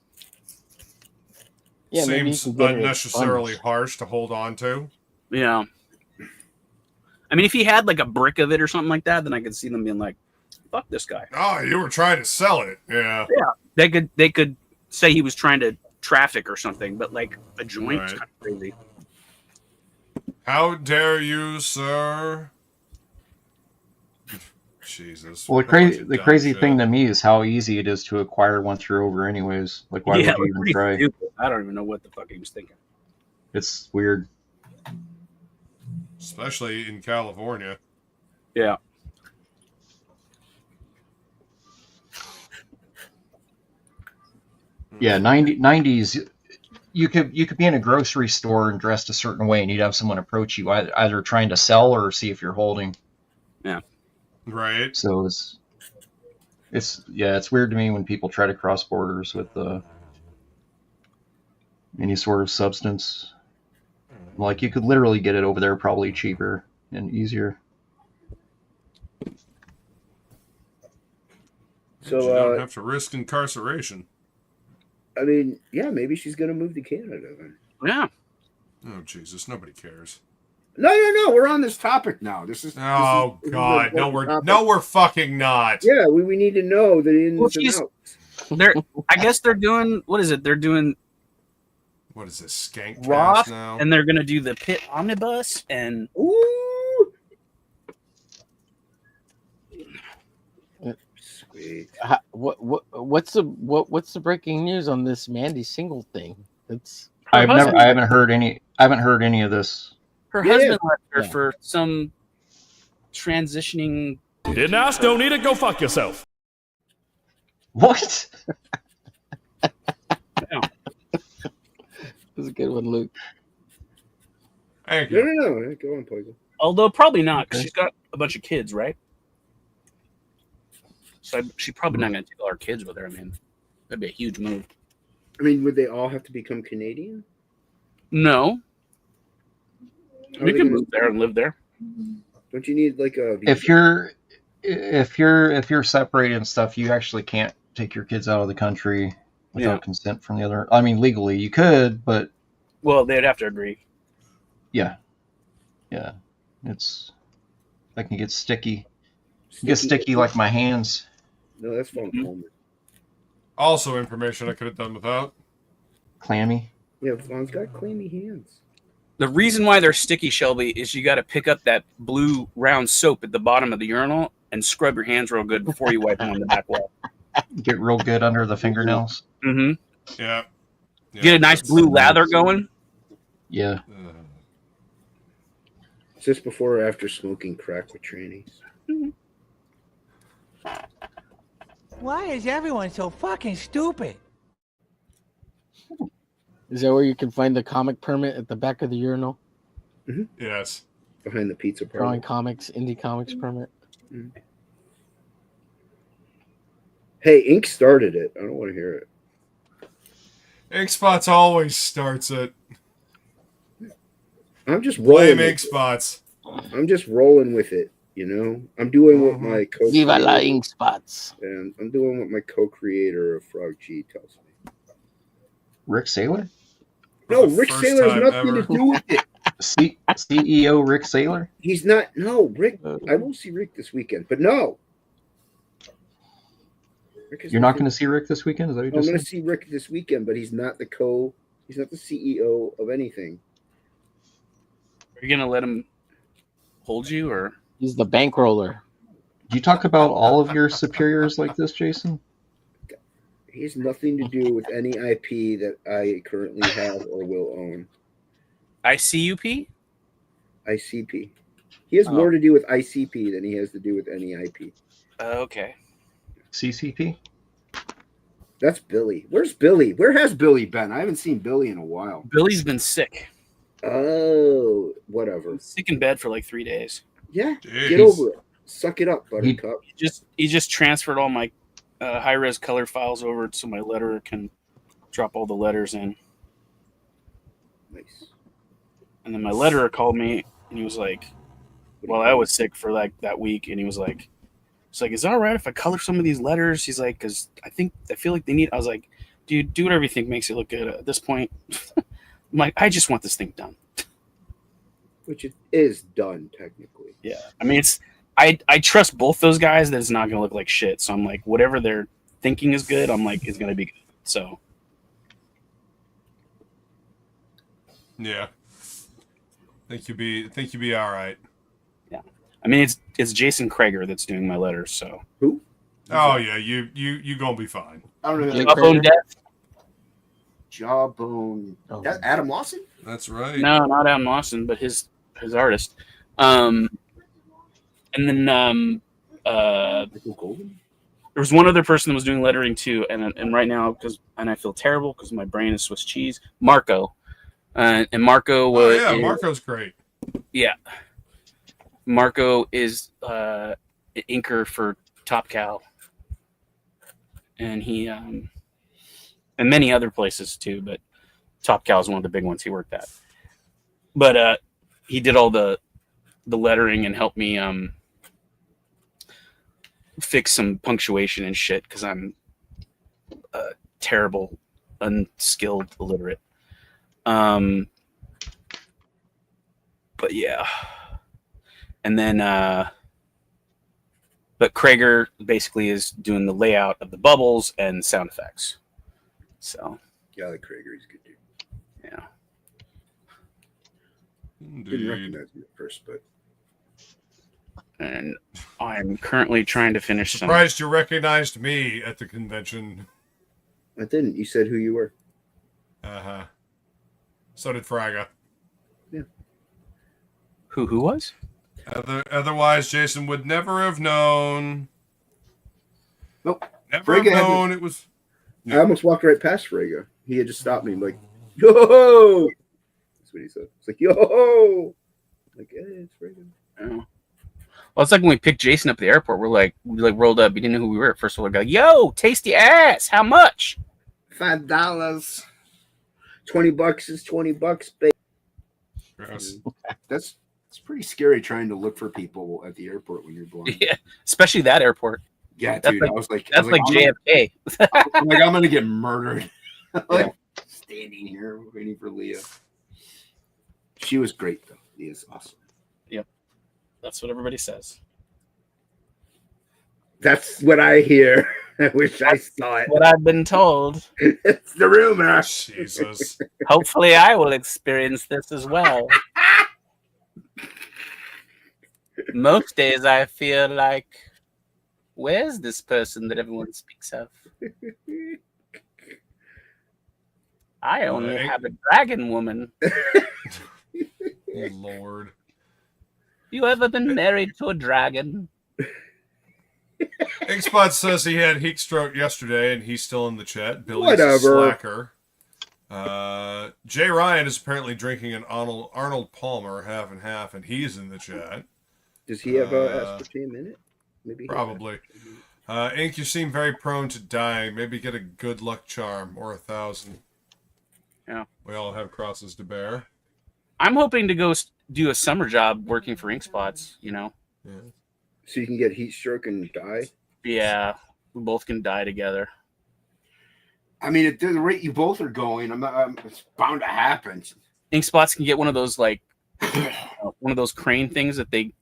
Yeah, maybe you Seems can get it unnecessarily expunged. harsh to hold on to. Yeah. I mean, if he had like a brick of it or something like that, then I could see them being like, "Fuck this guy." Oh, you were trying to sell it. Yeah. They could say he was trying to traffic or something, but like a joint is Right. kind of crazy. How dare you, sir? Jesus. Well, What a bunch of the dumb crazy shit. thing to me is how easy it is to acquire once you're over, anyways. Like, why Yeah, would you even pretty try? stupid. I don't even know what the fuck he was thinking. It's weird. Especially in California. Yeah. Yeah, 90s. You could be in a grocery store and dressed a certain way, and you'd have someone approach you, either trying to sell or see if you're holding. Right. So it's weird to me when people try to cross borders with any sort of substance. Like, you could literally get it over there probably cheaper and easier. So you don't have to risk incarceration. I mean, yeah, maybe she's gonna move to Canada then. Yeah. Oh Jesus, nobody cares. No. We're on this topic now. This is. Oh this is God, an no, important we're topic. fucking not. Yeah, we need to know the ins Well, and she's- outs. I guess they're doing what is it? They're doing What is this skank Roth, cast now? and they're gonna do the pit omnibus, and Ooh. Sweet. What's the breaking news on this Mandy single thing? It's I haven't heard any of this. her Yeah. husband left her Yeah. for some transitioning. Didn't ask, don't need it, go fuck yourself. What? That's a good one, Luke. Thank No, you. no. Go on, Poison. Although probably not, because she's got a bunch of kids, right? So she's probably not going to take all her kids with her. I mean, that'd be a huge move. I mean, would they all have to become Canadian? No, How are you they can gonna- move there and live there. Don't you need like a? Visa? If you're separated and stuff, you actually can't take your kids out of the country without Yeah. consent from the other. I mean, legally you could, but Well, they'd have to agree. yeah, it's that can get sticky. Get sticky like my hands. No, that's phone Mhm. Coleman. Also, information I could have done without. Clammy. Yeah, Fawn's got clammy hands. The reason why they're sticky, Shelby, is you got to pick up that blue round soap at the bottom of the urinal and scrub your hands real good before you wipe them on the back wall. Get real good under the fingernails. Mm-hmm. Yeah. Get a nice that's- blue lather going. Yeah. Is this before or after smoking crack with trannies? Why is everyone so fucking stupid? Is that where you can find the comic permit at the back of the urinal? Yes. Behind the pizza parlor. Drawing comics, indie comics permit. Hey, Ink started it. I don't want to hear it. Ink Spots always starts it. I'm just rolling. Blame Ink Spots. I'm just rolling with it, you know. I'm doing what my Viva la Ink Spots. And I'm doing what my co-creator of Frog G tells me. Rick Saylor? No, Rick Saylor has nothing to do with it. CEO Rick Saylor? He's not. No, Rick. I will see Rick this weekend, but no. You're not going to see Rick this weekend? Is that what you I'm just going to said? see Rick this weekend, but he's not the CEO of anything. Are you gonna let him hold you, or he's the bankroller? Do you talk about all of your superiors like this, Jason? He has nothing to do with any IP that I currently have or will own. ICUP? ICP. He has more to do with ICP than he has to do with any IP. Okay. CCP? That's Billy. Where's Billy? Where has Billy been? I haven't seen Billy in a while. Billy's been sick. Oh, whatever. Sick in bed for like 3 days. Yeah, Jeez. get over it. Suck it up, Buttercup. He just transferred all my high-res color files over so my letterer can drop all the letters in. Nice. And then my letterer called me and he was like, well, I was sick for like that week, and he was like, it's like, is it all right if I color some of these letters? He's like, because I feel like they need. I was like, dude, do whatever you think makes it look good. At this point, I'm like, I just want this thing done. Which it is done technically. Yeah, I mean, I trust both those guys that it's not gonna look like shit. So I'm like, whatever they're thinking is good, I'm like, it's gonna be good. So Yeah. Think you'll be all right. yeah, I mean, it's Jason Krager that's doing my letters. So who? Oh yeah, you gonna be fine. I don't know. Jawbone Death? Jawbone. That Adam Lawson? That's right. No, not Adam Lawson, but his artist. And then Michael Golden? there was one other person that was doing lettering too, and right now I feel terrible because my brain is Swiss cheese. Marco, and Marco was Marco's great. Yeah, Marco is an inker for TopCal, and he and many other places too, but TopCal is one of the big ones he worked at. But he did all the lettering and helped me fix some punctuation and shit because I'm terrible, unskilled, illiterate. But yeah, and then but Krager basically is doing the layout of the bubbles and sound effects. So yeah, I like Krager. He's a good dude. Yeah. Didn't recognize him at first, but. And I'm currently trying to finish some. Surprised you recognized me at the convention. I didn't. You said who you were. Uh-huh. So did Fraga. Yeah. Who was? Otherwise, Jason would never have known. Nope. Never have known it was. I almost walked right past Frega. He had just stopped me, like, yo! That's what he said. It's like, yo! Like, hey, it's Frega. Oh. Well, it's like when we picked Jason up at the airport. We rolled up. He didn't know who we were at first. We're like, yo, tasty ass. How much? $5. $20 is $20, babe. Gross. That's pretty scary trying to look for people at the airport when you're blind. Yeah, especially that airport. Yeah, that's dude. like, I was like, JFK. I'm gonna get murdered. Like standing here waiting for Leah. She was great though. Leah's awesome. Yep, that's what everybody says. That's what I hear. I wish I saw it. What I've been told. It's the rumor. Jesus. Hopefully, I will experience this as well. Most days, I feel like, where's this person that everyone speaks of? I only have a dragon woman. Oh, Lord. You ever been married to a dragon? Inkspot says he had heat stroke yesterday, and he's still in the chat. Billy's Whatever. a slacker. Jay Ryan is apparently drinking an Arnold Palmer half and half, and he's in the chat. Does he have aspartame in it? Maybe probably. Ink, you seem very prone to dying. Maybe get a good luck charm or 1,000. Yeah. We all have crosses to bear. I'm hoping to go do a summer job working for Inkspots, you know? Yeah. So you can get heat stroke and die? Yeah. We both can die together. I mean, at the rate you both are going, it's bound to happen. Inkspots can get one of those, like, one of those crane things that they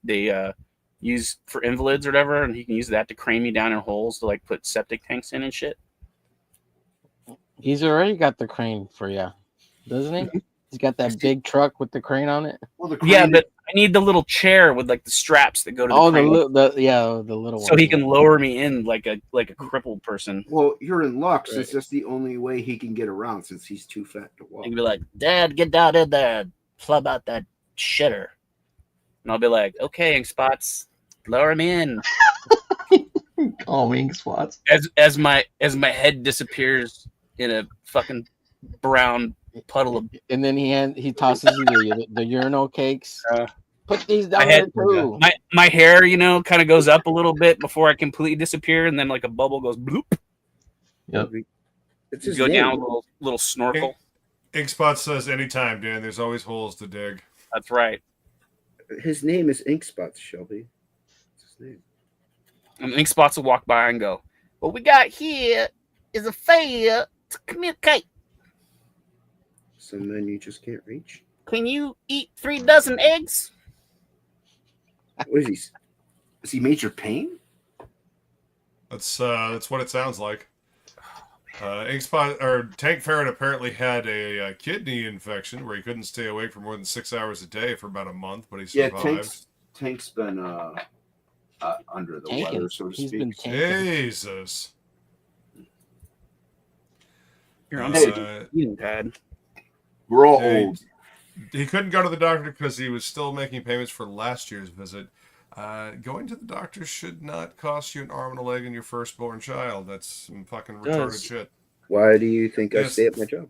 use for invalids or whatever, and he can use that to crane me down in holes to, like, put septic tanks in and shit. He's already got the crane for you, doesn't he? He's got that big truck with the crane on it. Well, the crane yeah, but I need the little chair with like the straps that go to the crane. the little one. So he can lower me in like a crippled person. Well, you're in luck since that's the only way he can get around since he's too fat to walk. He'd be like, "Dad, get down in there, flub out that shitter," and I'll be like, "Okay, Inkspots, lower me in." Call me Inkspots. As my head disappears in a fucking brown puddle of, and then he tosses you the urinal cakes. Put these down there too. My hair, you know, kind of goes up a little bit before I completely disappear, and then like a bubble goes bloop. Yep. It's his go name. down a little snorkel. Inkspot says anytime, Dan. There's always holes to dig. That's right. His name is Inkspots, Shelby. That's his name. And Inkspots will walk by and go, "What we got here is a failure to communicate. Some men you just can't reach. Can you eat 3 dozen eggs?" What is he? Is he Major Payne? That's what it sounds like. Inkspot or Tank Ferret apparently had a kidney infection where he couldn't stay awake for more than 6 hours a day for about a month, but he survived. Yeah, Tank's been under the weather, so to speak. Jesus. You're on eating pad. We're all old. He couldn't go to the doctor because he was still making payments for last year's visit. Going to the doctor should not cost you an arm and a leg and your firstborn child. That's some fucking retarded shit. Why do you think I stay at my job?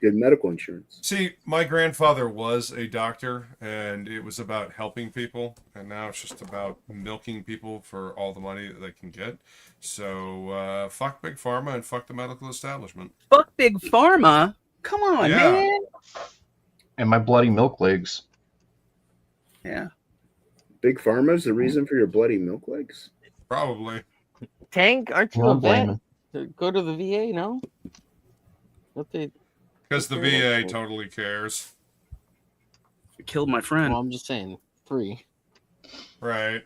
Good medical insurance. See, my grandfather was a doctor, and it was about helping people, and now it's just about milking people for all the money that they can get. So, fuck Big Pharma and fuck the medical establishment. Fuck Big Pharma? Come on, man. And my bloody milk legs. Yeah. Big Pharma's the reason for your bloody milk legs? Probably. Tank, aren't you a vet? Go to the VA, no? Because the VA totally cares. It killed my friend. Well, I'm just saying, free. Right.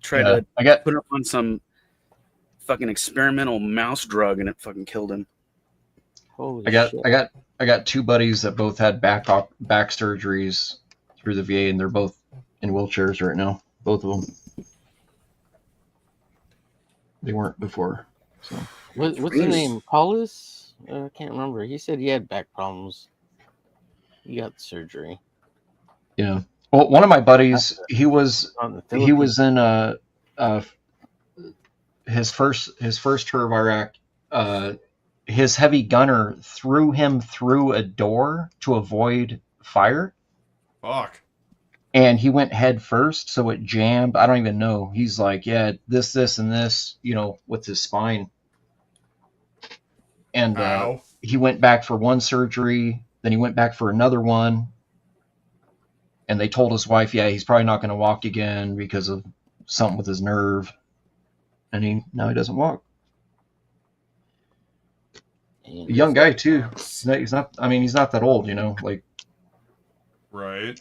Tried to put him on some fucking experimental mouse drug, and it fucking killed him. Holy I shit. got 2 buddies that both had back surgeries through the VA, and they're both in wheelchairs right now. Both of them. They weren't before. So. What's his name? Paulus? I can't remember. He said he had back problems. He got surgery. Yeah. Well, one of my buddies, he was in his first tour of Iraq. His heavy gunner threw him through a door to avoid fire. Fuck. And he went head first, so it jammed. I don't even know. He's like, yeah, this, and this, with his spine. And he went back for one surgery, then he went back for another one. And they told his wife, yeah, he's probably not going to walk again because of something with his nerve. And now he doesn't walk. A young guy too. He's not that old, like. Right.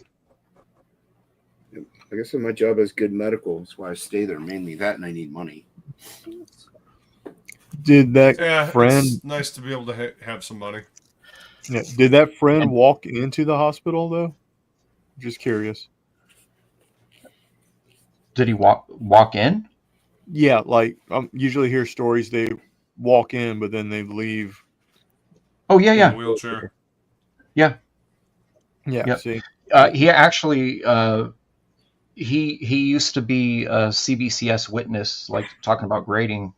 I guess my job is good medical. That's why I stay there. Mainly that, and I need money. Did that friend? It's nice to be able to have some money. Yeah, did that friend walk into the hospital though? Just curious. Did he walk in? Yeah, like usually hear stories they walk in, but then they leave. Oh yeah. In a wheelchair. Yeah. Yeah. Yep. See. He actually he used to be a CBCS witness, like talking about grading.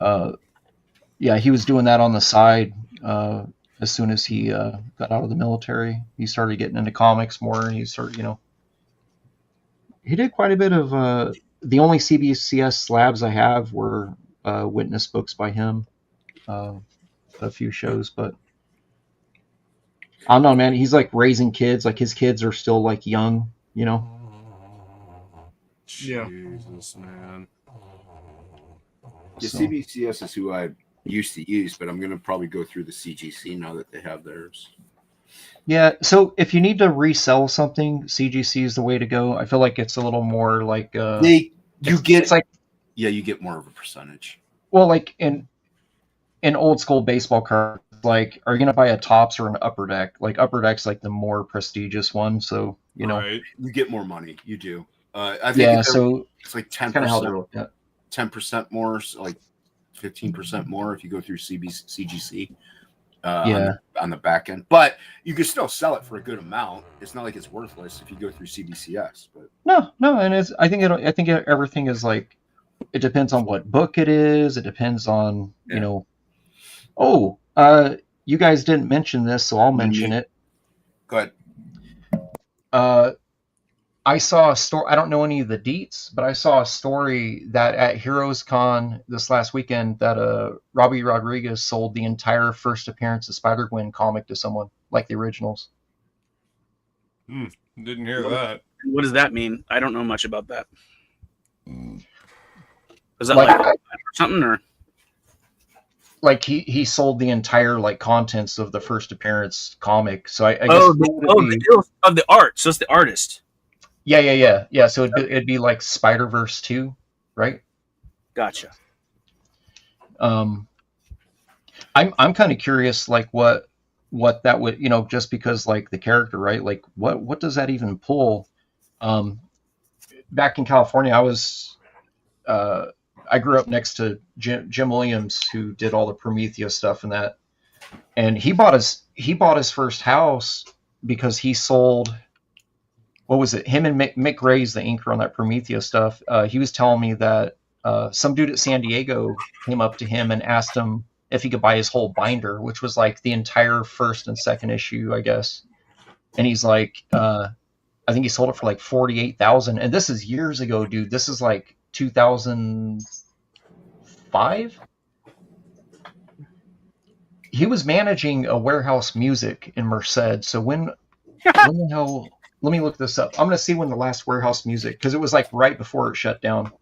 Yeah, he was doing that on the side. As soon as he got out of the military, he started getting into comics more, and he started, he did quite a bit of. The only CBCS slabs I have were witness books by him, a few shows, but I don't know, man. He's like raising kids, like his kids are still like young, Yeah. Jesus, man. The So- CBCS is who I used to use, but I'm going to probably go through the CGC now that they have theirs. Yeah, so if you need to resell something, CGC is the way to go. I feel like it's a little more like it's like, yeah, you get more of a percentage. well, like in old school baseball cards, like, are you gonna buy a Topps or an Upper Deck? Like Upper Deck's like the more prestigious one, so Right. You get more money. You do. I think yeah. So it's like kind of how they're 10%, looked at. 10% more, so like 15% more if you go through CGC. Yeah. On the back end, but you can still sell it for a good amount. It's not like it's worthless if you go through CBCS. But No, and it's. I think everything is like. It depends on what book it is. It depends on Oh, you guys didn't mention this, so I'll mention it. Go ahead. I saw a story. I don't know any of the deets, but I saw a story that at Heroes Con this last weekend that Robbie Rodriguez sold the entire first appearance of Spider-Gwen comic to someone, like the originals. Didn't hear that. What does that mean? I don't know much about that. Is that like something or? Like he sold the entire like contents of the first appearance comic. So I guess the deal of the art. So it's the artist. Yeah. So it'd be like Spider-Verse 2, right? Gotcha. I'm kind of curious, like what that would, just because like the character, right? Like what does that even pull? Back in California, I grew up next to Jim Williams, who did all the Prometheus stuff and that, and he bought his first house because he sold. What was it? Him and Mick Ray's the inker on that Prometheus stuff. He was telling me that some dude at San Diego came up to him and asked him if he could buy his whole binder, which was like the entire first and second issue, I guess. And he's like, I think he sold it for like $48,000. And this is years ago, dude. This is like 2005. He was managing a Warehouse Music in Merced. So when the hell? Let me look this up. I'm going to see when the last Warehouse Music, because it was like right before it shut down.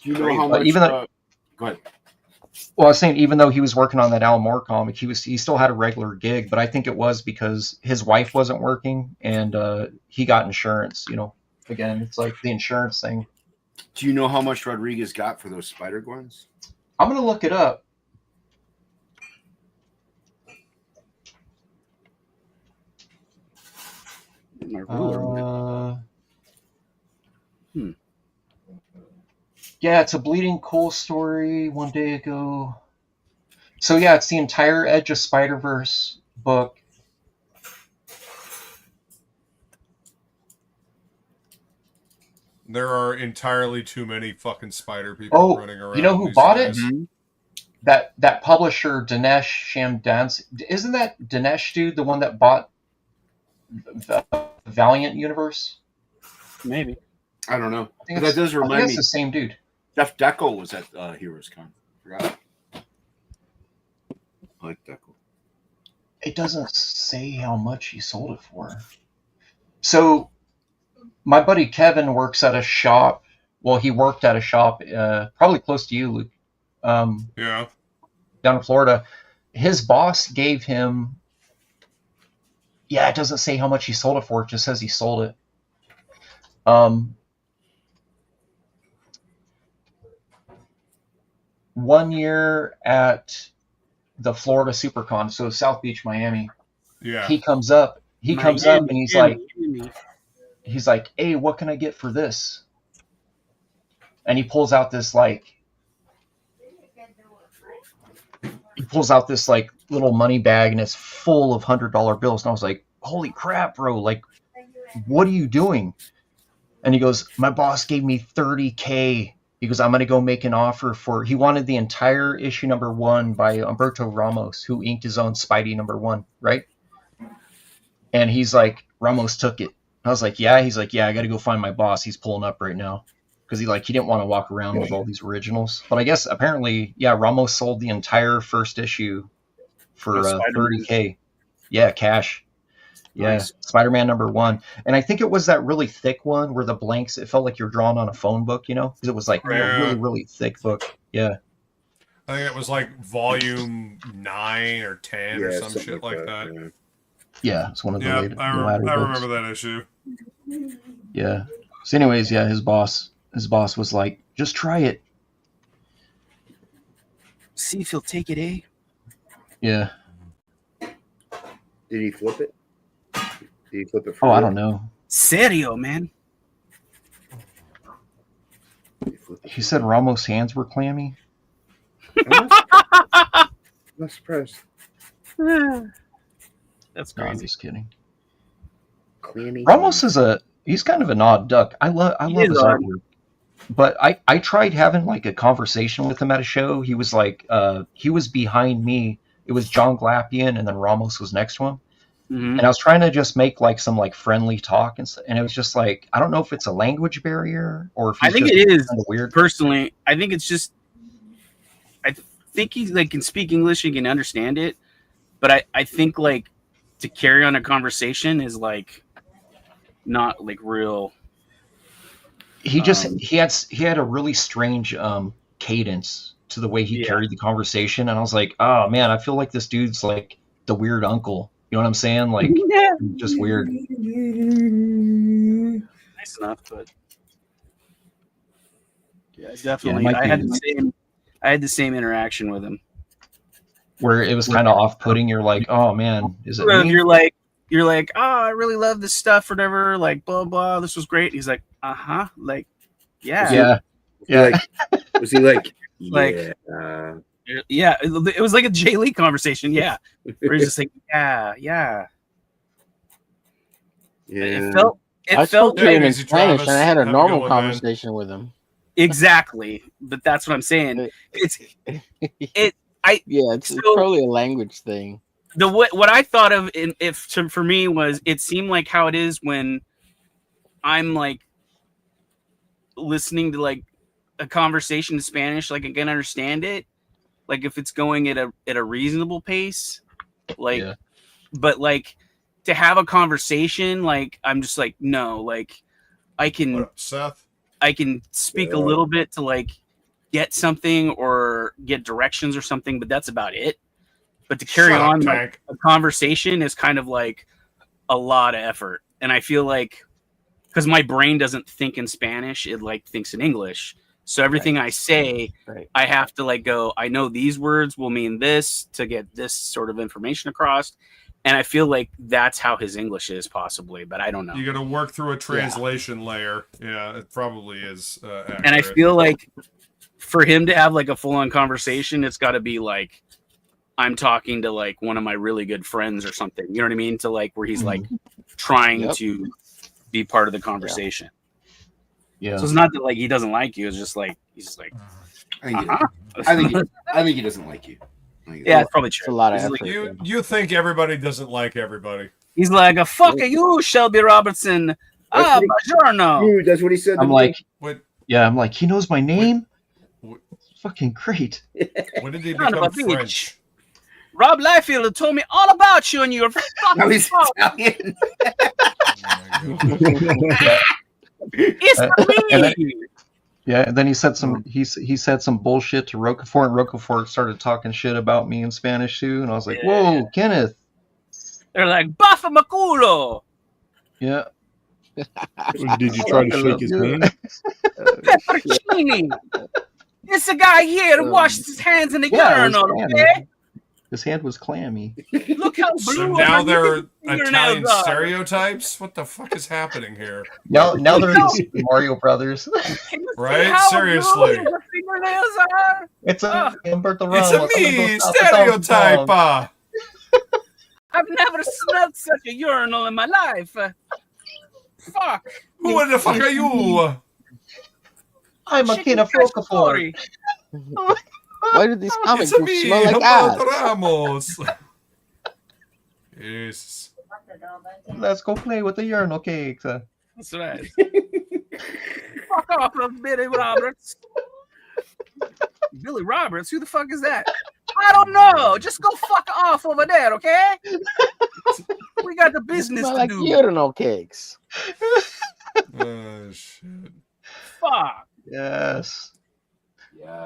Do you know how much? Go ahead. Well, I was saying, even though he was working on that Alan Moore comic, he still had a regular gig, but I think it was because his wife wasn't working and he got insurance. Again, it's like the insurance thing. Do you know how much Rodriguez got for those Spider-Gwens? I'm going to look it up. Yeah, it's a Bleeding Cool story one day ago. So yeah, it's the entire Edge of Spider-Verse book. There are entirely too many fucking spider people running around. You know who bought it? That publisher, Dinesh Shamdans. Isn't that Dinesh dude the one that bought the Valiant universe? Maybe. I don't know. That does remind me. That's the same dude. Jeff Deckel was at Heroes Con. Forgot. I like Deckel. It doesn't say how much he sold it for. So, my buddy Kevin works at a shop. Well, he worked at a shop probably close to you, Luke. Yeah. Down in Florida. His boss gave him. Yeah, it doesn't say how much he sold it for. It just says he sold it. 1 year at the Florida SuperCon, so South Beach, Miami. Yeah. He comes up and he's like, "Hey, what can I get for this?" And he pulls out this little money bag, and it's full of $100 bills. And I was like, holy crap, bro, like, what are you doing? And he goes, my boss gave me $30K. He goes, I'm going to go make an offer for, he wanted the entire issue #1 by Humberto Ramos, who inked his own Spidey #1, right? And he's like, Ramos took it. I was like, yeah. He's like, yeah, I got to go find my boss. He's pulling up right now. Because he didn't want to walk around with all these originals. But I guess apparently, yeah, Ramos sold the entire first issue for $30K. Yeah, cash. Yeah, nice. Spider-Man #1. And I think it was that really thick one where the blanks, it felt like you're drawing on a phone book, you know? Because it was like a really, really thick book. Yeah. I think it was like volume 9 or 10 or some shit like that. Yeah, it's one of the later I remember that issue. Yeah. So anyways, yeah, his boss was like, just try it. See if he'll take it, eh? Yeah. Did he flip it? Did he flip it? Oh, I don't know. Serio, man. He said Ramos' hands were clammy. I'm not surprised. That's crazy. No, I'm just kidding. Clammy. Ramos he's kind of an odd duck. I love his artwork. But I tried having like a conversation with him at a show. He was like, he was behind me. It was John Glapian, and then Ramos was next to him. Mm-hmm. And I was trying to just make like some like friendly talk, and it was just like, I don't know if it's a language barrier or if I think it is kind of weird. Personally, I think it's just, I think he like can speak English and can understand it, but I think like to carry on a conversation is like not like real. He just he had a really strange cadence to the way he carried the conversation, and I was like, oh man, I feel like this dude's like the weird uncle. You know what I'm saying? Like, just weird. Nice enough, but yeah, definitely. Yeah, I had the same interaction with him, where it was kind of off-putting. You're like, oh man, is it me? You're like, oh, I really love this stuff, or whatever. Like, blah blah. This was great. He's like, like, yeah. Was he like, like, yeah, it was like a Jay Lee conversation. Yeah, where he's just like, yeah. It felt in Spanish, and I had a normal conversation with him. Exactly, but that's what I'm saying. It's probably a language thing. What I thought of for me was, it seemed like how it is when I'm like listening to like a conversation in Spanish, like I can understand it. Like if it's going at a reasonable pace, like, but like to have a conversation, like I'm just like, no, like I can, what up, Seth? I can speak a little bit to like get something or get directions or something, but that's about it. But to carry on like, a conversation is kind of like a lot of effort, and I feel like because my brain doesn't think in Spanish, it like thinks in English. So everything I say, I have to like go, I know these words will mean this to get this sort of information across. And I feel like that's how his English is possibly, but I don't know. You got to work through a translation layer. Yeah, it probably is. Accurate. And I feel like for him to have like a full-on conversation, it's got to be like, I'm talking to like one of my really good friends or something. You know what I mean? To like where he's like trying to be part of the conversation. Yeah. So it's not that like he doesn't like you. It's just like he's just like. I think he doesn't like you. Yeah, it's probably true. It's a lot of effort. Like, you think everybody doesn't like everybody? He's like, fuck you, Shelby Robertson. Buongiorno. Dude, that's what he said. I'm like, what? Yeah, I'm like, he knows my name. Fucking great. When did he become French? Rob Liefeld told me all about you, and you're fucking he's Italian. It's me. Yeah, and then he said some bullshit to Roquefort, and Roquefort started talking shit about me in Spanish too, and I was like, "Whoa, Kenneth!" They're like, "Baffa maculo." Yeah. Did you try to shake his hand? Peppercini. It's a guy here who washed his hands in the urinal. Okay? His hand was clammy. Look how blue. So now they're Italian stereotypes? What the fuck is happening here? Now they're the Mario Brothers. Right? Seriously. It's a It's a me stereotype. I've never smelled such a urinal in my life. Fuck. Who in the fuck are you? I'm a Chicken Kinafocafor. cacciatore. Why do these comic It's books me, smell like Humberto ass? Ramos. Yes. Let's go play with the urinal cakes. That's right. Fuck off, Billy Roberts. Billy Roberts? Who the fuck is that? I don't know. Just go fuck off over there, okay? We got the They business smell to like do. urinal cakes. Oh shit. Fuck. Yes.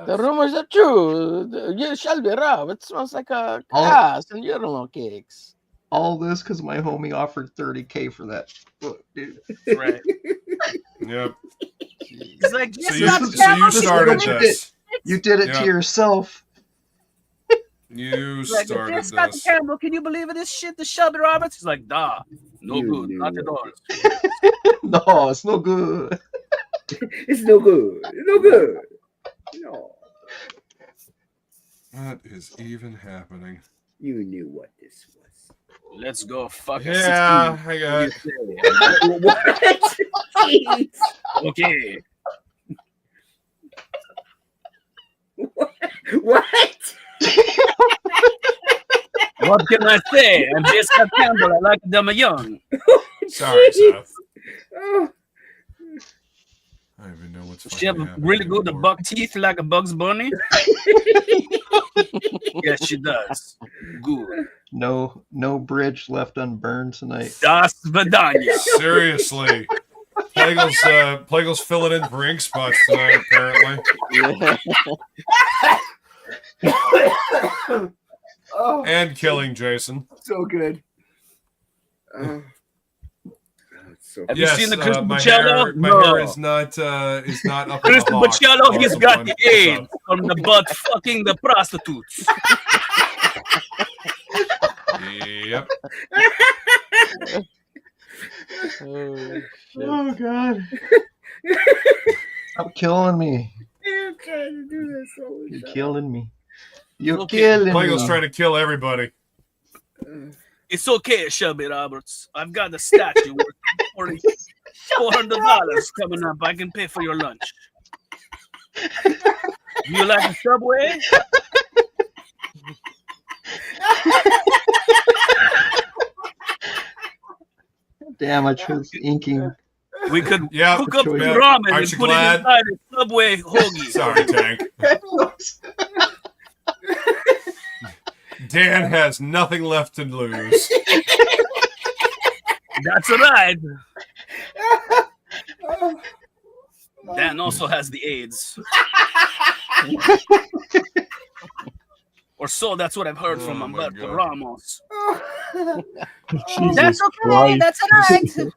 The rumors are true. You shall be robbed. It smells like a ass and urinal cakes. All this because my homie offered $30K for that book, dude. Right. Yep. He's like, So just you, not so you started You this. You did it to yourself. You like, started this Scott this. Campbell, can you believe in this shit? The Shelby Roberts? He's like, nah. No good. Not at all. No, it's no good. It's no good. No good. No. What is even happening? You knew what this was. Let's go fuck a Yeah, 16. I got. What? Jeez. Okay. What? What can I say? I'm just Scott Campbell. I like them young. Sorry, Seth. Oh. I don't even know what's She have fucking happening really good anymore. buck teeth like a Bugs Bunny. Yes, she does. Good. No bridge left unburned tonight. Das Vidania. Seriously. Plagel's filling in for ink spots tonight, apparently. Yeah. Oh, And killing Jason. so good. Oh, so Have Yes, you seen the Crystal my Bocello? hair, my No. hair is not up in the Crystal hawk. Bocello, he's Awesome got one. the What's AIDS up? from the butt fucking the prostitutes. Yep. Oh, shit. Oh god. Stop killing me. I'm trying to do this. So You're killing me. You're Okay. killing Plagel's me. trying to kill everybody. It's okay, Shelby Roberts. I've got a statue worth $400 coming up. I can pay for your lunch. Do you like the subway? Damn, I chose inking. We could Yeah, cook up some yeah. ramen Aren't and you put glad? it inside a Subway hoagie. Sorry, Tank. Dan has nothing left to lose. That's right. Dan also has the AIDS. Or so that's what I've heard Oh from my Humberto God. Ramos. Jesus That's okay. Christ. That's right.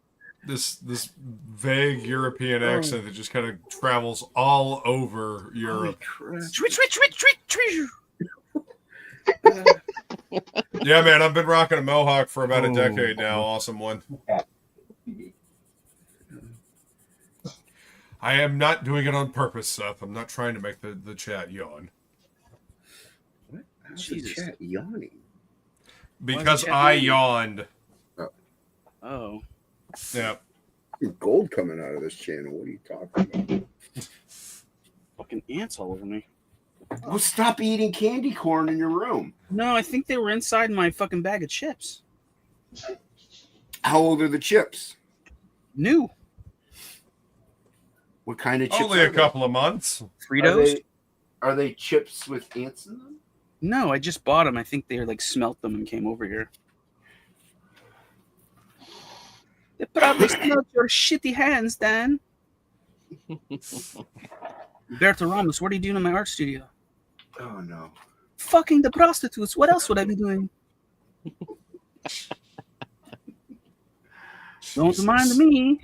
This vague European accent that just kind of travels all over Europe. Yeah, man, I've been rocking a mohawk for about a decade now. Awesome one. I am not doing it on purpose, Seth. I'm not trying to make the chat yawn. How's the Jesus. chat yawning? Because chat I yawning? yawned. Oh. Yeah. There's gold coming out of this channel. What are you talking about? Fucking ants all over me. Well, stop eating candy corn in your room. No, I think they were inside my fucking bag of chips. How old are the chips? New. What kind of chips? Only are a couple of months. Fritos? Are they chips with ants in them? No, I just bought them. I think they like smelt them and came over here. They probably smelled your shitty hands, Dan. Berto Ramos, what are you doing in my art studio? Oh no. Fucking the prostitutes. What else would I be doing? Don't Jesus. mind me.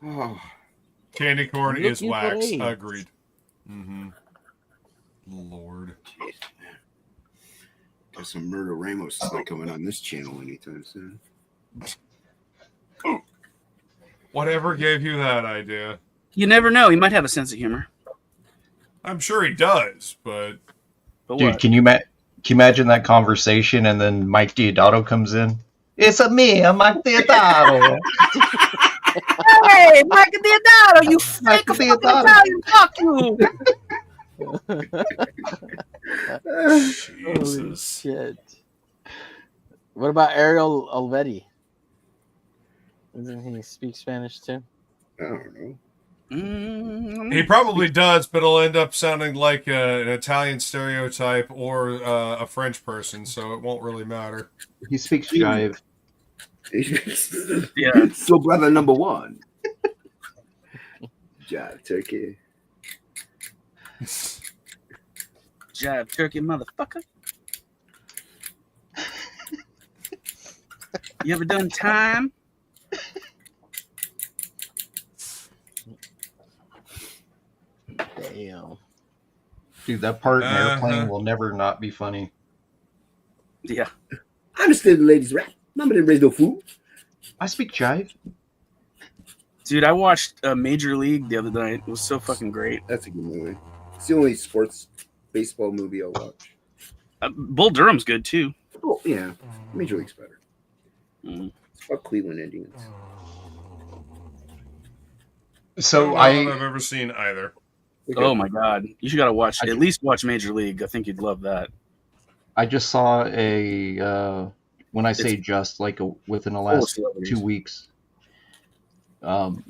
Oh, Candy corn I'm is looking for wax. AIDS. Agreed. Mm-hmm. Lord. guess some Murder Ramos is not coming on this channel anytime soon. Whatever gave you that idea? You never know. He might have a sense of humor. I'm sure he does, but Dude, what? can you you imagine that conversation and then Mike Diodato comes in? It's a me, I'm Mike Diodato. Hey, Mike Diodato, you Mike fake fucking Diodato. Italian, fuck you. Holy Jesus. shit. What about Ariel Alvetti? Doesn't he speak Spanish too? I don't know. He probably does, but it'll end up sounding like an Italian stereotype or a French person, so it won't really matter. He speaks jive. Yeah. So, brother number one. Jive turkey. Jive turkey, motherfucker. You ever done time? Damn. Dude, that part in Airplane will never not be funny. Yeah. I understand the ladies' rap. Mama didn't raise no food. I speak jive. Dude, I watched Major League the other night. It was so fucking great. That's a good movie. It's the only sports baseball movie I'll watch. Bull Durham's good too. Oh, yeah. Major League's better. Mm. It's about Cleveland Indians. So I don't know if I've ever seen either. Oh my god, you should gotta watch at least watch Major League. I think you'd love that. I just saw a when I say just like within the last 2 weeks, there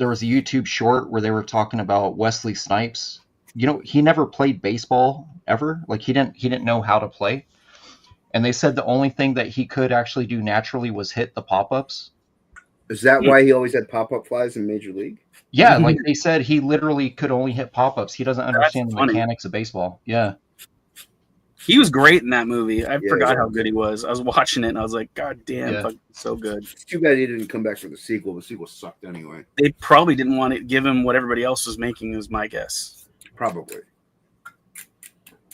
was a YouTube short where they were talking about Wesley Snipes. You know, he never played baseball ever. Like he didn't know how to play, and they said the only thing that he could actually do naturally was hit the pop-ups. Is that why he always had pop-up flies in Major League? Yeah, like they said, he literally could only hit pop-ups. He doesn't understand the mechanics of baseball. Yeah. He was great in that movie. I forgot how good he was. I was watching it and I was like, God damn, fucking so good. It's too bad he didn't come back for the sequel. The sequel sucked anyway. They probably didn't want to give him what everybody else was making, is my guess. Probably.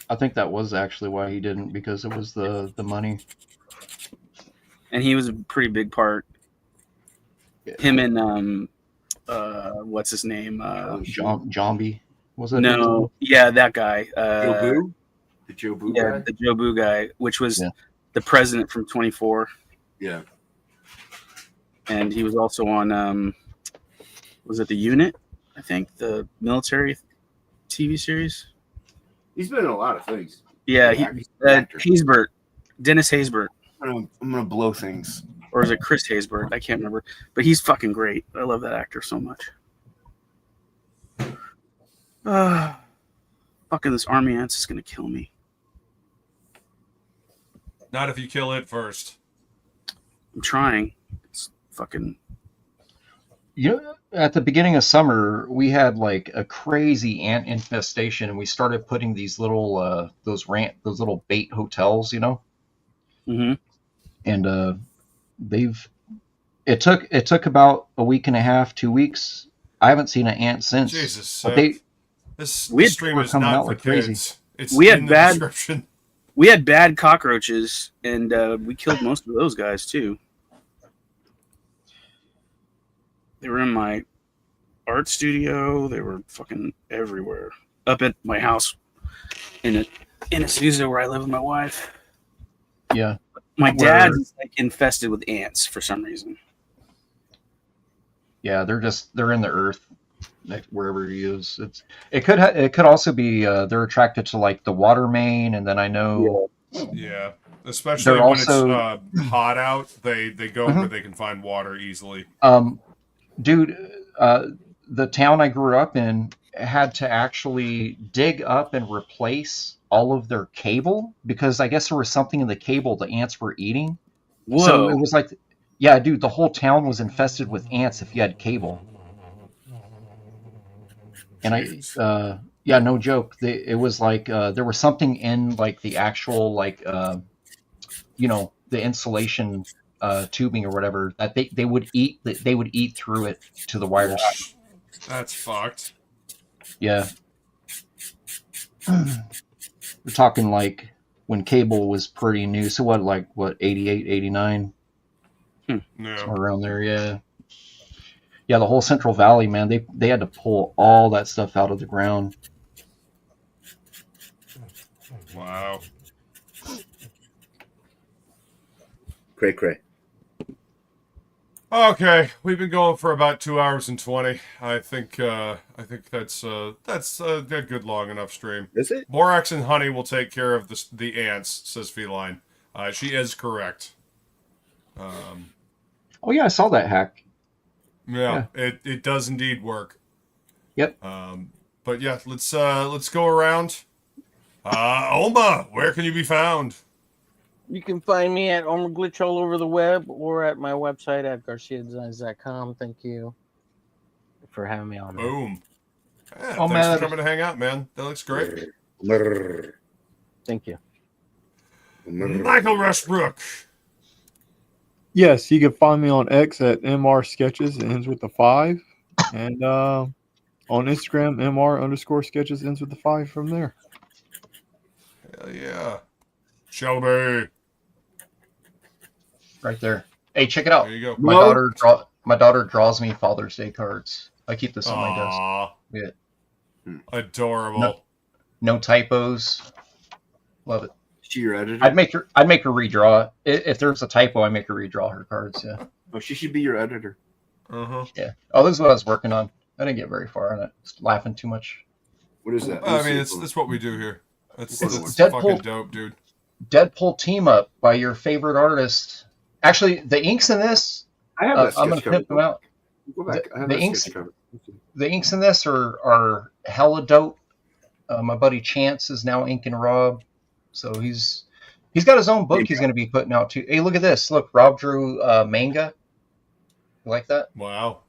I think that was actually why he didn't, because it was the money. And he was a pretty big part. Him and what's his name? Zombie. Was it? No, yeah, that guy. Joe Boo? The Joe Boo guy? The Joe Boo guy, which was the president from 24. Yeah. And he was also on, was it The Unit? I think, the military TV series. He's been in a lot of things. Yeah, Haysbert. Dennis Haysbert. I'm going to blow things. Or is it Chris Haysbert? I can't remember. But he's fucking great. I love that actor so much. Fucking this army ants is going to kill me. Not if you kill it first. I'm trying. It's fucking... You know, at the beginning of summer, we had like a crazy ant infestation, and we started putting these little those little bait hotels, you know. Mm-hmm. And it took about a week and a half, 2 weeks. I haven't seen an ant since. Jesus, but this stream is not for kids. It's in the description. We had bad cockroaches, and we killed most of those guys too. They were in my art studio. They were fucking everywhere. Up at my house in Azusa, where I live with my wife. Yeah. My dad's like infested with ants for some reason. Yeah, they're in the earth, wherever he is. It could also be they're attracted to like the water main, and then I know. Yeah, especially when it's hot out, they go where they can find water easily. Dude, the town I grew up in had to actually dig up and replace all of their cable because I guess there was something in the cable the ants were eating. Whoa. So it was like, yeah, dude, the whole town was infested with ants if you had cable. And yeah, no joke. It was like there was something in like the actual like you know, the insulation tubing or whatever that they would eat through it to the wires. That's fucked. Yeah. We're talking like when cable was pretty new. So what 88, 89? No. Somewhere around there, yeah. Yeah, the whole Central Valley, man, they had to pull all that stuff out of the ground. Wow. Cray cray. Okay, we've been going for about 2 hours and 20. I think that's a good long enough stream. Is it? Borax and honey will take care of the ants, says Feline. She is correct. Oh yeah, I saw that hack. Yeah, it does indeed work. Yep. But yeah, let's go around. Oma, where can you be found? You can find me at Glitch all over the web or at my website at GarciaDesigns.com. Thank you for having me on. Boom. Yeah, Oh, thanks man. for coming to hang out, man. That looks great. Thank you. Michael Rushbrook. Yes, you can find me on X at MR Sketches. It ends with the 5. And on Instagram, MR_Sketches ends with the 5 from there. Hell yeah. Shelby. Right there. Hey, check it out. There you go. My daughter draws me Father's Day cards. I keep this on my desk. Aw. Yeah. Adorable. No typos. Love it. She your editor? I'd make her redraw it. If there's a typo, I make her redraw her cards. Yeah. Oh, she should be your editor. Uh-huh. Yeah. Oh, this is what I was working on. I didn't get very far on it. Just laughing too much. What is that? I mean, that's what we do here. That's Deadpool. fucking dope, dude. Deadpool team up by your favorite artist. Actually, the inks in this, I have that I'm gonna sketch cover. pimp them out. Go back. I have The that inks- sketch cover. The inks in this are hella dope. My buddy Chance is now inking Rob, so he's got his own book he's going to be putting out too. Hey, look at this! Look, Rob drew manga. You like that? Wow.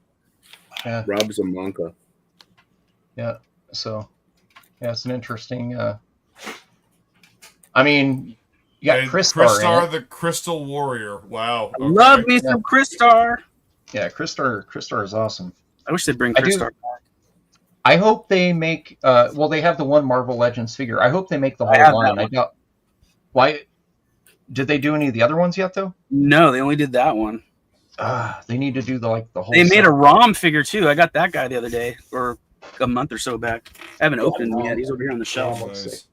Yeah. Rob's a manga. Yeah. So, yeah, it's an interesting. I mean, you got And Crystar in it. the Crystal Warrior. Wow. Okay. Love me some Crystar. Yeah, Crystar is awesome. I wish they'd bring I do. Crystar back. I hope they make. Well, they have the one Marvel Legends figure. I hope they make the I have whole that line. I doubt. Why? Did they do any of the other ones yet, though? No, they only did that one. They need to do the whole. They made set. a ROM figure too. I got that guy the other day, or a month or so back. I haven't opened him yet. He's over here on the shelf. Nice.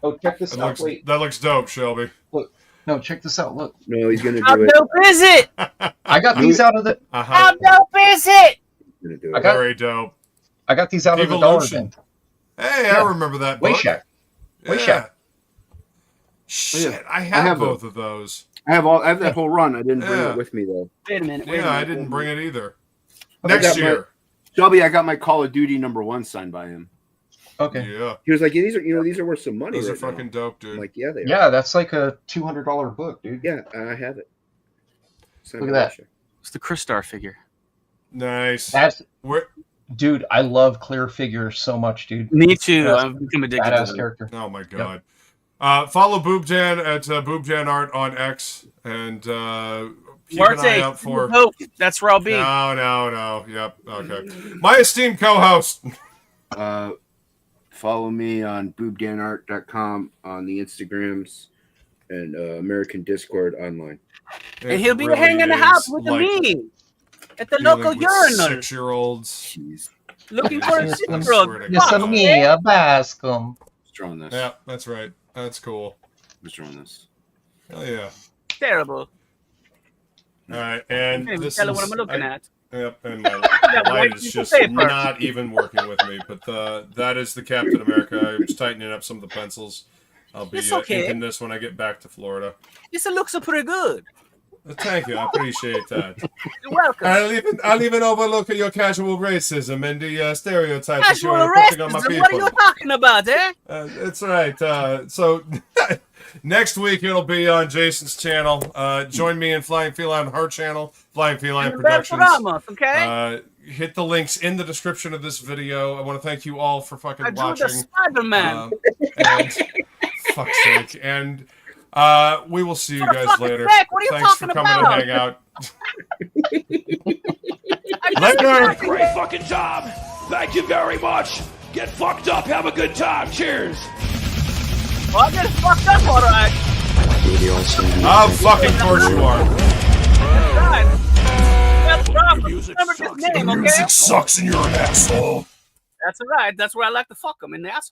Oh, check this out. Wait, That looks dope, Shelby. no, check this out. Look, No, he's gonna How do it. dope is it? I got these out of the. Uh-huh. How dope is it? He's gonna do I it. got- Very dope. I got these out of the dollar Evolution. bin. Hey, Yeah. I remember that book. Wayshack. Yeah. Wayshack. Shit, I I have have both of those. I have that whole run. I didn't bring Yeah. it with me though. Wait a minute. Wait a Yeah, minute. I didn't bring it either. I Next got my- year. Shelby, I got my Call of Duty #1 signed by him. Okay. Yeah. He was like, yeah, these are worth some money. Those are right now." fucking dope, dude. I'm like, yeah, they are. Yeah, that's like a $200 book, dude. Yeah, I have it. Signed Look by at that. Russia. It's the Crystar figure. Nice. That's Where? dude. I love clear figures so much, dude. Me too. Badass- I've become addicted to Badass them. character. Oh my god. Follow Boobjan at Boobjan Art on X and keep an eye out for. Hope. That's where I'll be. No. Yep. Okay. My esteemed co-host. Follow me on boobdanart.com on the Instagrams and American Discord online. And he'll be hanging out with me at the local urinal, 6-year-olds. Jeez. looking for a I 6-year-old. swear to Yes, God. me, a Bascom. Who's drawing this? Yeah, that's right. That's cool. Who's drawing this? Hell yeah. Terrible. All right, I and can't even this tell is what I'm looking at. Yep, and my That light white is piece of just paper. not even working with me. But that is the Captain America. I'm just tightening up some of the pencils. I'll be It's okay. inking this when I get back to Florida. This looks so pretty good. Thank you, I appreciate that. You're welcome. I'll even overlook your casual racism and the stereotypes that Casual you're putting on my racism. people. What are you talking about, eh? That's right. So next week it'll be on Jason's channel. Join me in Flying Feline on her channel, Flying Feline Productions. Ramos, okay? Hit the links in the description of this video. I want to thank you all for fucking I drew watching. the Spider-Man. And fuck's sake. And we will see you For guys fuck's later. sake, what are you Thanks for talking coming about? to hang out. Later. Great fucking job. Thank you very much. Get fucked up. Have a good time. Cheers. Well, I get fucked up, all right. Of fucking course you are. That's right. That's right. Remember his name, okay? Music sucks and you're an asshole. That's all right. That's where I like to fuck him in the ass.